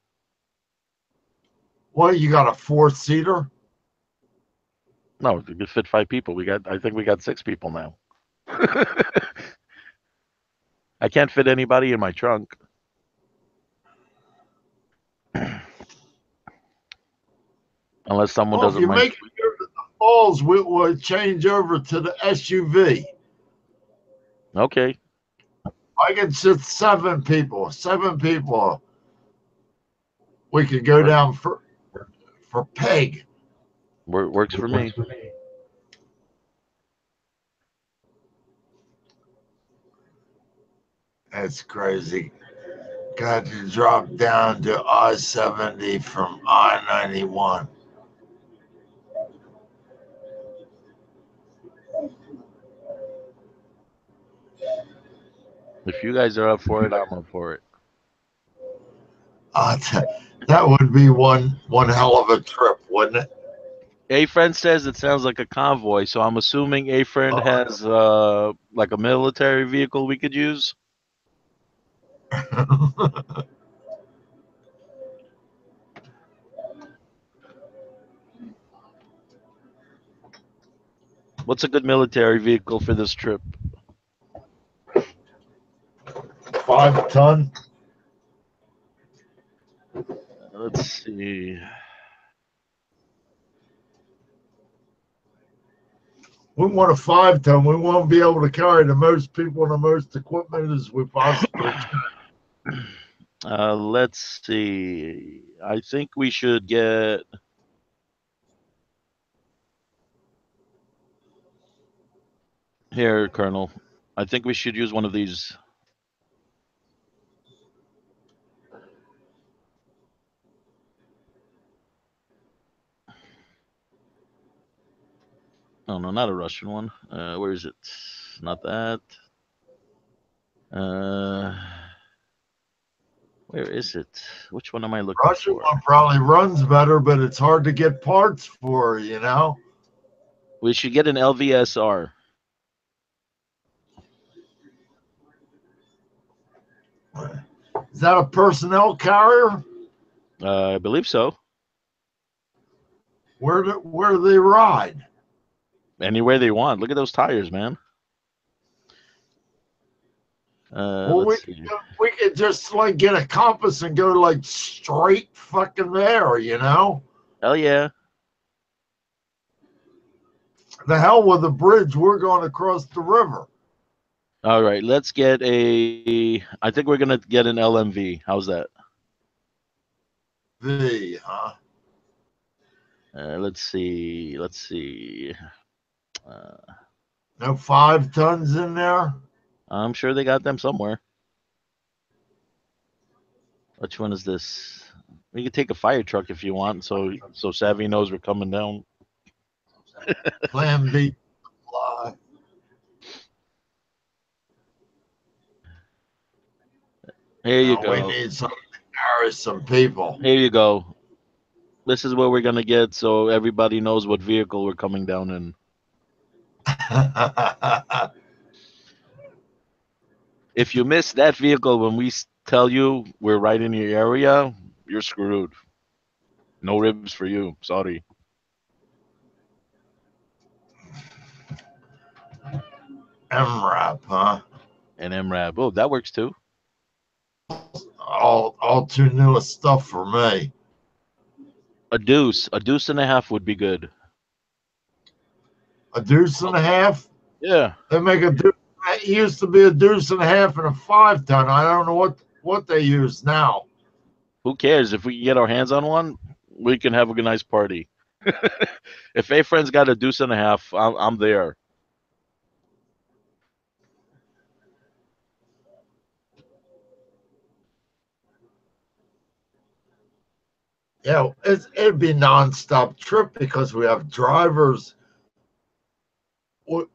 Well, you got a 4-seater? No, it could fit 5 people. I think we got 6 people now. I can't fit anybody in my trunk. Unless someone Well, if doesn't you mind. make it go to the falls, we'll change over to the SUV. Okay. I can sit 7 people. 7 people. We could go down for Peg. Works for me. That's crazy. Got to drop down to I-70 from I-91. If you guys are up for it, I'm up for it. That would be one hell of a trip, wouldn't it? A friend says it sounds like a convoy, so I'm assuming A friend has like a military vehicle we could use. What's a good military vehicle for this trip? 5-ton. Let's see. We want a 5-ton. We want to be able to carry the most people and the most equipment as we possibly can. Let's see. I think we should get. Here, Colonel. I think we should use one of these. Oh, no, not a Russian one. Where is it? Not that. Where is it? Which one am I looking Russian for? one probably runs better, but it's hard to get parts for, you know? We should get an LVSR. Is that a personnel carrier? I believe so. Where do they ride? Anywhere they want. Look at those tires, man. Well, Let's see. we could just like get a compass and go like straight fucking there, you know? Hell yeah. The hell with the bridge. We're going across the river. All right, let's get a. I think we're gonna get an LMV. How's that? Huh? Let's see. Let's see. No 5-tons in there? I'm sure they got them somewhere. Which one is this? We could take a fire truck if you want, so Savvy knows we're coming down. Plan B. Fly. Here you We go. need something to carry some people. Here you go. This is what we're gonna get, so everybody knows what vehicle we're coming down in. If you miss that vehicle when we tell you we're right in your area, you're screwed. No ribs for you. Sorry. MRAP, huh? And MRAB. Oh, that works too. All too new stuff for me. A deuce and a half would be good. A deuce and a half? Yeah. They make a deuce. It used to be a deuce and a half and a 5-ton. I don't know what they use now. Who cares? If we can get our hands on one, we can have a nice party. If a friend's got a deuce and a half, I'm there. Yeah, it'd be nonstop trip because we have drivers.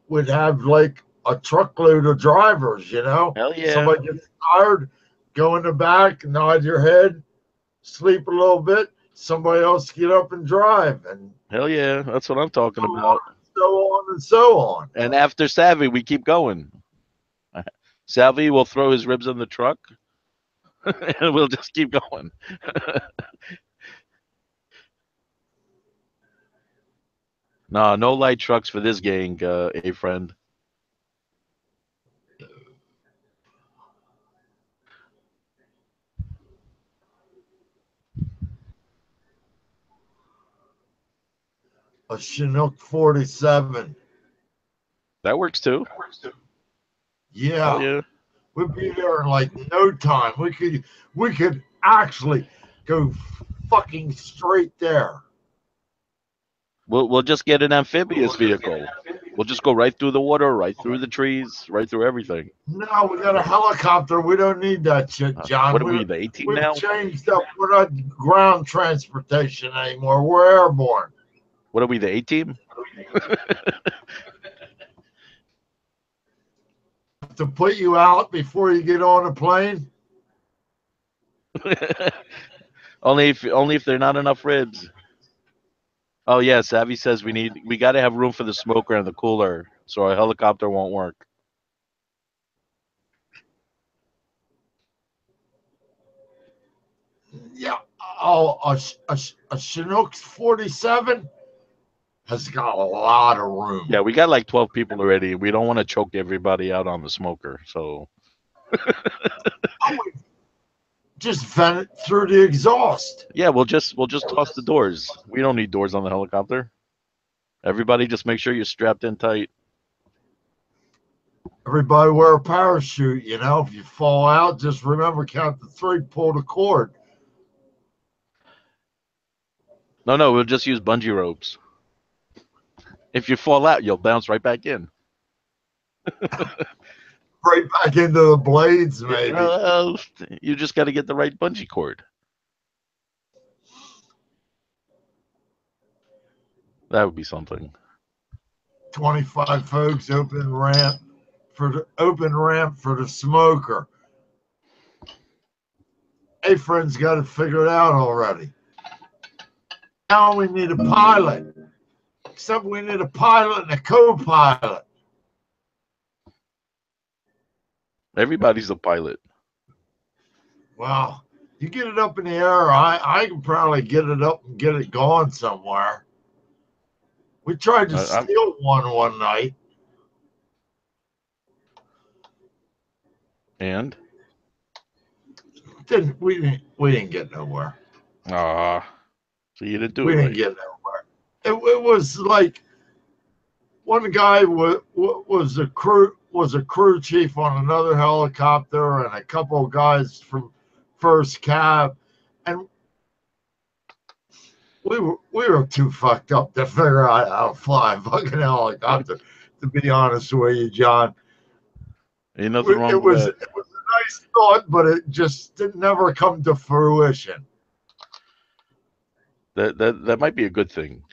We'd have like a truckload of drivers, you know? Hell yeah. Somebody gets tired, go in the back, nod your head, sleep a little bit. Somebody else get up and drive, and Hell yeah. That's what I'm talking about. so on and so on. And after Savvy, we keep going. Savvy will throw his ribs in the truck, and we'll just keep going. No light trucks for this gang, a friend. A Chinook 47. That works too. Yeah. Hell yeah. We'd be there in like no time. We could actually go fucking straight there. We'll just get an amphibious vehicle. We'll just go right through the water, right through the trees, right through everything. No, we got a helicopter. We don't need that shit, John. What are we, the 18 now? We've changed up. We're not ground transportation anymore. We're airborne. What are we, the 18? To put you out before you get on a plane? only if they're not enough ribs. Oh yeah, Savvy says we got to have room for the smoker and the cooler, so a helicopter won't work. Yeah. Oh, a Chinook 47 has got a lot of room. Yeah, we got like 12 people already. We don't want to choke everybody out on the smoker, so just vent it through the exhaust. yeah, we'll just toss the doors. We don't need doors on the helicopter. Everybody just make sure you're strapped in tight. Everybody wear a parachute, you know. If you fall out, just remember, count to 3, pull the cord. No, we'll just use bungee ropes. If you fall out, you'll bounce right back in. Right back into the blades, maybe. You just got to get the right bungee cord. That would be something. 25 folks, open ramp for the smoker. Hey, friends, got it figured out already. Now we need a pilot. Except we need a pilot and a co-pilot. Everybody's a pilot. Well, you get it up in the air, I can probably get it up and get it going somewhere. We tried to steal one night. And? We didn't get nowhere. So you didn't do we it didn't right. get nowhere. It was like one guy was a crew chief on another helicopter, and a couple of guys from first cab, and we were too fucked up to figure out how to fly a fucking helicopter. To be honest with you, John, Ain't nothing wrong with that. It was a nice thought, but it just didn't never come to fruition. That might be a good thing.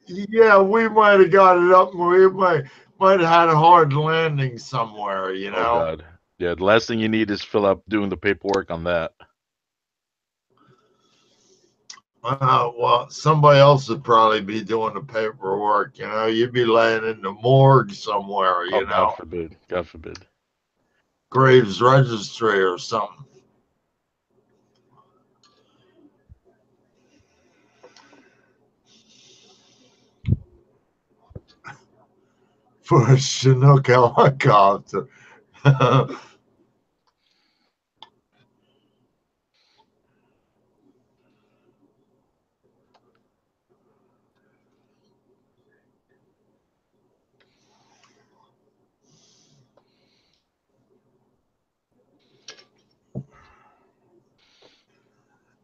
Yeah, we might have got it up, and we might have had a hard landing somewhere, you know. Oh God. Yeah, the last thing you need is fill up doing the paperwork on that. Well, somebody else would probably be doing the paperwork. You know, you'd be laying in the morgue somewhere. Oh, You God know, forbid. God forbid. Graves Registry or something. For a Chinook helicopter.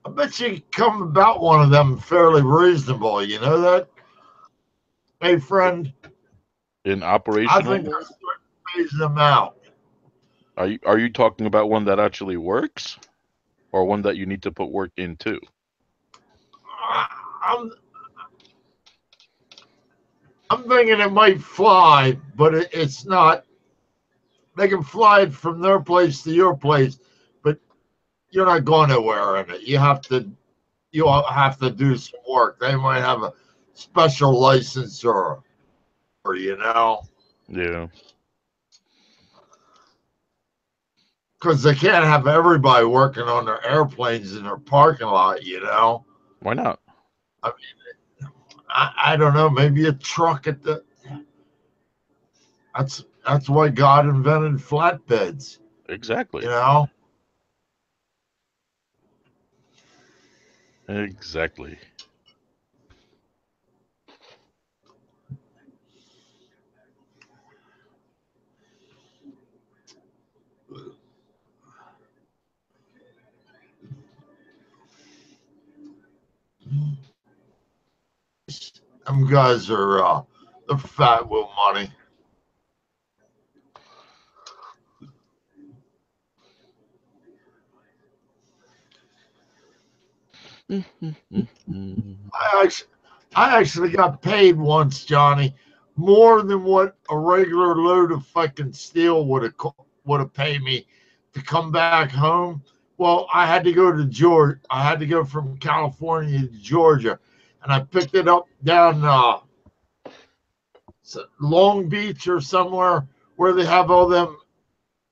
I bet you could come about one of them fairly reasonable. You know that? Hey, friend, In I operational think they're mode? starting to phase them out. Are you talking about one that actually works, or one that you need to put work into? I'm I'm thinking it might fly, but it's not. They can fly it from their place to your place, but you're not going nowhere in it. You have to do some work. They might have a special license or you know, Yeah. because they can't have everybody working on their airplanes in their parking lot. You know, Why not? I mean, I don't know. Maybe a truck at the. That's why God invented flatbeds. Exactly. You know. Exactly. Them guys are they're fat with money. I actually, I actually got paid once, Johnny, more than what a regular load of fucking steel would have paid me to come back home. Well, I had to go to Georgia. I had to go from California to Georgia, and I picked it up down Long Beach or somewhere where they have all them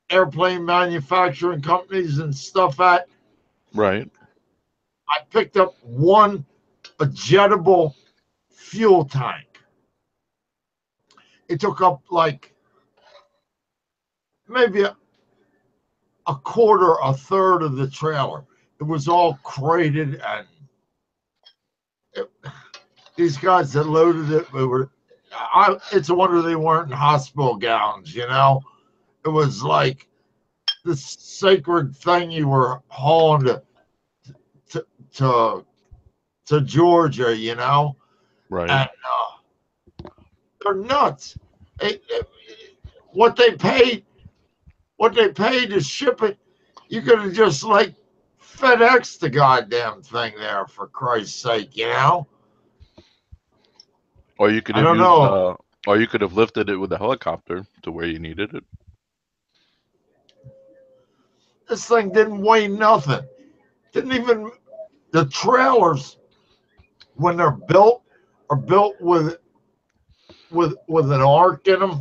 airplane manufacturing companies and stuff at. Right. I picked up one a jettable fuel tank. It took up like maybe a quarter, a third of the trailer. It was all crated, and it, these guys that loaded it, it's a wonder they weren't in hospital gowns, you know? It was like this sacred thing you were hauling to, to, to Georgia, you know? Right. And they're nuts. It, what they paid to ship it, you could have just like FedEx the goddamn thing there for Christ's sake, you know? Or you could I have don't used know. or you could have lifted it with a helicopter to where you needed it. This thing didn't weigh nothing. Didn't even the trailers when they're built are built with an arc in them,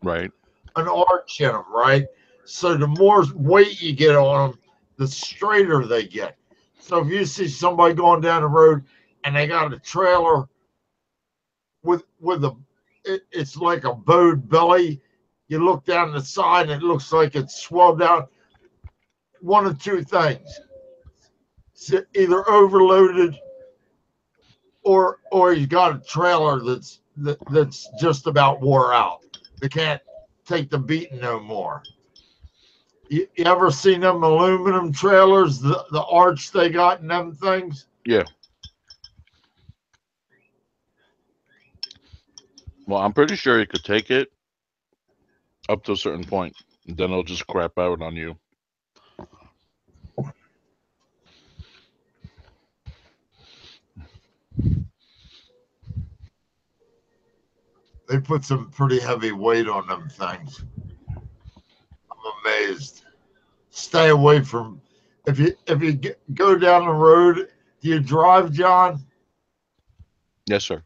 Right. an arch in them, right? So the more weight you get on them, the straighter they get. So if you see somebody going down the road and they got a trailer with it's like a bowed belly. You look down the side and it looks like it's swelled out. One of two things: it's either overloaded or he's got a trailer that's just about wore out. They can't take the beating no more. You ever seen them aluminum trailers, the arch they got in them things? Yeah. Well, I'm pretty sure you could take it up to a certain point, and then it'll just crap out on you. They put some pretty heavy weight on them things. I'm is stay away from. If you go down the road, do you drive, John? Yes, sir.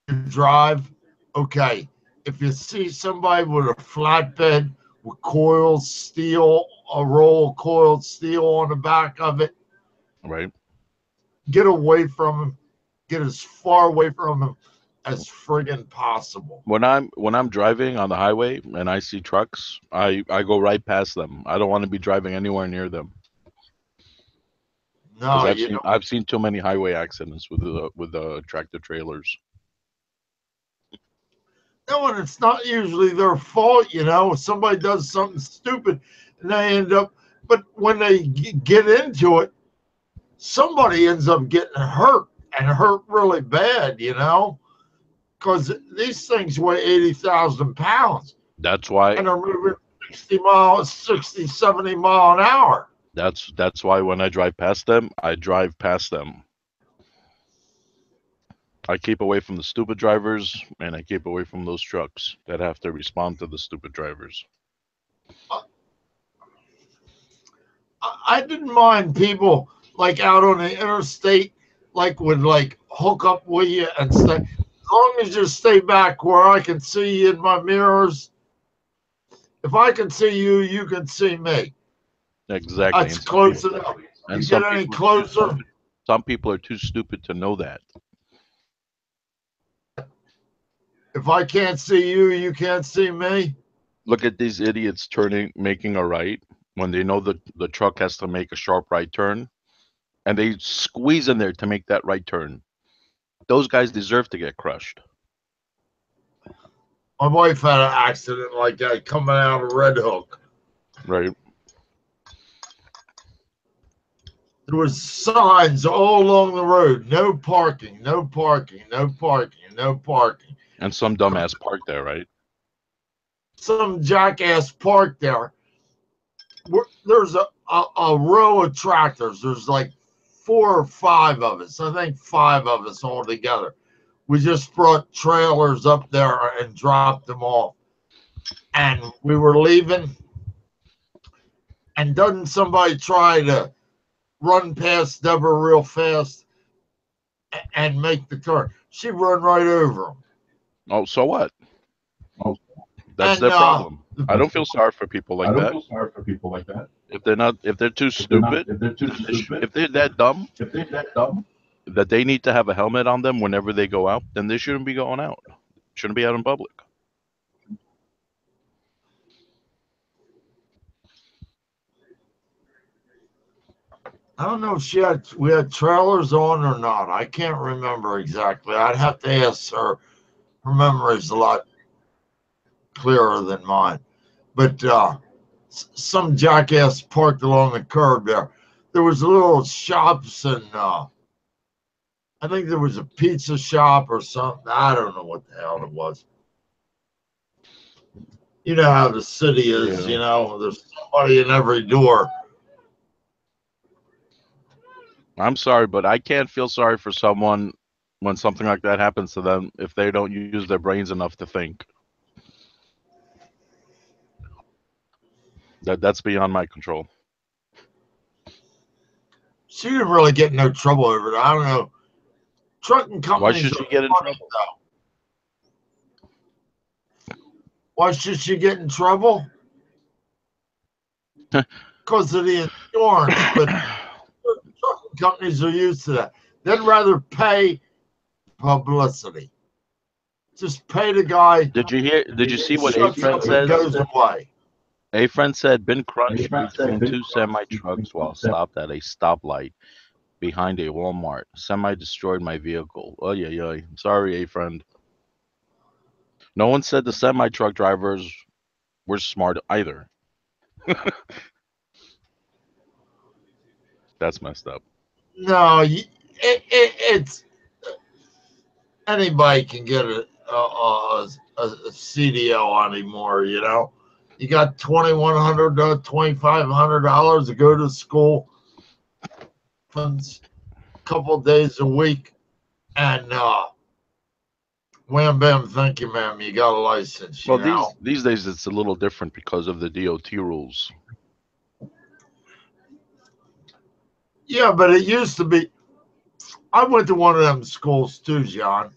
You drive. Okay. If you see somebody with a flatbed with coiled steel, a roll of coiled steel on the back of it, Right. get away from them. Get as far away from them as friggin' possible. When I'm driving on the highway and I see trucks, I go right past them. I don't want to be driving anywhere near them because No, you don't. I've seen too many highway accidents with the tractor trailers. No, and it's not usually their fault, you know. Somebody does something stupid and they end up, but when they get into it, somebody ends up getting hurt and hurt really bad, you know, because these things weigh 80,000 pounds That's why and they're moving 60, 70 mile an hour. that's why when I drive past them, I drive past them. I keep away from the stupid drivers and I keep away from those trucks that have to respond to the stupid drivers. I didn't mind people like out on the interstate, like would like hook up with you and stay. As long as you stay back where I can see you in my mirrors. If I can see you, you can see me. Exactly. That's close enough. And You some get any people are too closer? stupid. Some people are too stupid to know that. If I can't see you, you can't see me. Look at these idiots making a right when they know the truck has to make a sharp right turn, and they squeeze in there to make that right turn. Those guys deserve to get crushed. My wife had an accident like that coming out of Red Hook. Right. There was signs all along the road: no parking, no parking, no parking, no parking. And some dumbass parked there, right? Some jackass parked there. There's a row of tractors. There's like 4 or 5 of us. I think 5 of us all together. We just brought trailers up there and dropped them off. And we were leaving. And doesn't somebody try to run past Deborah real fast and make the turn? She run right over them. Oh, so what? That's And their problem. I don't feel sorry for people like that. If they're too stupid, if they're that dumb, that they need to have a helmet on them whenever they go out, then they shouldn't be going out. Shouldn't be out in public. I don't know if we had trailers on or not. I can't remember exactly. I'd have to ask her. Her memory's a lot clearer than mine. But some jackass parked along the curb there. There was little shops and I think there was a pizza shop or something. I don't know what the hell it was. You know how the city is, you know, there's somebody in every door. I'm sorry, but I can't feel sorry for someone when something like that happens to them if they don't use their brains enough to think. That's beyond my control. She didn't really get in no trouble over it. I don't know. Trucking companies. Why should she get in trouble? Why should she get in trouble? Because of the insurance, but trucking companies are used to that. They'd rather pay publicity. Just pay the guy. Did you see what A friend says? Goes away. A friend said, been crushed between 2 semi trucks while stopped at a stoplight behind a Walmart. Semi destroyed my vehicle. Oh yeah. Sorry, A friend. No one said the semi truck drivers were smart either. That's messed up. No, it's anybody can get a CDL anymore. You know, you got $2,100 to $2,500 to go to school, a couple days a week, and Wham bam, thank you, ma'am. You got a license, Well, you know. these days it's a little different because of the DOT rules. Yeah, but it used to be. I went to one of them schools too, John,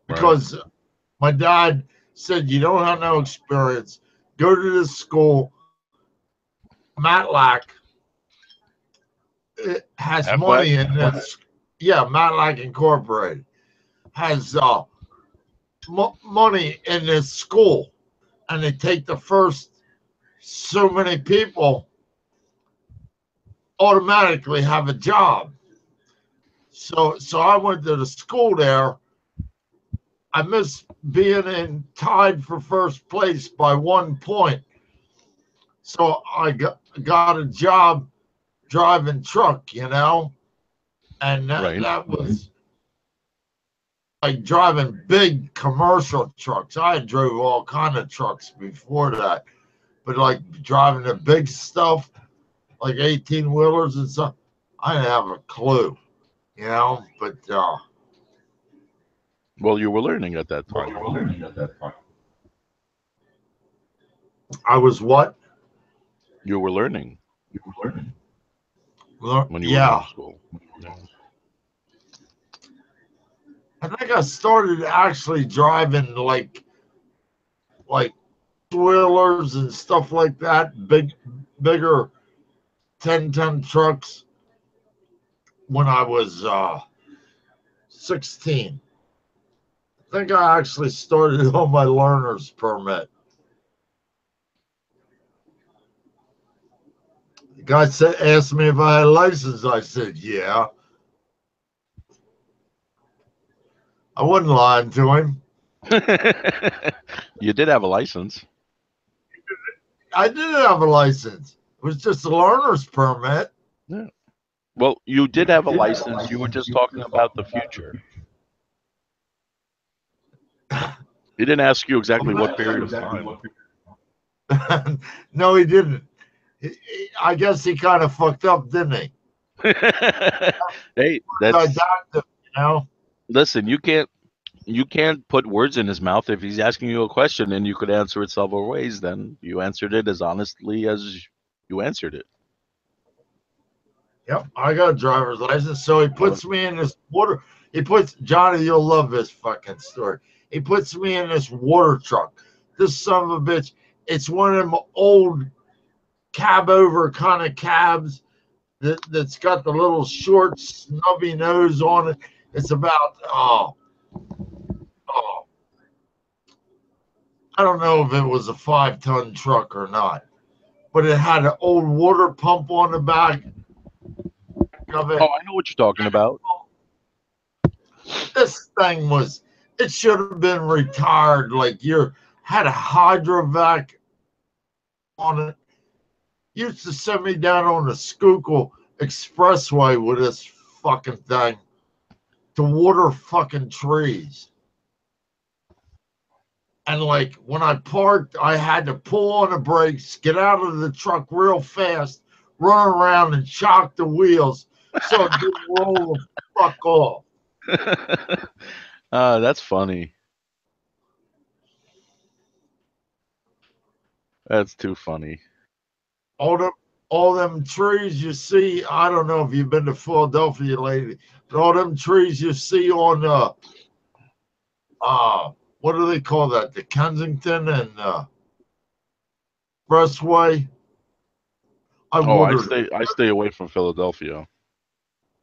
Right. because my dad said, you don't have no experience. Go to this school. Matlack, it has Aflac? money in this. Yeah, Matlack Incorporated has money in this school, and they take the first so many people automatically have a job. So I went to the school there. I missed being in tied for first place by 1 point. So I got a job driving truck, you know, and Right. that was like driving big commercial trucks. I drove all kind of trucks before that, but like driving the big stuff, like 18 wheelers and stuff, I didn't have a clue, you know. But Well, you were learning at that time. I was what? You were learning when you were Yeah, in school. Yeah. I think I started actually driving like wheelers and stuff like that, bigger 10-ton trucks when I was 16. I think I actually started on my learner's permit. The guy asked me if I had a license. I said, yeah. I wasn't lying to him. You did have a license. I didn't have a license. It was just a learner's permit. Yeah. Well, you did have a license. You were just talking about the future. He didn't ask you exactly what period of time. No, he didn't. I guess he kind of fucked up, didn't he? Hey, I that's docked him, you know? listen, you can't put words in his mouth. If he's asking you a question and you could answer it several ways, then you answered it as honestly as you answered it. Yep, I got a driver's license. So he puts me in this water. He puts Johnny, you'll love this fucking story. He puts me in this water truck. This son of a bitch. It's one of them old cab over kind of cabs that's got the little short snubby nose on it. It's about I don't know if it was a 5-ton truck or not, but it had an old water pump on the back of it. Oh, I know what you're talking about. This thing was, it should have been retired. Like had a hydrovac on it. Used to send me down on the Schuylkill Expressway with this fucking thing to water fucking trees. And like when I parked, I had to pull on the brakes, get out of the truck real fast, run around and shock the wheels so it didn't roll the fuck off. That's funny. That's too funny. All them trees you see, I don't know if you've been to Philadelphia lately, but all them trees you see on what do they call that? The Kensington and Expressway. I stay away from Philadelphia.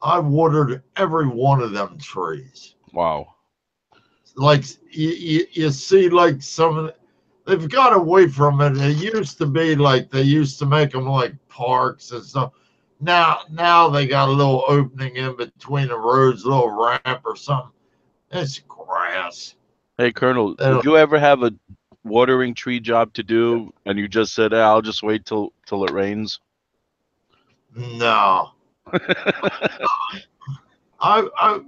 I watered every one of them trees. Wow. Like you see, like some of they've got away from it. It used to be like they used to make them like parks and stuff. Now they got a little opening in between the roads, a little ramp or something. It's grass. Hey, Colonel, did you ever have a watering tree job to do and you just said, I'll just wait till it rains? No. I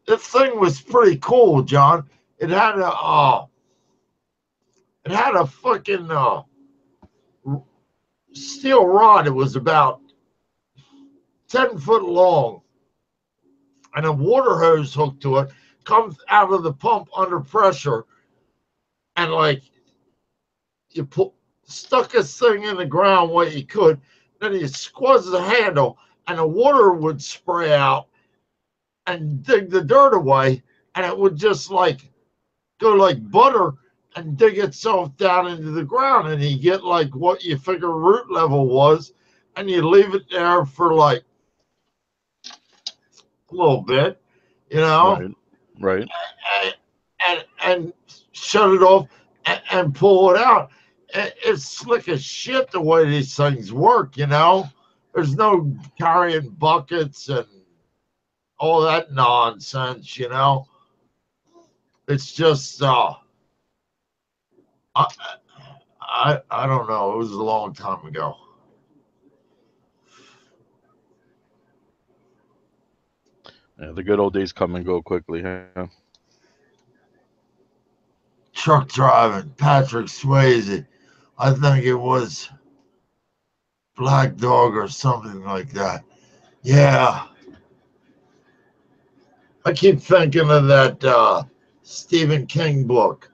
this thing was pretty cool, John. It had a fucking steel rod. It was about 10 foot long, and a water hose hooked to it comes out of the pump under pressure, and like you stuck this thing in the ground what you could, then you squeeze the handle, and the water would spray out and dig the dirt away, and it would just like go like butter and dig itself down into the ground, and you get like what you figure root level was, and you leave it there for like a little bit, you know, Right. and shut it off and pull it out. It's slick as shit the way these things work, you know. There's no carrying buckets and all that nonsense, you know. It's just I don't know. It was a long time ago. Yeah, the good old days come and go quickly. Huh? Truck driving, Patrick Swayze. I think it was Black Dog or something like that. Yeah. I keep thinking of that Stephen King book,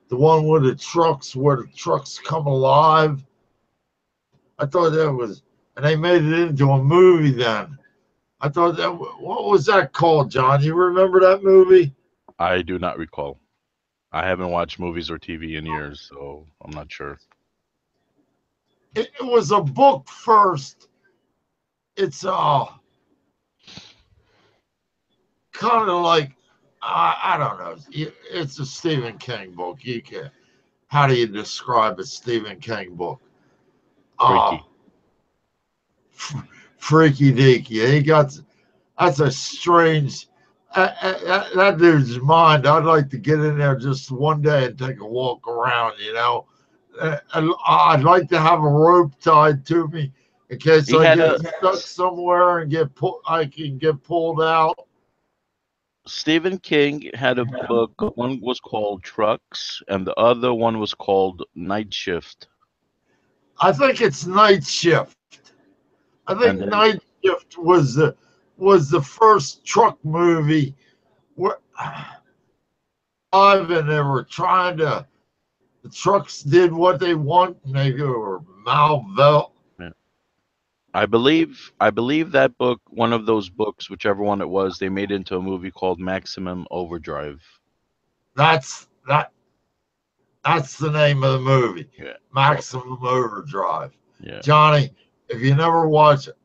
the one where the trucks come alive. I thought that was, and they made it into a movie then. I thought that, what was that called, John? You remember that movie? I do not recall. I haven't watched movies or TV in years, so I'm not sure. It was a book first. It's kind of like, I don't know. It's a Stephen King book. You can, how do you describe a Stephen King book? Freaky. Freaky deaky. He got, that's a strange, that dude's mind. I'd like to get in there just one day and take a walk around, you know. I'd like to have a rope tied to me in case He I had get stuck somewhere and I can get pulled out. Stephen King had a book. One was called Trucks, and the other one was called Night Shift. I think it's Night Shift. I think And then, Night Shift was the first truck movie where and they were trying to, the trucks did what they want and they were malvel. I believe that book, one of those books, whichever one it was, they made into a movie called Maximum Overdrive. That's the name of the movie. Yeah. Maximum Overdrive. Yeah. Johnny, if you never watch it,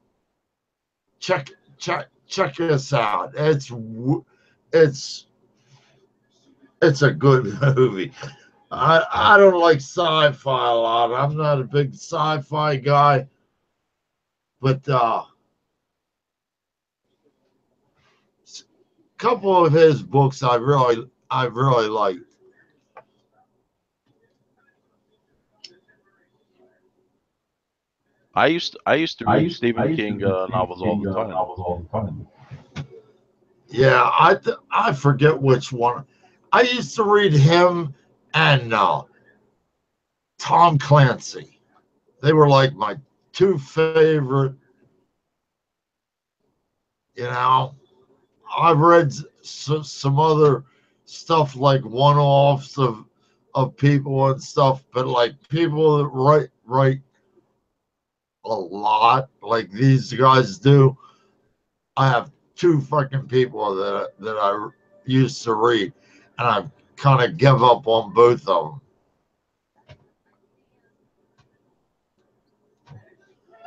check this out. It's a good movie. I don't like sci-fi a lot. I'm not a big sci-fi guy, but a couple of his books I really liked. I used to read Stephen King novels all the time. Yeah, I forget which one. I used to read him and Tom Clancy. They were like my two favorite. You know, I've read some other stuff like one-offs of people and stuff, but like people that write a lot like these guys do. I have two fucking people that I used to read, and I've kind of give up on both of them.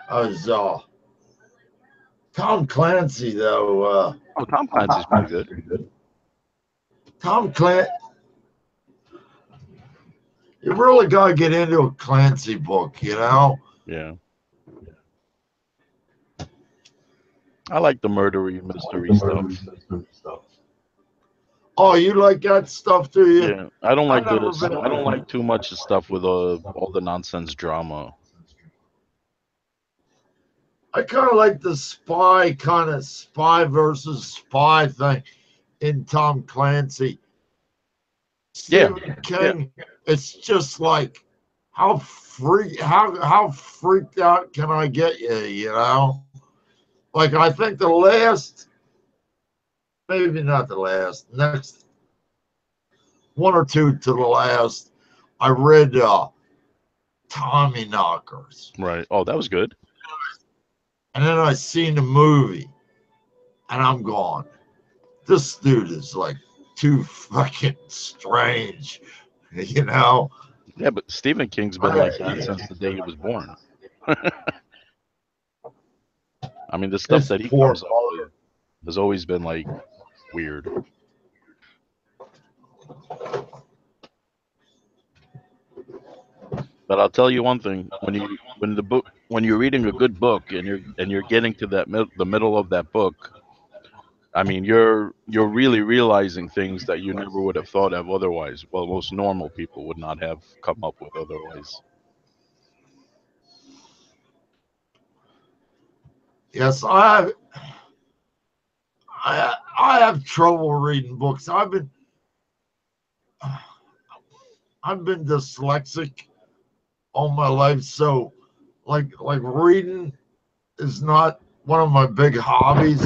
I was Tom Clancy though. Oh, Tom Clancy's pretty good. Tom Clancy, you really gotta get into a Clancy book, you know. Yeah. I like the murdery mystery stuff. Oh, you like that stuff, do you? Yeah, I don't like I've never this. been- I don't like too much stuff with all the nonsense drama. I kind of like the spy versus spy thing in Tom Clancy. Stephen King, it's just like how freaked out can I get you, you know? Like I think maybe not the last, one or two to the last. I read Tommy Knockers. Right. Oh, that was good. And then I seen the movie. And I'm gone. This dude is like too fucking strange, you know? Yeah, but Stephen King's been like that since the day he was born. I mean, the stuff His that he poor comes up with has always been like weird. But I'll tell you one thing: when you're reading a good book and you're getting to the middle of that book, I mean, you're really realizing things that you never would have thought of otherwise. Well, most normal people would not have come up with otherwise. Yes, I have trouble reading books. I've been dyslexic all my life, so like reading is not one of my big hobbies.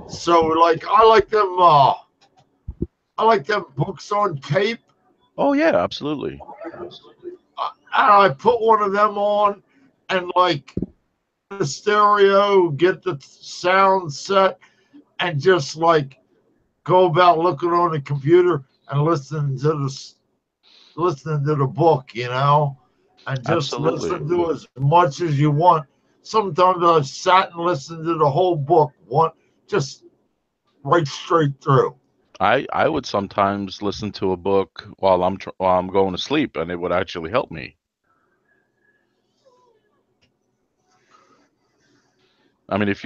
So like I like them books on tape. Oh yeah, absolutely. And I put one of them on and like the stereo, get the sound set, and just like go about looking on the computer and listening to the book, you know, and just Absolutely. listen to as much as you want. Sometimes I've sat and listened to the whole book, just right straight through. I would sometimes listen to a book while I'm going to sleep, and it would actually help me. I mean, if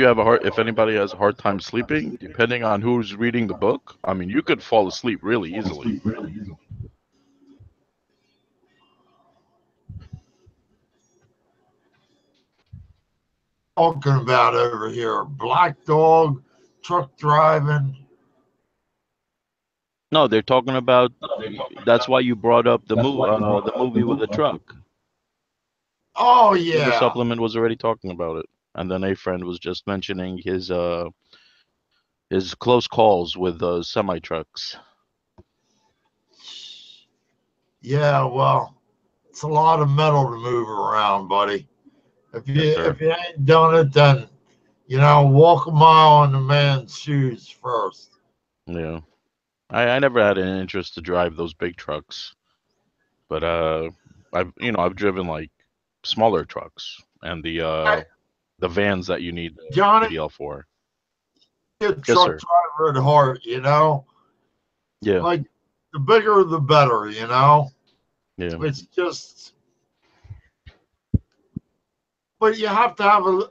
anybody has a hard time sleeping, depending on who's reading the book, I mean, you could fall asleep really easily. Talking about over here, Black Dog, truck driving. No, they're talking about. That's why you brought up the movie with the truck. Oh The yeah, supplement was already talking about it, and then a friend was just mentioning his close calls with semi trucks. yeah. Well, it's a lot of metal to move around, buddy. Yes, sir. If you ain't done it, then walk a mile in the man's shoes first. Yeah, I never had an interest to drive those big trucks, but I've driven like smaller trucks and the vans that you need Johnny, PDL for. you're a Yes, truck sir. driver at heart, Yeah, Like the bigger the better, yeah. It's just, but you have to have a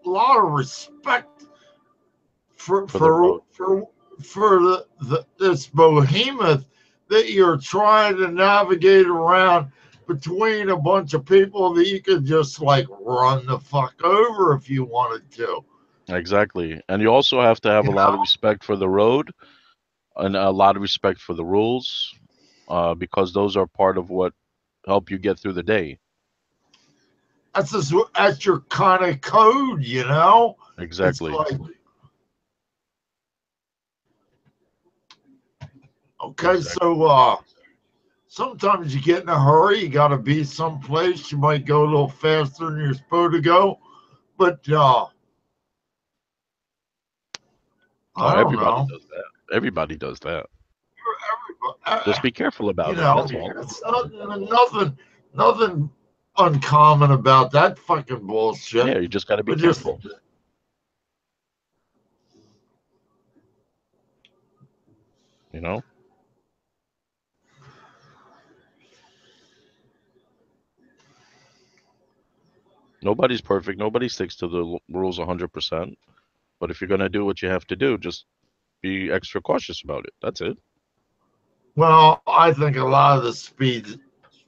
lot of respect for For the road. this behemoth that you're trying to navigate around between a bunch of people that you could just like run the fuck over if you wanted to. Exactly. And you also have to have You a lot know, of respect for the road and a lot of respect for the rules, because those are part of what help you get through the day. that's your kind of code, It's Exactly. like, okay, Exactly. so sometimes you get in a hurry, you got to be someplace, you might go a little faster than you're supposed to go, but Oh, I don't everybody know. does that. Everybody does that. Uh, Just be careful about it. That's all. it's nothing uncommon about that fucking bullshit. Yeah, you just got to be But just careful. You know, nobody's perfect. Nobody sticks to the rules 100%. But if you're gonna do what you have to do, just be extra cautious about it. That's it. well, I think a lot of the speed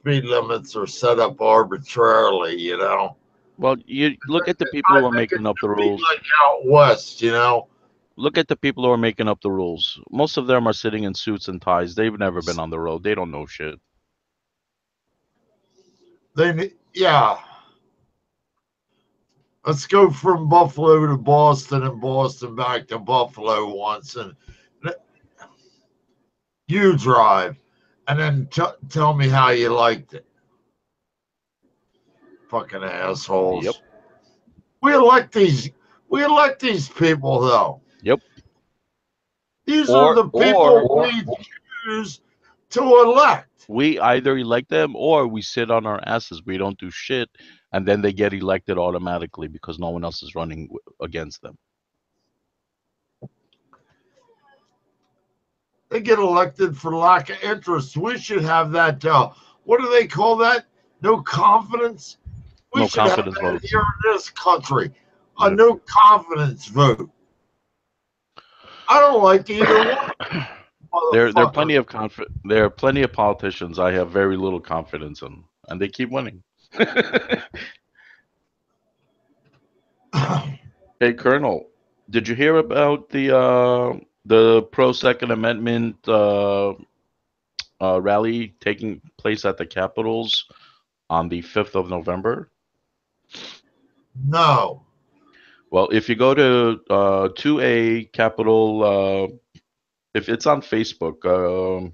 limits are set up arbitrarily. Well, you look at the people I who are think it making up the should be rules. like out west. Look at the people who are making up the rules. Most of them are sitting in suits and ties. They've never been on the road. They don't know shit. Yeah. Let's go from Buffalo to Boston and Boston back to Buffalo once, and you drive, and then tell me how you liked it. Fucking assholes. Yep. We elect these people, though. Yep. These are the people we choose to elect. We either elect them or we sit on our asses. We don't do shit, and then they get elected automatically because no one else is running against them. They get elected for lack of interest. We should have that. What do they call that? No confidence. We No should have confidence that votes. here in this country. A Yep. no confidence vote. I don't like either one. There are plenty of there are plenty of politicians I have very little confidence in, and they keep winning. Hey, Colonel, did you hear about the pro Second Amendment rally taking place at the Capitals on the 5th of November? No. Well, if you go to 2A Capitol, if it's on Facebook,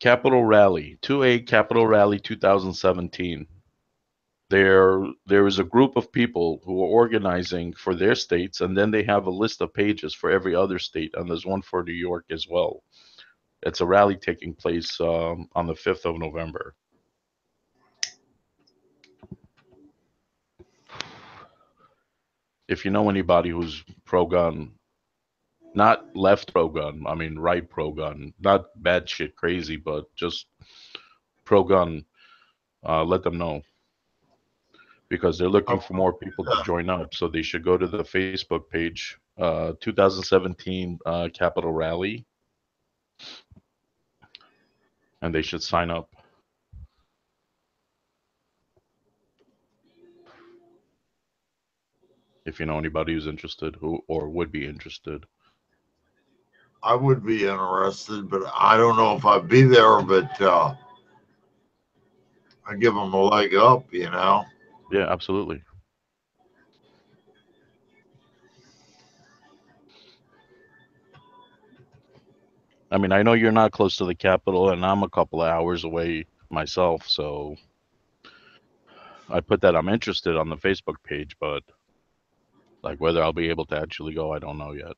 Capitol Rally, 2A Capitol Rally 2017. There is a group of people who are organizing for their states, and then they have a list of pages for every other state, and there's one for New York as well. It's a rally taking place on the 5th of November. If you know anybody who's pro-gun, not left pro-gun, I mean right pro-gun, not bad shit crazy, but just pro-gun, let them know. Because they're looking for more people to join up. So they should go to the Facebook page, 2017 Capitol Rally, and they should sign up. If you know anybody who's interested, or would be interested. I would be interested, but I don't know if I'd be there, but I give them a leg up, you know? Yeah, absolutely. I mean, I know you're not close to the Capitol, and I'm a couple of hours away myself, so I put that I'm interested on the Facebook page, but like whether I'll be able to actually go, I don't know yet.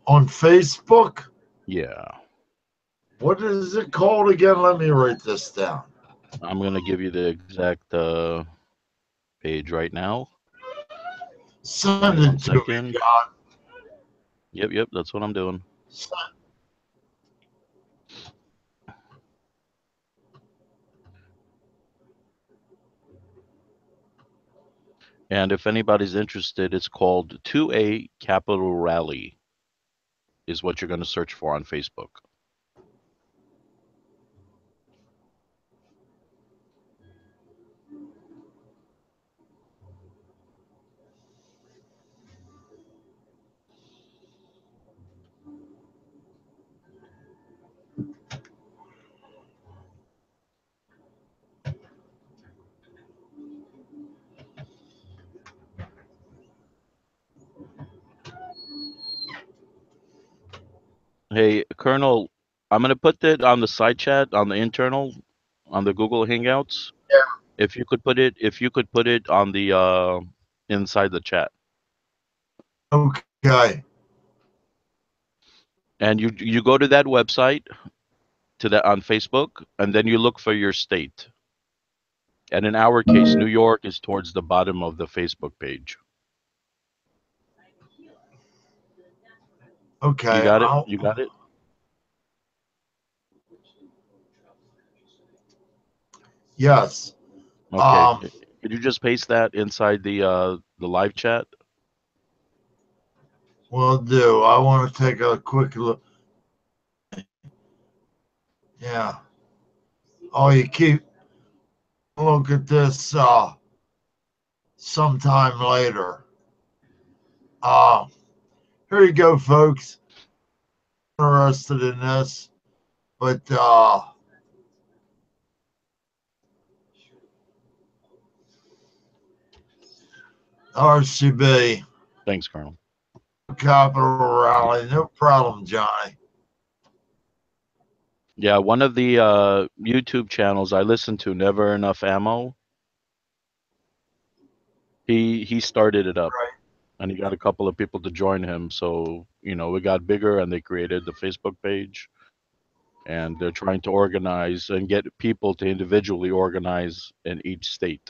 On Facebook? Yeah. What is it called again? Let me write this down. I'm going to give you the exact page right now. Send it to me, John. Yep, that's what I'm doing. And if anybody's interested, it's called 2A Capitol Rally is what you're going to search for on Facebook. Hey, Colonel, I'm going to put that on the side chat, on the internal, on the Google Hangouts. Yeah. If you could put it on the inside the chat. Okay. And you go to that website, to that on Facebook, and then you look for your state. And in our case, New York is towards the bottom of the Facebook page. Okay. You got it? You got it? Yes. Okay. Could you just paste that inside the live chat? Will do. I want to take a quick look. Yeah. Oh, you keep look at this sometime later. Here you go, folks. Interested in this, but RCB. Thanks, Colonel. Capitol Rally. No problem, Johnny. Yeah, one of the YouTube channels I listen to, Never Enough Ammo. He started it up, Right. and he got a couple of people to join him. So it got bigger, and they created the Facebook page, and they're trying to organize and get people to individually organize in each state.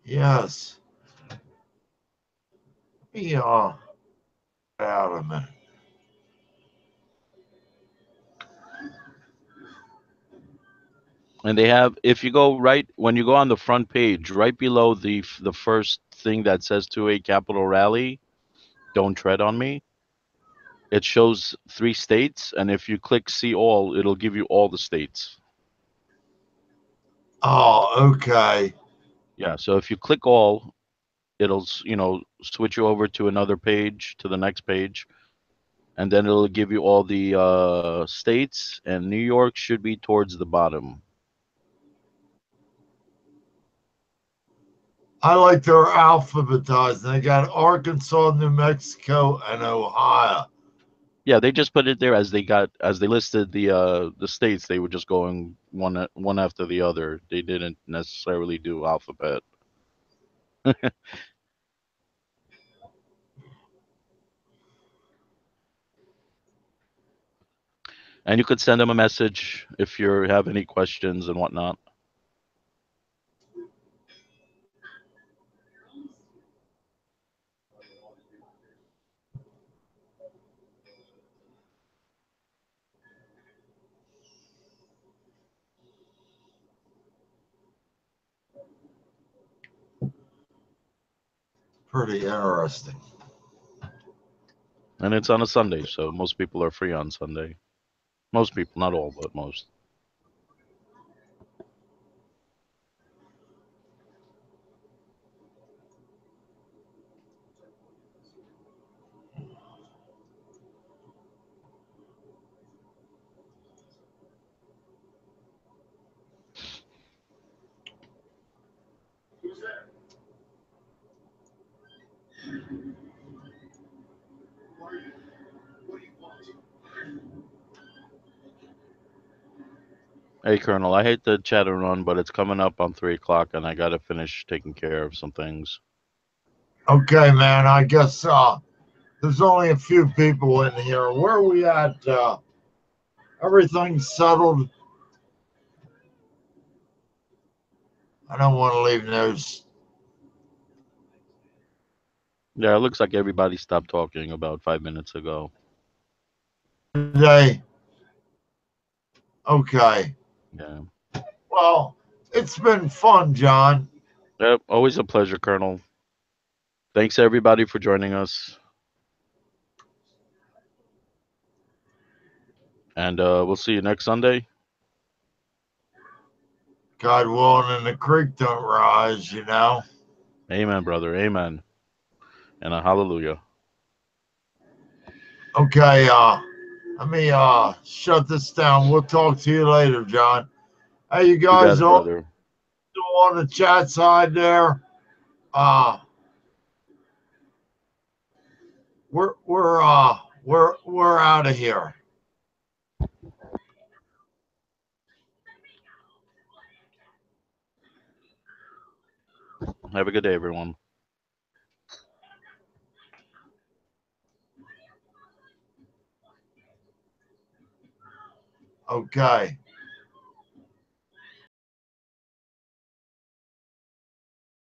Yes. Let me out a minute. And they have, if you go right when you go on the front page, right below the first thing that says to a capital rally, don't tread on me. It shows 3 states, and if you click see all, it'll give you all the states. Oh, okay. Yeah, so if you click all, it'll switch you over to another page, to the next page, and then it'll give you all the states, and New York should be towards the bottom. I like their alphabetized. They got Arkansas, New Mexico, and Ohio. Yeah, they just put it there as they listed the states. They were just going one after the other. They didn't necessarily do alphabet. And you could send them a message if you have any questions and whatnot. Pretty interesting. And it's on a Sunday, so most people are free on Sunday. Most people, not all, but most. Hey, Colonel, I hate to chat and run, but it's coming up on 3 o'clock, and I gotta finish taking care of some things. Okay, man. I guess there's only a few people in here. Where are we at? Everything's settled. I don't want to leave news Yeah, it looks like everybody stopped talking about 5 minutes ago. today. Okay. Yeah. Well, it's been fun, John. Yep, always a pleasure, Colonel. Thanks everybody for joining us. And we'll see you next Sunday. God willing, and the creek don't rise, you know. Amen, brother. Amen. And a hallelujah. Okay, let me shut this down. We'll talk to you later, John. Hey, you You got guys it, all brother. on the chat side there. Uh we're out of here. Have a good day, everyone. Okay.